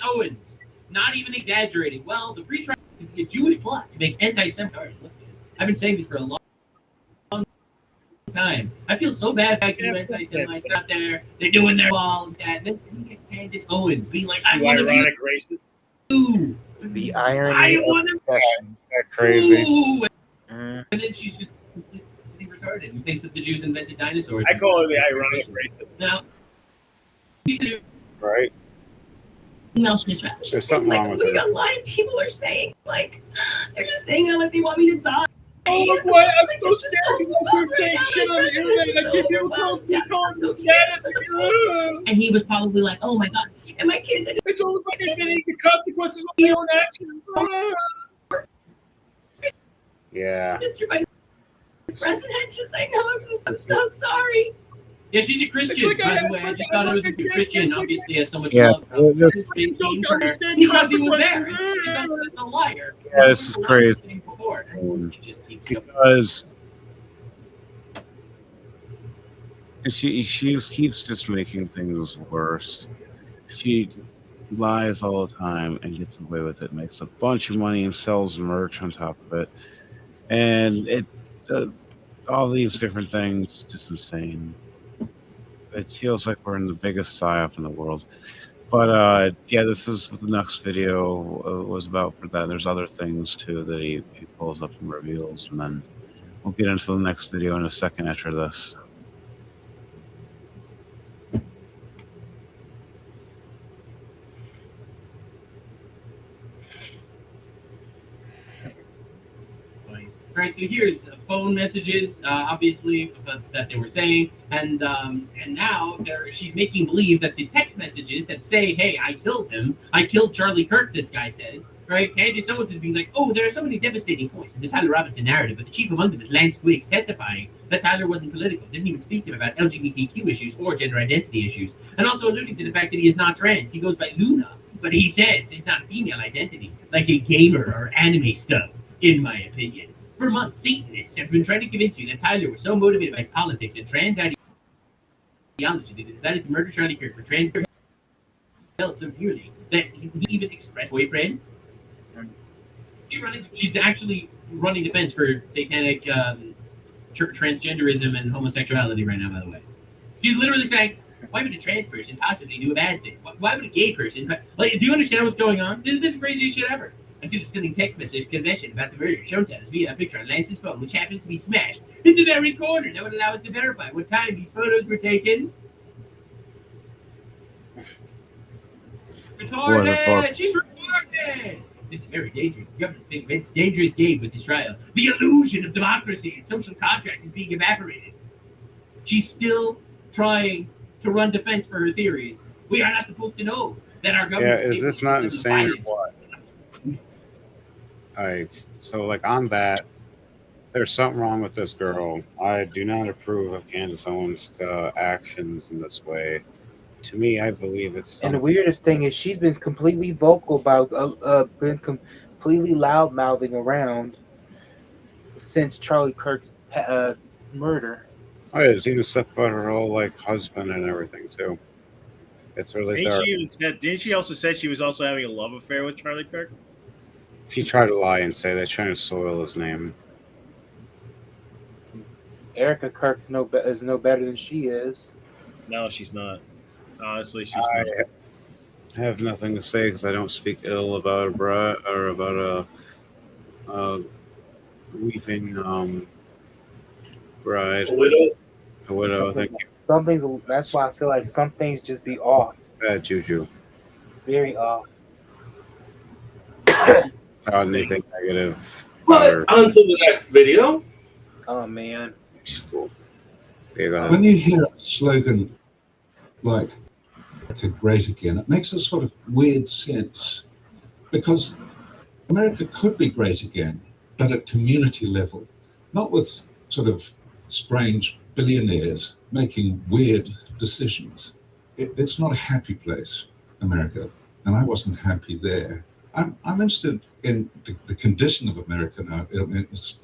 Owens. Not even exaggerating. Well, the free trial a Jewish plot to make anti-Semitic art. I've been saying this for a long time. I feel so bad back to anti-Semites out there. They're doing their all that. Then look at Candace Owens being like, I want to be ironic racist. Ooh. The irony I of want to profession. Crazy. Ooh. And then she's just completely retarded and thinks that the Jews invented dinosaurs. I call her the ironic racist. Now, Right? Emails just wrapped. There's something wrong with looking it. online, people are saying they're just saying it like they want me to die. Oh, look what? I'm so scared. People keep saying shit on the internet. I keep people calling me dad. And he was probably like, "Oh my god!" And my kids, it's almost like they're getting the consequences of their own actions. Yeah. Mr. Vice President, I'm so sorry. yeah, she's a Christian, by the way. I just thought it was a Christian. Obviously, has so much Yeah. love. Because he was there. He's a liar. Yeah, this is crazy. Because she keeps just making things worse. She lies all the time and gets away with it, makes a bunch of money and sells merch on top of it, and all these different things, just insane. It feels like we're in the biggest psyop in the world. But yeah, this is what the next video was about for that. There's other things too that he pulls up and reveals, and then we'll get into the next video in a second after this. Right, so here's phone messages, obviously, that they were saying, and now she's making believe that the text messages that say, "Hey, I killed him. I killed Charlie Kirk." This guy says, right? Candace Owens is being like, "Oh, there are so many devastating points in the Tyler Robinson narrative, but the chief among them is Lance Twiggs testifying that Tyler wasn't political, didn't even speak to him about LGBTQ issues or gender identity issues, and also alluding to the fact that he is not trans. He goes by Luna, but he says it's not a female identity, like a gamer or anime stuff, in my opinion." For months, Satanists have been trying to convince you that Tyler was so motivated by politics and trans ideology that he decided to murder Charlie Kirk for trans felt so purely that he even expressed boyfriend. She's actually running defense for satanic transgenderism and homosexuality right now, by the way. She's literally saying, why would a trans person possibly do a bad thing? Why would a gay person? Like, do you understand what's going on? This is the craziest shit ever. Until the stunning text message confession about the murder shown to us via a picture on Lance's phone, which happens to be smashed into that recorder that would allow us to verify what time these photos were taken. Retarded! She's retarded! This is very dangerous. The government dangerous game with this trial. The illusion of democracy and social contract is being evaporated. She's still trying to run defense for her theories. We are not supposed to know that our government. Yeah, is this not insane or what? Like on that, there's something wrong with this girl. I do not approve of Candace Owens' actions in this way. To me, I believe it's. And the weirdest thing is, she's been completely vocal about, been completely loud mouthing around since Charlie Kirk's murder. Oh, yeah, even stuff about her whole like husband and everything too. It's really dark. Didn't she also say she was also having a love affair with Charlie Kirk? She tried to lie and say they're trying to soil his name. Erica Kirk is no better than she is. No, she's not. Honestly, she's I not. have nothing to say because I don't speak ill about a bride or about a weeping bride. A widow. A widow. Thank you. Some things. That's why I feel like some things just be off. Bad juju. Very off. Without anything negative. But on to the next video. Oh man. Cool. Yeah, when you hear a slogan like "America Great Again," it makes a sort of weird sense because America could be great again, but at community level, not with sort of strange billionaires making weird decisions. It's not a happy place, America, and I wasn't happy there. I'm interested in the condition of America now. I mean, it's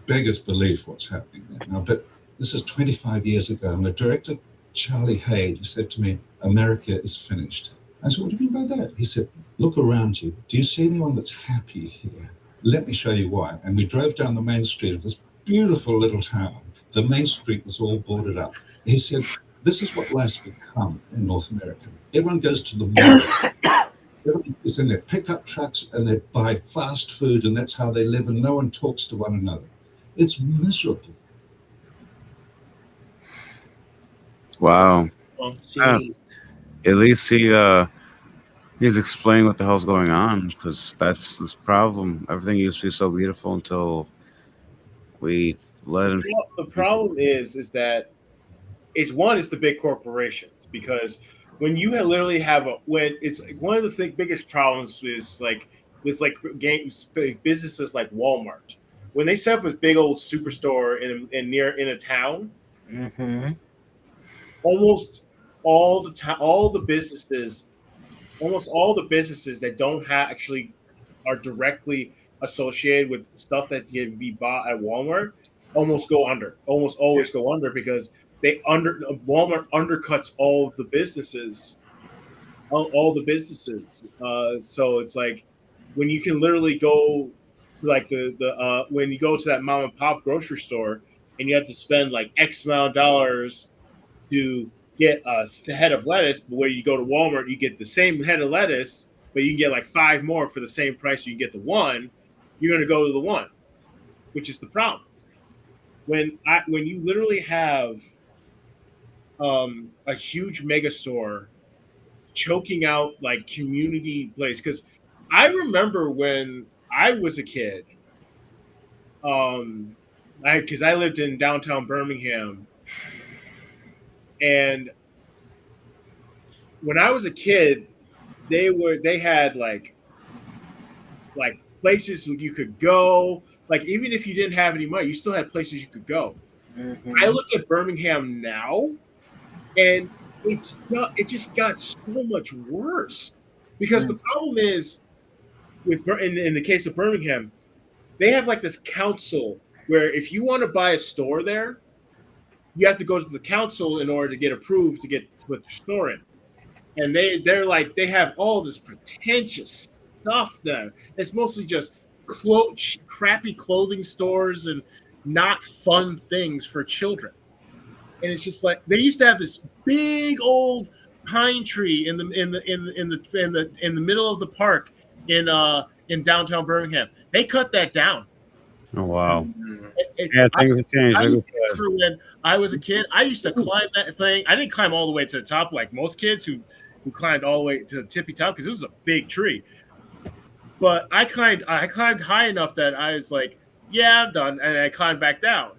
beggars belief what's happening there now. But this is 25 years ago, and the director, Charlie Hayde, said to me, "America is finished." I said, "What do you mean by that?" He said, Look around you. Do you see anyone that's happy here? Let me show you why. And we drove down the main street of this beautiful little town. The main street was all boarded up. He said, this is what life's become in North America. Everyone goes to the mall. Everyone is in their pickup trucks and they buy fast food, and that's how they live, and no one talks to one another. It's miserable. Wow. Jeez. At least he's explaining what the hell's going on, because that's this problem. Everything used to be so beautiful until we let him. Well, the problem is that it's the big corporations, because when you literally have when it's like one of the biggest problems is like with like businesses like Walmart, when they set up this big old superstore in a town. Mm-hmm. Almost all the businesses that don't actually are directly associated with stuff that can be bought at Walmart almost always go under, because Walmart undercuts all the businesses. So it's like when you can literally go to like when you go to that mom and pop grocery store and you have to spend like X amount of dollars to get a head of lettuce, but where you go to Walmart, you get the same head of lettuce, but you can get like 5 more for the same price. You can get the one. You're going to go to the one, which is the problem. When you literally have a huge mega store choking out like community place, because I remember when I was a kid, because I lived in downtown Birmingham. And when I was a kid, they had like places you could go. Like even if you didn't have any money, you still had places you could go. Mm-hmm. I look at Birmingham now, and it just got so much worse, because the problem is in the case of Birmingham, they have like this council where if you want to buy a store there, you have to go to the council in order to get approved to put your store in. And they have all this pretentious stuff there. It's mostly just crappy clothing stores and not fun things for children. And it's just like they used to have this big old pine tree in the middle of the park in downtown Birmingham. They cut that down. Oh wow! Yeah, things have changed. I remember when I was a kid, I used to climb that thing. I didn't climb all the way to the top like most kids who climbed all the way to the tippy top, because this was a big tree. But I climbed high enough that I was like, yeah, I'm done, and I climbed back down.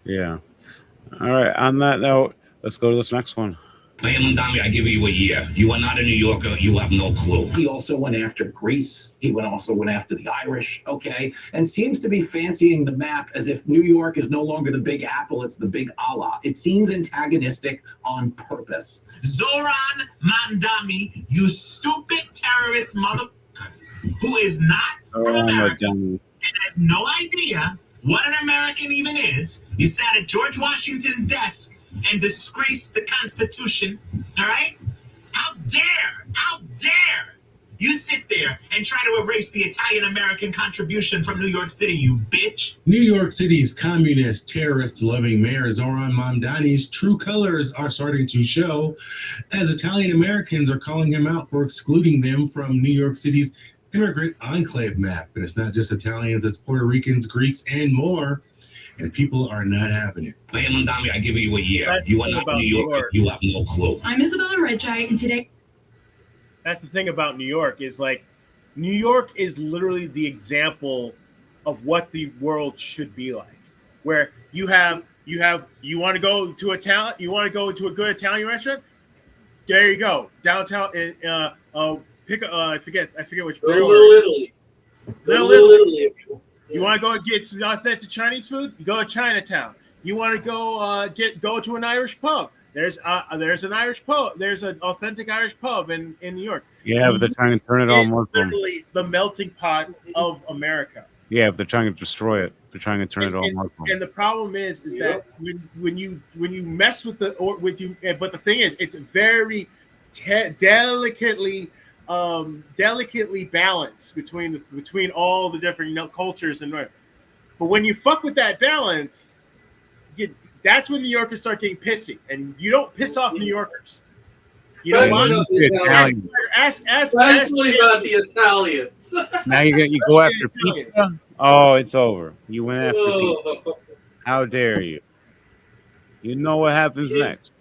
Yeah. All right. On that note, let's go to this next one. I give you a year. You are not a New Yorker. You have no clue. He also went after Greece. He also went after the Irish, okay? And seems to be fancying the map as if New York is no longer the Big Apple, it's the Big Allah. It seems antagonistic on purpose. Zoran Mamdani, you stupid terrorist mother who is not from America and has no idea what an American even is. You sat at George Washington's desk and disgrace the Constitution, all right? How dare you sit there and try to erase the Italian-American contribution from New York City, you bitch? New York City's communist, terrorist-loving mayor Zoran Mamdani's true colors are starting to show, as Italian-Americans are calling him out for excluding them from New York City's immigrant enclave map. And it's not just Italians, it's Puerto Ricans, Greeks, and more. And people are not having it. I give you a year. You are not New York. You have no clue. I'm Isabella Redgiant, and today. That's the thing about New York is like, New York is literally the example of what the world should be like, where you want to go to a town, you want to go to a good Italian restaurant. There you go, downtown. I forget which. Little Italy. Little Italy. You want to go get some authentic Chinese food? You go to Chinatown. You want to go to an Irish pub? There's an Irish pub. There's an authentic Irish pub in New York. Yeah, but they're trying to turn it all Muslim. Literally the melting pot of America. Yeah, but they're trying to destroy it. They're trying to turn it all Muslim. And the problem is that when you mess with but the thing is, it's very delicately delicately balanced between all the different cultures and but when you fuck with that balance, that's when New Yorkers start getting pissy, and you don't piss off New Yorkers. You know what? Especially about the Italians. Now you go after pizza. Oh, it's over. You went after pizza. How dare you? You know what happens next.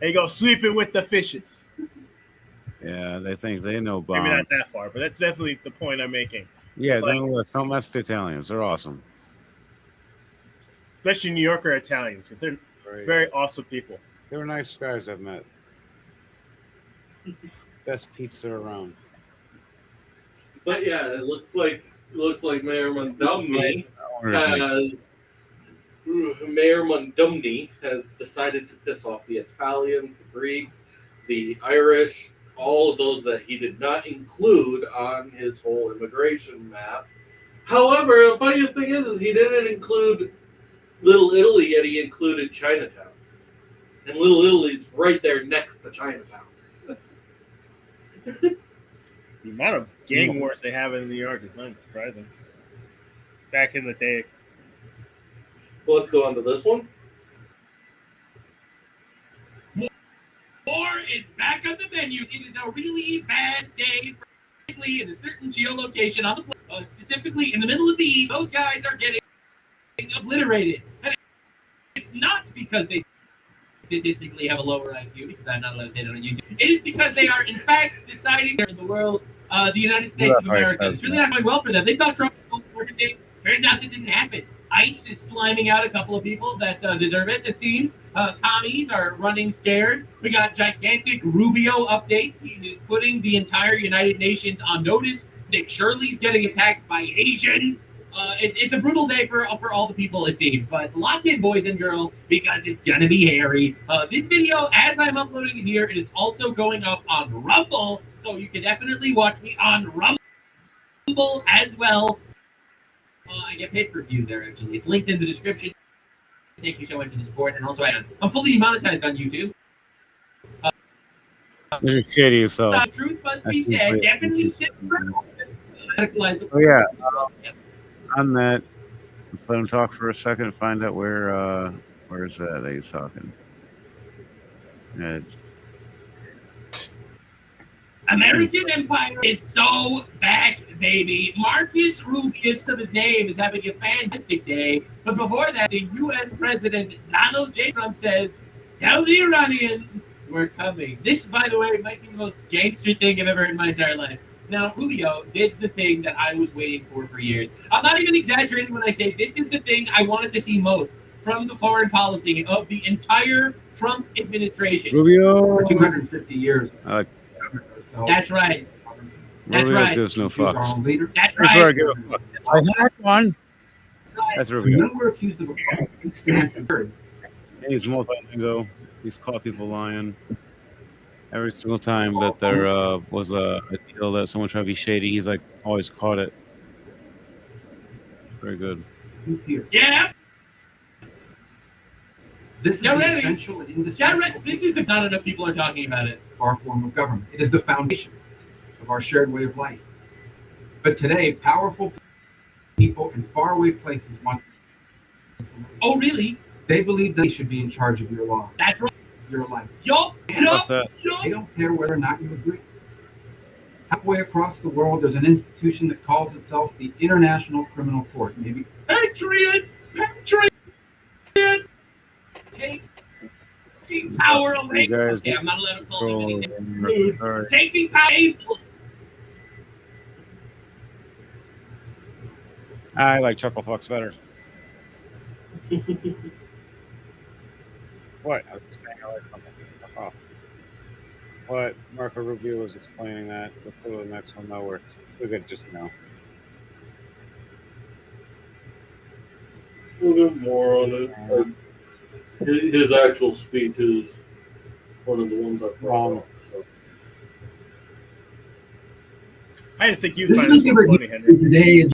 They go sleeping with the fishes. Yeah, they think they know bomb. Maybe not that far, but that's definitely the point I'm making. Yeah, It's like, don't mess with the Italians. They're awesome. especially New Yorker Italians, because they're very awesome people. They were nice guys I've met. Best pizza around. But yeah, it looks like Mayor Mondumny has decided to piss off the Italians, the Greeks, the Irish, all of those that he did not include on his whole immigration map. However, the funniest thing is he didn't include Little Italy, yet he included Chinatown. And Little Italy's right there next to Chinatown. The amount of gang wars they have in New York is not surprising. Back in the day. Well, let's go on to this one. War is back on the menu. It is a really bad day for in a certain geolocation on the planet, specifically in the middle of the East. Those guys are getting obliterated. And it's not because they statistically have a lower IQ, because I'm not allowed to say that on YouTube. It is because they are, in fact, deciding in the world, the United States of America. It's really not going well for them. They thought Trump was going to work. Turns out that didn't happen. ICE is sliming out a couple of people that deserve it, it seems. Commies are running scared. We got gigantic Rubio updates. He is putting the entire United Nations on notice. Nick Shirley's getting attacked by Asians. It's a brutal day for all the people, it seems. But lock in, boys and girls, because it's going to be hairy. This video, as I'm uploading it here, it is also going up on Rumble. So you can definitely watch me on Rumble as well. I get paid for views there, actually. It's linked in the description. Thank you so much for the support. And also, I'm fully monetized on YouTube. You're shitty yourself. Truth must be said. Definitely sit Oh, yeah. On that, let's let him talk for a second and find out where is that he's talking. American Empire is so back, baby. Marcus Rubius, of his name, is having a fantastic day. But before that, the U.S. President Donald J. Trump says, "Tell the Iranians we're coming." This, by the way, might be the most gangster thing I've ever heard in my entire life. Now, Rubio did the thing that I was waiting for years. I'm not even exaggerating when I say this is the thing I wanted to see most from the foreign policy of the entire Trump administration. Rubio. For 250 years. That's right. That's Rubio right. gives no fucks. That's That's where I right. give a fuck. I had one. That's Rubio. You were accused of He's multilingual. He's caught people lying. Every single time that there was a deal that someone tried to be shady, he's like always caught it. Very good. Yeah. This is Get the ready. essential and Get indispensable ready. This is the not enough people are talking about it. of our form of government. It is the foundation of our shared way of life. But today, powerful people in faraway places want. Oh, really? They believe they should be in charge of your law, That's right. your life. Yup. What's that? They don't care whether or not you agree. Halfway across the world, there's an institution that calls itself the International Criminal Court. Maybe Patriot. Take the power away. You guys Okay, I'm not allowed to call him anything control- rude. Alright. Take the power. I like Chuckle Fucks better. What? I was just saying I like something. Fuck off. What? Marco Rubio was explaining that. Let's go to the next one, though, where we're good just now. We'll get more on it. His actual speech is one of the ones I brought up. So. I didn't think you'd This find is this what one funny, Henry. today.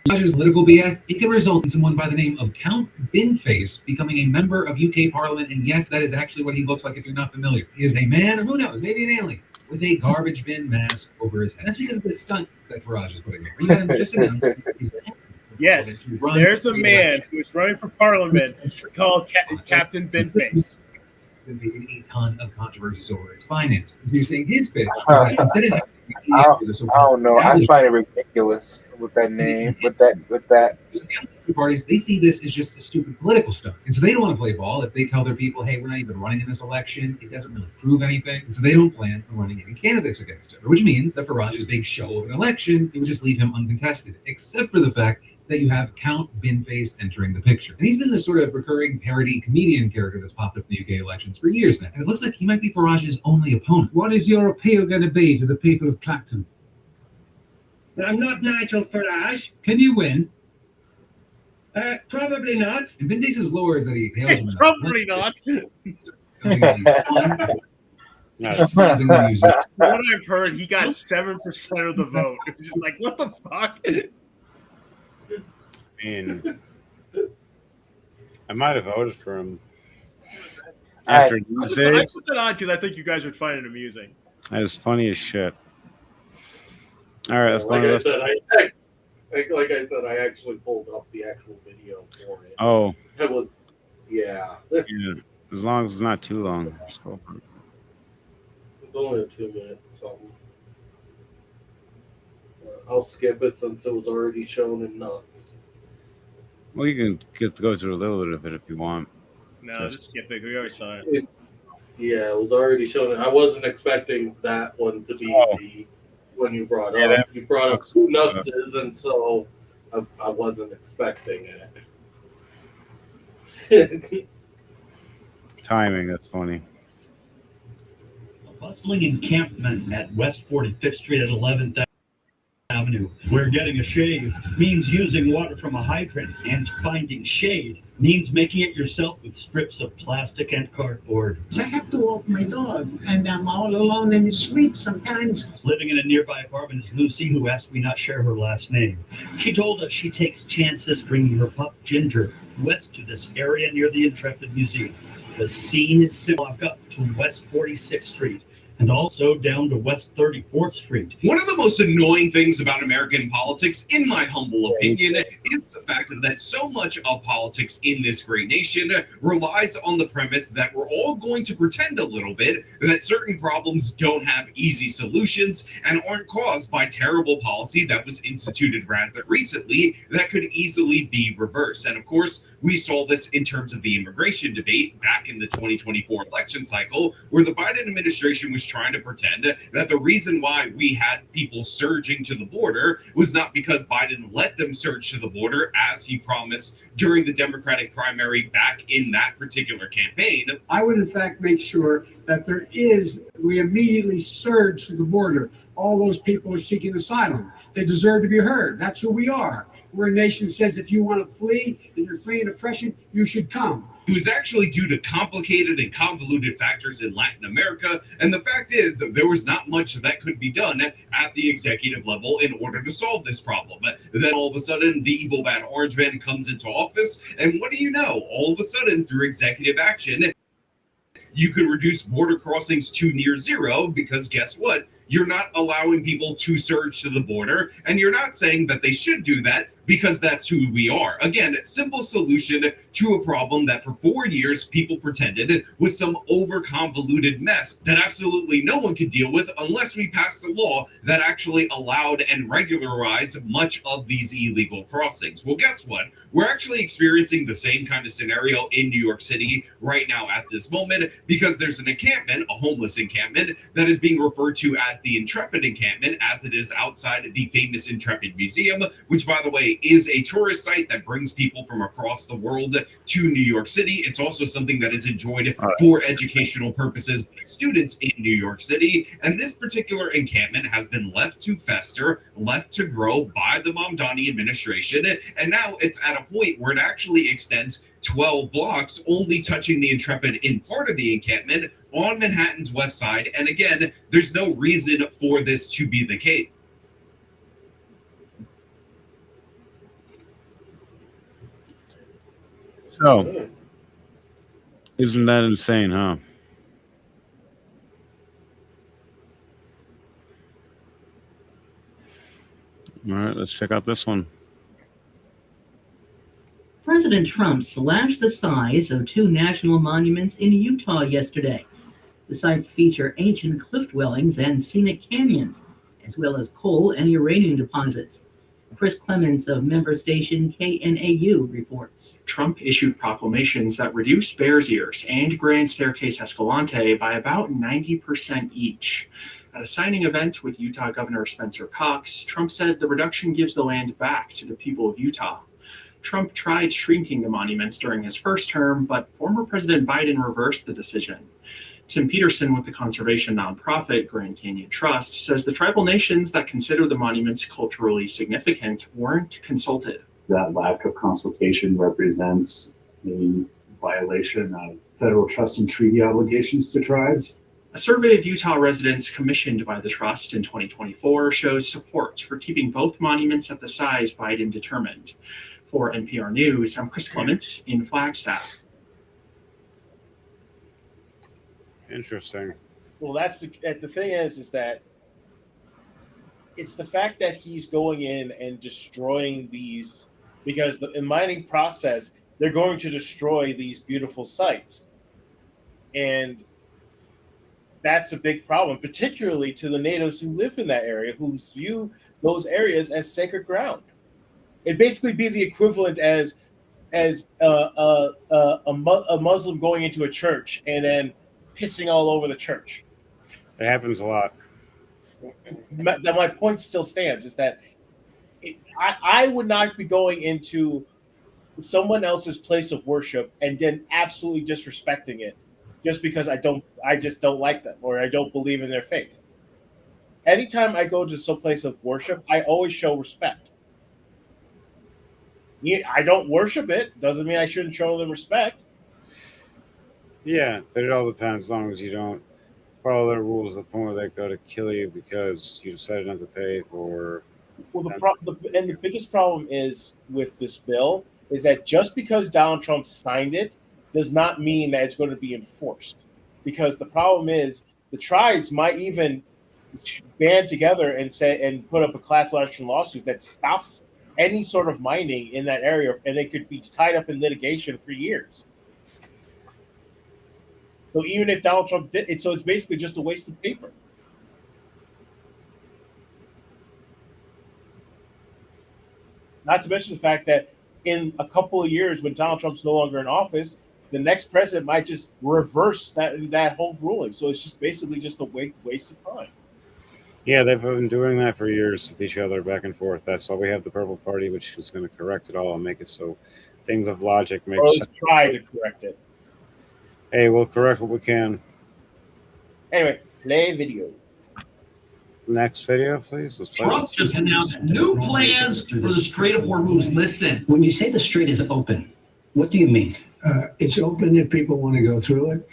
Judge's political BS. It can result in someone by the name of Count Binface becoming a member of UK Parliament. And yes, that is actually what he looks like if you're not familiar. He is a man, or who knows, maybe an alien, with a garbage bin mask over his head. That's because of the stunt that Farage is putting there. You had him just announced he's Yes, to run there's a for man re-election. who is running for parliament called Captain Binface. Been facing a ton of controversies over his finances. So you're saying his pitch is that instead of having I don't know. I find it ridiculous with that name, with that. parties, they see this as just a stupid political stuff. And so they don't want to play ball. If they tell their people, hey, we're not even running in this election, it doesn't really prove anything. And so they don't plan on running any candidates against it, which means that Farage's big show of an election, it would just leave him uncontested, except for the fact that you have Count Binface entering the picture. And he's been this sort of recurring parody comedian character that's popped up in the UK elections for years now. And it looks like he might be Farage's only opponent. What is your appeal going to be to the people of Clacton? I'm not Nigel Farage. Can you win? Probably not. And Binface's lure is that he hails him. Probably not. Surprisingly used. What I've heard, he got 7% of the vote. It's just like, what the fuck? And I might have voted for him after these I days. put that on because I think you guys would find it amusing. That is funny as shit. All right, let's go Like on to I this. said, like I said, I actually pulled up the actual video for it. Oh. It was, yeah. Yeah, as long as it's not too long. Just go for it. It's only a 2 minute something. I'll skip it since it was already shown in Nuts. Well, you can get to go through a little bit of it if you want. No, just skip it. We already saw it. Yeah, it was already shown. I wasn't expecting that one to be the one you brought Yeah, up. You brought up who Nuts is, and so I wasn't expecting it. Timing, that's funny. Bustling encampment at West 45th Street at 11th Avenue, where getting a shave means using water from a hydrant, and finding shade means making it yourself with strips of plastic and cardboard. I have to walk my dog, and I'm all alone in the street sometimes. Living in a nearby apartment is Lucy, who asked we not share her last name. She told us she takes chances bringing her pup Ginger west to this area near the Intrepid Museum. The scene is walk up to West 46th Street, and also down to West 34th Street. One of the most annoying things about American politics, in my humble opinion, is the fact that so much of politics in this great nation relies on the premise that we're all going to pretend a little bit that certain problems don't have easy solutions and aren't caused by terrible policy that was instituted rather recently that could easily be reversed. And of course, we saw this in terms of the immigration debate back in the 2024 election cycle, where the Biden administration was trying to pretend that the reason why we had people surging to the border was not because Biden let them surge to the border as he promised during the Democratic primary back in that particular campaign. I would, in fact, make sure that we immediately surge to the border. All those people are seeking asylum. They deserve to be heard. That's who we are. We're a nation that says if you want to flee and you're fleeing oppression, you should come. It was actually due to complicated and convoluted factors in Latin America, and the fact is that there was not much that could be done at the executive level in order to solve this problem. Then all of a sudden, the evil bad orange man comes into office, and what do you know? All of a sudden, through executive action, you could reduce border crossings to near zero, because guess what? You're not allowing people to surge to the border, and you're not saying that they should do that because that's who we are. Again, simple solution to a problem that for 4 years people pretended was some over-convoluted mess that absolutely no one could deal with unless we passed a law that actually allowed and regularized much of these illegal crossings. Well, guess what? We're actually experiencing the same kind of scenario in New York City right now at this moment, because there's an encampment, a homeless encampment, that is being referred to as the Intrepid encampment, as it is outside the famous Intrepid Museum, which, by the way, is a tourist site that brings people from across the world to New York City. It's also something that is enjoyed for educational purposes by students in New York City. And this particular encampment has been left to fester, left to grow by the Mamdani administration. And now it's at a point where it actually extends 12 blocks, only touching the Intrepid in part of the encampment on Manhattan's west side. And again, there's no reason for this to be the case. So, isn't that insane, huh? All right, let's check out this one. President Trump slashed the size of 2 national monuments in Utah yesterday. The sites feature ancient cliff dwellings and scenic canyons, as well as coal and uranium deposits. Chris Clements of member station KNAU reports. Trump issued proclamations that reduced Bears Ears and Grand Staircase Escalante by about 90% each. At a signing event with Utah Governor Spencer Cox, Trump said the reduction gives the land back to the people of Utah. Trump tried shrinking the monuments during his first term, but former President Biden reversed the decision. Tim Peterson with the conservation nonprofit Grand Canyon Trust says the tribal nations that consider the monuments culturally significant weren't consulted. That lack of consultation represents a violation of federal trust and treaty obligations to tribes. A survey of Utah residents commissioned by the trust in 2024 shows support for keeping both monuments at the size Biden determined. For NPR News, I'm Chris Clements in Flagstaff. Interesting. Well, the thing is that it's the fact that he's going in and destroying these, because in the mining process, they're going to destroy these beautiful sites. And that's a big problem, particularly to the natives who live in that area, who view those areas as sacred ground. It'd basically be the equivalent as a Muslim going into a church and then pissing all over the church. It happens a lot. My point still stands, is that I would not be going into someone else's place of worship and then absolutely disrespecting it just because I just don't like them or I don't believe in their faith. Anytime I go to some place of worship, I always show respect. I don't worship it, doesn't mean I shouldn't show them respect. Yeah, but it all depends. As long as you don't follow their rules to the point where they go to kill you because you decided not to pay for. Well, the biggest problem is with this bill is that just because Donald Trump signed it does not mean that it's going to be enforced. Because the problem is the tribes might even band together and put up a class action lawsuit that stops any sort of mining in that area, and they could be tied up in litigation for years. So even if Donald Trump did it, so it's basically just a waste of paper. Not to mention the fact that in a couple of years, when Donald Trump's no longer in office, the next president might just reverse that whole ruling. So it's just basically just a waste of time. Yeah, they've been doing that for years with each other, back and forth. That's why we have the Purple Party, which is going to correct it all and make it so things of logic make sense. Try to correct it. Hey, we'll correct what we can. Anyway, play video. Next video, please. Let's play Trump this. just announced new plans for the Strait of Hormuz. Listen. When you say the strait is open, what do you mean? It's open if people want to go through it.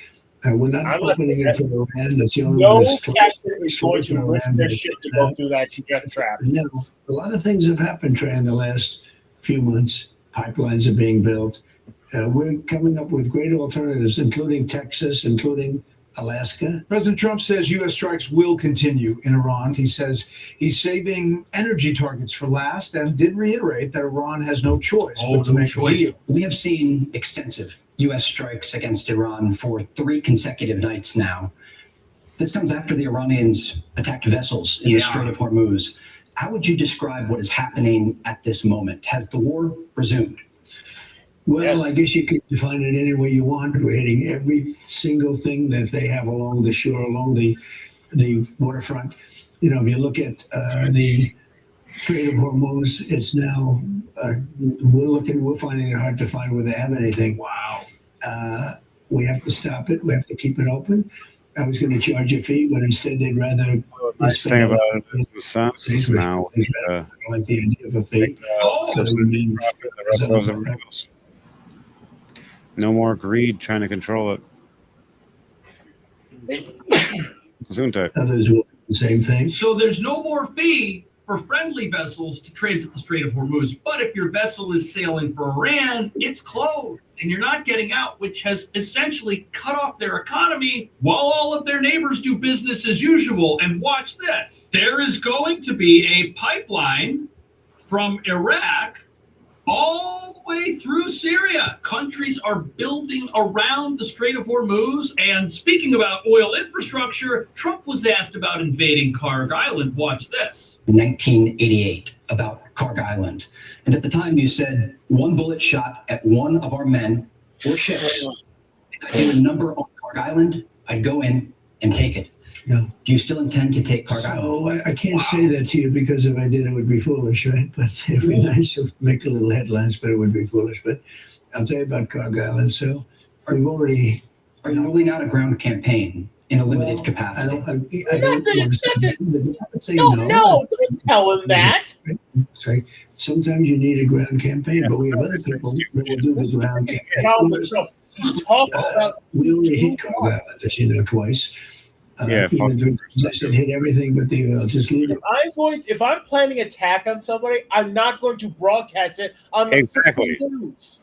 We're not opening it for Iran. That's the only No one captain is going to risk their ship to go through that death trap. No, a lot of things have happened, Trey, in the last few months. Pipelines are being built. We're coming up with great alternatives, including Texas, including Alaska. President Trump says U.S. strikes will continue in Iran. He says he's saving energy targets for last and did reiterate that Iran has no choice but to make a deal. We have seen extensive U.S. strikes against Iran for 3 consecutive nights now. This comes after the Iranians attacked vessels in the Strait of Hormuz. How would you describe what is happening at this moment? Has the war resumed? Well, I guess you could define it any way you want. We're hitting every single thing that they have along the shore, along the waterfront. You know, if you look at the Strait of Hormuz, it's now, we're finding it hard to find where they have anything. Wow. We have to stop it. We have to keep it open. I was going to charge a fee, but instead they'd rather. Nice thing about it is the census now. I like the idea of a fee. No more greed trying to control it. Gesundheit. Others will do the same thing. So there's no more fee for friendly vessels to transit the Strait of Hormuz. But if your vessel is sailing for Iran, it's closed and you're not getting out, which has essentially cut off their economy while all of their neighbors do business as usual. And watch this. There is going to be a pipeline from Iraq all the way through Syria. Countries are building around the Strait of Hormuz. And speaking about oil infrastructure, Trump was asked about invading Kharg Island. Watch this. 1988 about Kharg Island. And at the time you said one bullet shot at one of our men or ships. If I do a number on Kharg Island, I'd go in and take it. Yeah. Do you still intend to take Kharg Island? So I can't say that to you because if I did, it would be foolish, right? But it would be nice to make a little headlines, but it would be foolish. But I'll tell you about Kharg Island. So we've already. Are you ruling out a ground campaign in a limited capacity? I don't understand. No, don't tell him that. Sorry. Sometimes you need a ground campaign, but we have other people that will do the ground campaign. We only hit Kharg Island, as you know, twice. Even though I said hit everything but the oil, just leave it. If I'm planning an attack on somebody, I'm not going to broadcast it on the Exactly. news.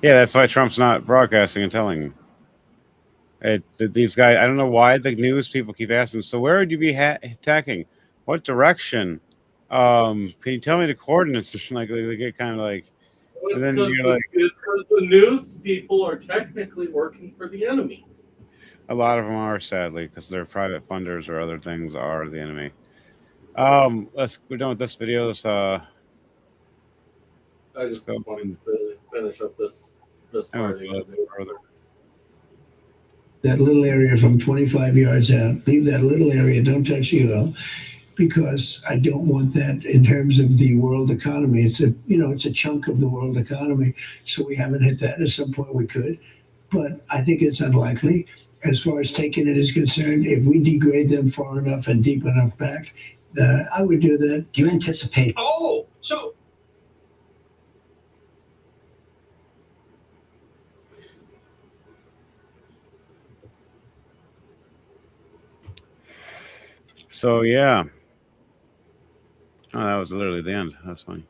Yeah, that's why Trump's not broadcasting and telling. These guys, I don't know why the news people keep asking. So where would you be attacking? What direction? Can you tell me the coordinates? Just like they get kind of like. It's And then because you're like, the news people are technically working for the enemy. a lot of them are, sadly, because their private funders or other things are the enemy. We're done with this video. Let's I just wanted to finish up this part. That little area from 25 yards out, leave that little area, don't touch the oil, because I don't want that in terms of the world economy. It's a chunk of the world economy, so we haven't hit that. At some point we could, but I think it's unlikely. As far as taking it is concerned, if we degrade them far enough and deep enough back, I would do that. Do you anticipate? Oh, so So yeah. Oh, that was literally the end. That's funny.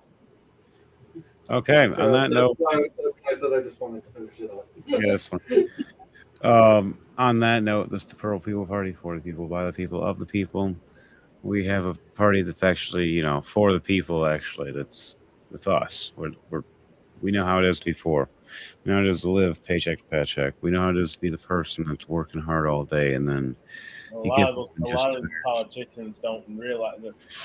Okay. On that note, I said I just wanted to finish it up. yeah, that's fine. On that note, this is the Pearl People Party, for the people, by the people, of the people. We have a party that's actually, for the people. Actually, that's us. We know how it is to be poor. We know how it is to live paycheck to paycheck. We know how it is to be the person that's working hard all day, and then A lot of the politicians don't realize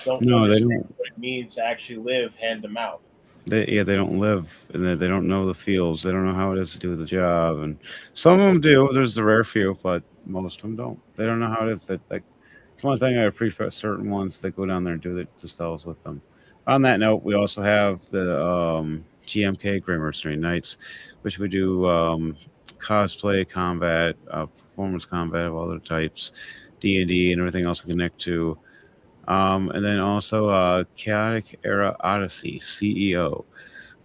don't No, they understand don't. what it means to actually live hand to mouth. They don't live, and they don't know the fields. They don't know how it is to do the job, and some of them do. There's the rare few, but most of them don't. They don't know how it is. It's one thing I appreciate certain ones that go down there and do it themselves with them. On that note, we also have the GMK Gray Mercenary Knights, which we do cosplay, combat, performance combat of other types, D&D, and everything else we connect to. And then also Chaotic Era Odyssey, CEO.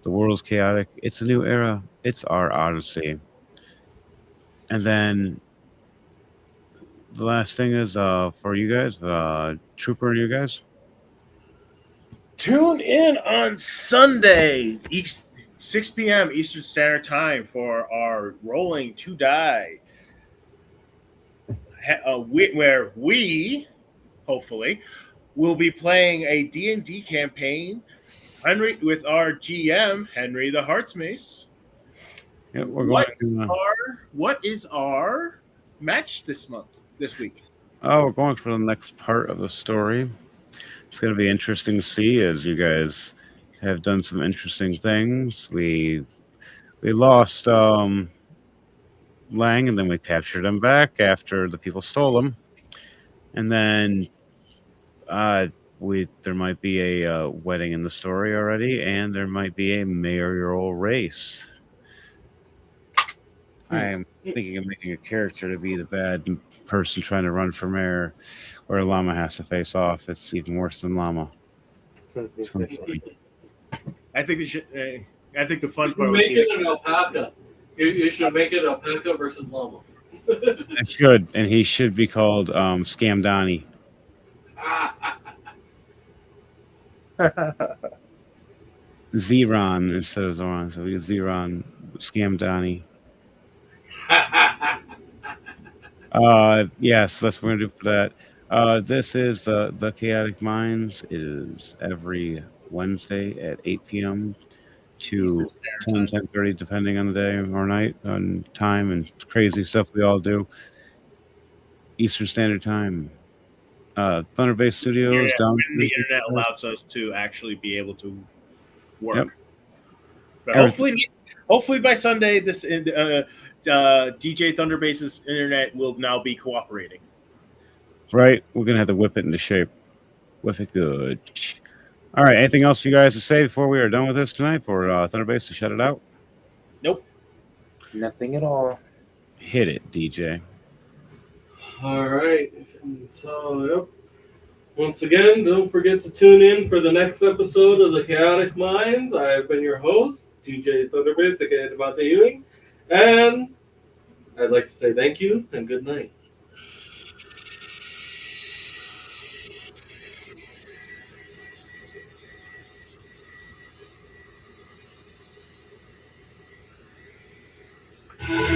The world is chaotic. It's a new era. It's our Odyssey. And then the last thing is for you guys, Trooper and you guys. Tune in on Sunday, 6 p.m. Eastern Standard Time for our Rolling to Die, where we, hopefully, will be playing a D&D campaign, Henry, with our GM, Henry the Heartsmace. Yeah, we're going What is our match this week? Oh, we're going for the next part of the story. It's going to be interesting to see, as you guys have done some interesting things. We lost Lang, and then we captured him back after the people stole him. And then there might be a wedding in the story already, and there might be a mayoral race. I am thinking of making a character to be the bad person trying to run for mayor, where Llama has to face off. It's even worse than Llama. It's gonna be funny. I think we should. I think the fun You part. make it an alpaca. You should make it alpaca versus llama. I should, and he should be called Scam Donnie. Zeron instead of Zoran, so we get Zeron, Scam Donnie. Yes, that's what we're gonna do for that. This is the Chaotic Minds. It is every Wednesday at 8 p.m. to 10:30, depending on the day or night and time and crazy stuff we all do. Eastern Standard Time. Thunderbase Studios Yeah, down. when the internet allows us to actually be able to work. Yep. But Everything. hopefully by Sunday, this DJ Thunderbase's internet will now be cooperating. Right, we're gonna have to whip it into shape. Whip it good. All right. Anything else for you guys to say before we are done with this tonight for Thunderbase to shut it out? Nope. Nothing at all. Hit it, DJ. All right. So, yep. Once again, don't forget to tune in for the next episode of the Chaotic Minds. I have been your host, DJ Thunderbits, aka Devontae Ewing, and I'd like to say thank you and good night. Thank you.